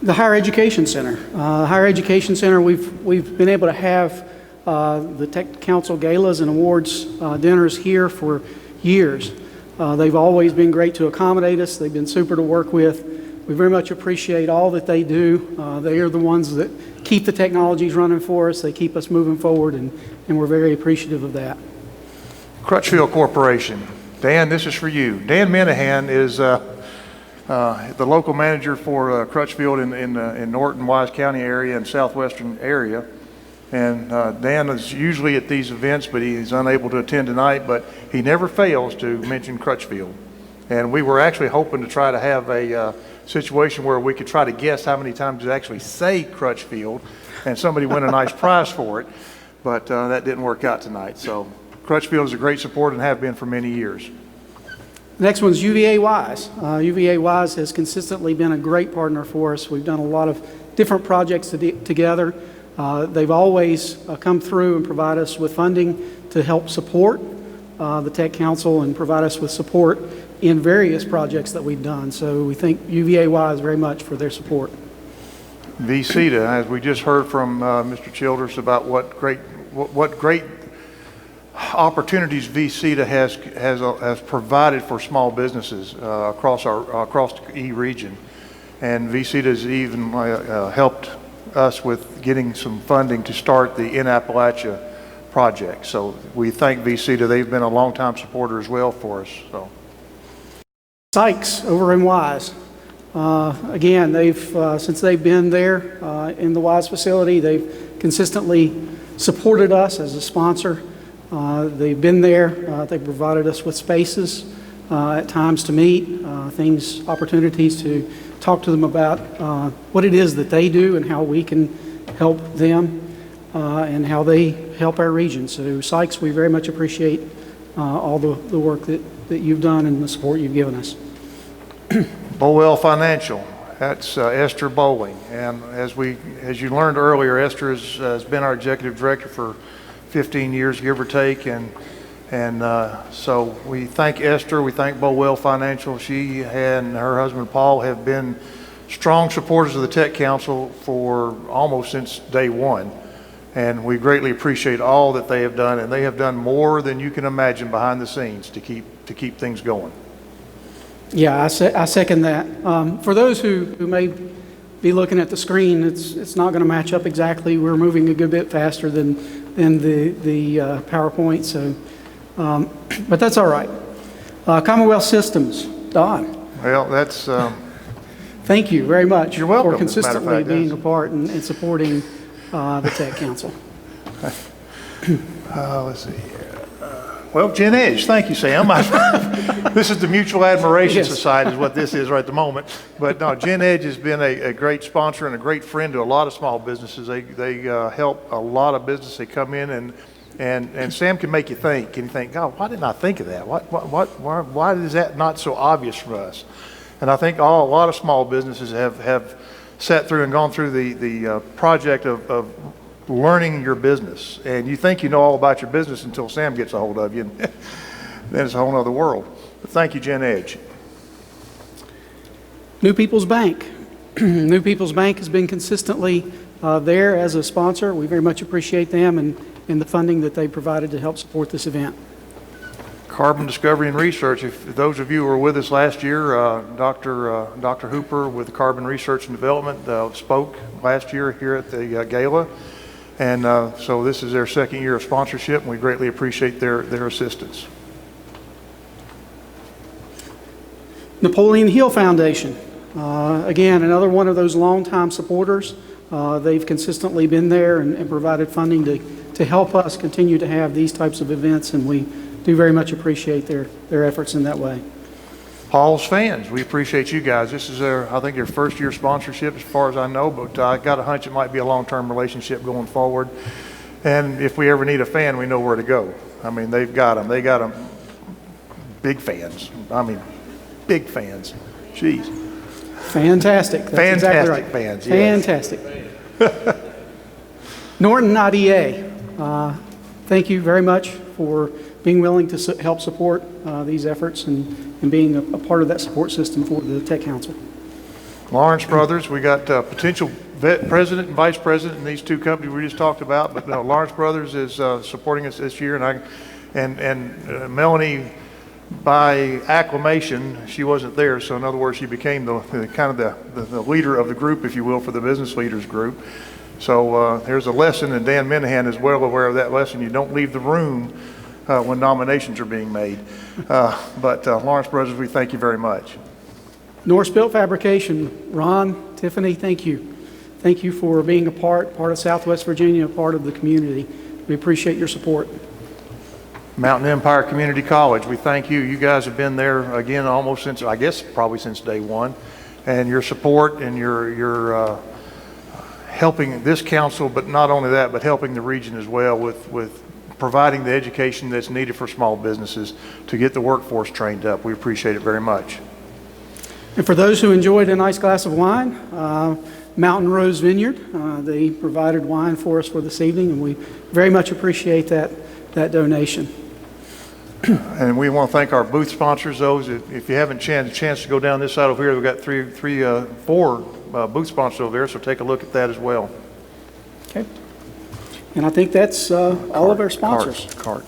The Higher Education Center. Higher Education Center, we've been able to have the Tech Council galas and awards dinners here for years. They've always been great to accommodate us. They've been super to work with. We very much appreciate all that they do. They are the ones that keep the technologies running for us. They keep us moving forward, and we're very appreciative of that. Crutchfield Corporation. Dan, this is for you. Dan Minahan is the local manager for Crutchfield in Norton, Wise County area and southwestern area. And Dan is usually at these events, but he's unable to attend tonight, but he never fails to mention Crutchfield. And we were actually hoping to try to have a situation where we could try to guess how many times you actually say Crutchfield and somebody win a nice prize for it, but that didn't work out tonight. So Crutchfield is a great support and have been for many years. The next one is UVA Wise. UVA Wise has consistently been a great partner for us. We've done a lot of different projects together. They've always come through and provide us with funding to help support the Tech Council and provide us with support in various projects that we've done. So we thank UVA Wise very much for their support. VCTA, as we just heard from Mr. Childers about what great opportunities VCTA has provided for small businesses across the E region, and VCTA has even helped us with getting some funding to start the In Appalachia project. So we thank VCTA. They've been a longtime supporter as well for us. So. Sykes over in Wise. Again, since they've been there in the Wise facility, they've consistently supported us as a sponsor. They've been there. They've provided us with spaces at times to meet, opportunities to talk to them about what it is that they do and how we can help them and how they help our region. So Sykes, we very much appreciate all the work that you've done and the support you've given us. Bowell Financial, that's Esther Bowling. And as you learned earlier, Esther has been our executive director for 15 years, give or take. And so we thank Esther, we thank Bowell Financial. She and her husband Paul have been strong supporters of the Tech Council for almost since day one. And we greatly appreciate all that they have done, and they have done more than you can imagine behind the scenes to keep things going. Yeah, I second that. For those who may be looking at the screen, it's not going to match up exactly. We're moving a good bit faster than the PowerPoint, so but that's all right. Commonwealth Systems, Don. Well, that's thank you very much. You're welcome, for consistently as a matter of fact, being a part and supporting the Tech Council. Let's see here. Well, Gen Edge, thank you, Sam. This is the Mutual Admiration Society is what this is right at the moment. But no, Gen Edge has been a great sponsor and a great friend to a lot of small businesses. They help a lot of businesses. They come in and Sam can make you think. And you think, God, why didn't I think of that? Why is that not so obvious for us? And I think a lot of small businesses have sat through and gone through the project of learning your business. And you think you know all about your business until Sam gets a hold of you. And then it's a whole other world. But thank you, Gen Edge. New People's Bank. New People's Bank has been consistently there as a sponsor. We very much appreciate them and the funding that they provided to help support this event. Carbon Discovery and Research. If those of you who were with us last year, Dr. Hooper with Carbon Research and Development spoke last year here at the gala. And so this is their second year of sponsorship, and we greatly appreciate their assistance. Napoleon Hill Foundation. Again, another one of those longtime supporters. They've consistently been there and provided funding to help us continue to have these types of events, and we do very much appreciate their efforts in that way. Paul's Fans, we appreciate you guys. This is I think their first year sponsorship as far as I know, but I got a hunch it might be a long-term relationship going forward. And if we ever need a fan, we know where to go. I mean, they got them big fans. I mean, big fans. Jeez. Fantastic. That's fantastic exactly right. Fans, yes. Fantastic. Norton IDA, thank you very much for being willing to help support these efforts and being a part of that support system for the Tech Council. Lawrence Brothers, we got potential president and vice president in these two companies we just talked about, but no, Lawrence Brothers is supporting us this year, and Melanie, by acclamation, she wasn't there, so in other words, she became the leader of the group, if you will, for the business leaders group. So there's a lesson, and Dan Minahan is well aware of that lesson. You don't leave the room when nominations are being made. But Lawrence Brothers, we thank you very much. North Built Fabrication, Ron, Tiffany, thank you. Thank you for being a part of Southwest Virginia, a part of the community. We appreciate your support. Mountain Empire Community College, we thank you. You guys have been there again almost since, I guess, probably since day one. And your support and your helping this council, but not only that, but helping the region as well with providing the education that's needed for small businesses to get the workforce trained up. We appreciate it very much. And for those who enjoyed a nice glass of wine, Mountain Rose Vineyard, they provided wine for us for this evening, and we very much appreciate that donation. And we want to thank our booth sponsors. Those, if you haven't had a chance to go down this side over here, we've got four booth sponsors over there, so take a look at that as well. Okay. And I think that's all of our sponsors. CART.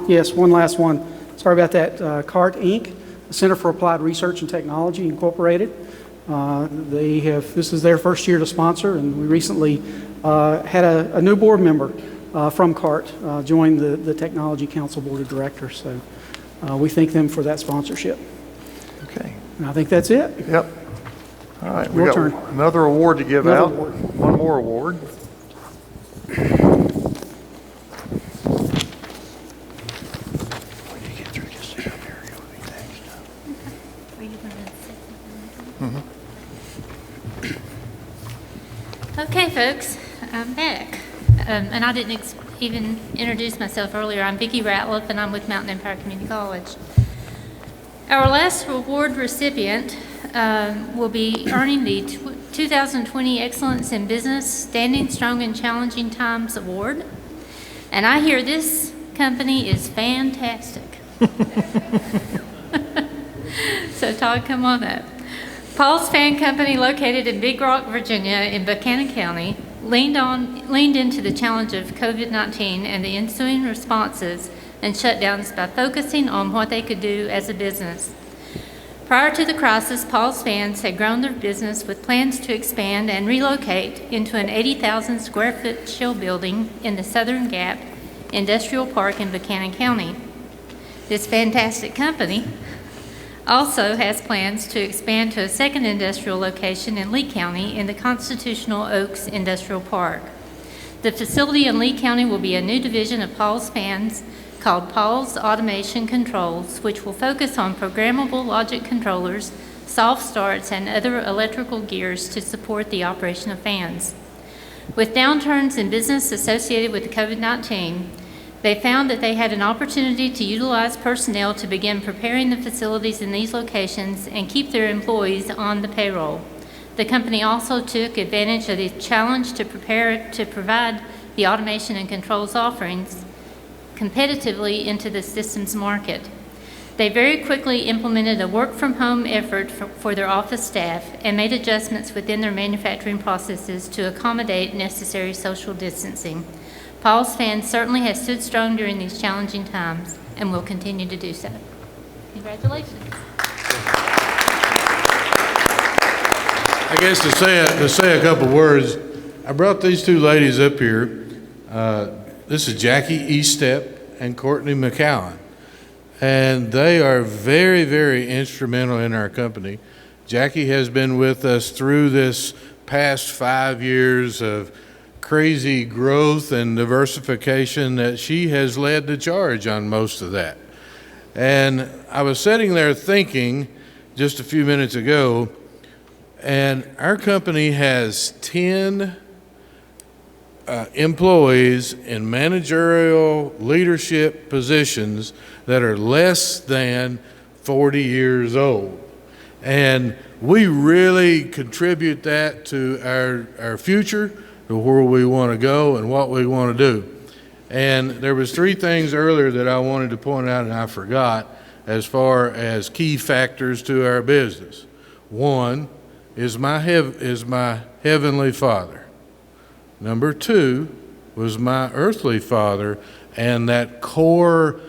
Yes, one last one. Sorry about that. CART Inc., the Center for Applied Research and Technology Incorporated. This is their first year to sponsor, and we recently had a new board member from CART joined the Technology Council Board of Directors. So we thank them for that sponsorship. Okay. And I think that's it. Yep. All right. We Your got turn. another award to give Another out. award. One more award. Okay, folks, I'm back. And I didn't even introduce myself earlier. I'm Vicki Ratliff, and I'm with Mountain Empire Community College. Our last award recipient will be earning the 2020 Excellence in Business Standing Strong in Challenging Times Award. And I hear this company is fantastic. So Todd, come on up. Paul's Fan Company, located in Big Rock, Virginia, in Buchanan County, leaned into the challenge of COVID-19 and the ensuing responses and shutdowns by focusing on what they could do as a business. Prior to the crisis, Paul's Fans had grown their business with plans to expand and relocate into an 80,000 square foot shell building in the Southern Gap Industrial Park in Buchanan County. This fantastic company also has plans to expand to a second industrial location in Lee County in the Constitutional Oaks Industrial Park. The facility in Lee County will be a new division of Paul's Fans called Paul's Automation Controls, which will focus on programmable logic controllers, soft starts, and other electrical gears to support the operation of fans. With downturns in business associated with COVID-19, they found that they had an opportunity to utilize personnel to begin preparing the facilities in these locations and keep their employees on the payroll. The company also took advantage of the challenge to provide the automation and controls offerings competitively into the systems market. They very quickly implemented a work-from-home effort for their office staff and made adjustments within their manufacturing processes to accommodate necessary social distancing. Paul's Fans certainly has stood strong during these challenging times and will continue to do so. Congratulations. I guess to say a couple words, I brought these two ladies up here. This is Jackie Eastep and Courtney McCowan. And they are very, very instrumental in our company. Jackie has been with us through this past 5 years of crazy growth and diversification that she has led the charge on most of that. And I was sitting there thinking just a few minutes ago, and our company has 10 employees in managerial leadership positions that are less than 40 years old. And we really contribute that to our future, to where we want to go and what we want to do. And there was 3 things earlier that I wanted to point out and I forgot as far as key factors to our business. One is my heavenly Father. Number 2 was my earthly father, and that core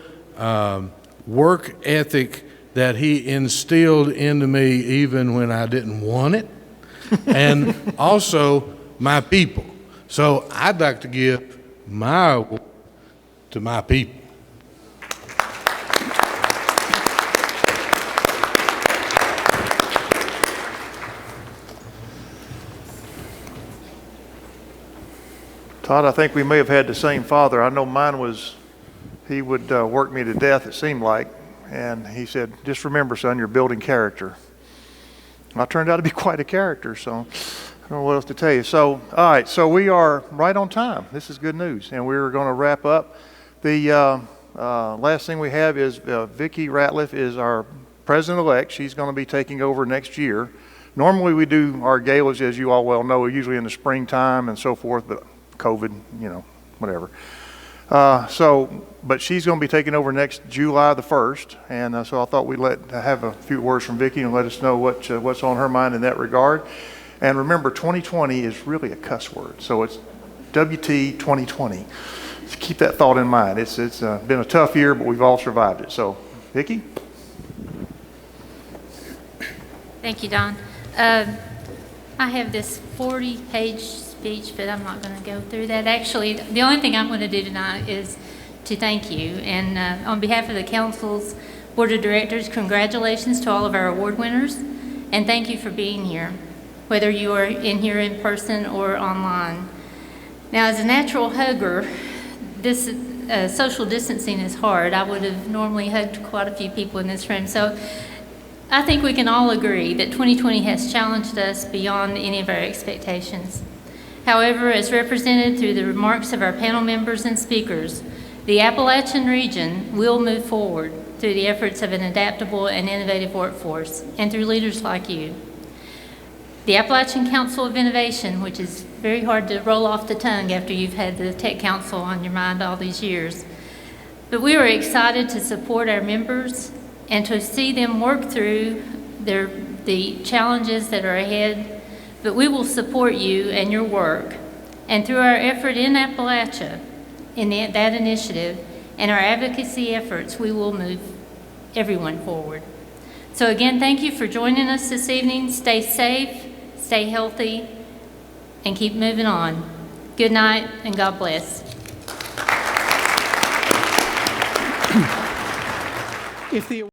work ethic that he instilled into me even when I didn't want it, and also my people. So I'd like to give my award to my people. Todd, I think we may have had the same father. I know mine was, he would work me to death, it seemed like. And he said, just remember, son, you're building character. I turned out to be quite a character, so I don't know what else to tell you. So, all right, so we are right on time. This is good news. And we're going to wrap up. The last thing we have is Vicki Ratliff is our president-elect. She's going to be taking over next year. Normally we do our galas, as you all well know, usually in the springtime and so forth, but COVID, you know, whatever. But she's going to be taking over next July the 1st, and so I thought we'd have a few words from Vicki and let us know what's on her mind in that regard. And remember, 2020 is really a cuss word, so it's WT 2020. So keep that thought in mind. It's been a tough year, but we've all survived it. So, Vicki? Thank you, Don. I have this 40-page speech, but I'm not going to go through that. Actually, the only thing I'm going to do tonight is to thank you. And on behalf of the Council's Board of Directors, congratulations to all of our award winners, and thank you for being here, whether you are in here in person or online. Now, as a natural hugger, this social distancing is hard. I would have normally hugged quite a few people in this room. So I think we can all agree that 2020 has challenged us beyond any of our expectations. However, as represented through the remarks of our panel members and speakers, the Appalachian region will move forward through the efforts of an adaptable and innovative workforce and through leaders like you. The Appalachian Council of Innovation, which is very hard to roll off the tongue after you've had the Tech Council on your mind all these years. But we are excited to support our members and to see them work through the challenges that are ahead. But we will support you and your work. And through our effort in Appalachia, in that initiative, and our advocacy efforts, we will move everyone forward. So again, thank you for joining us this evening. Stay safe, stay healthy, and keep moving on. Good night, and God bless. If the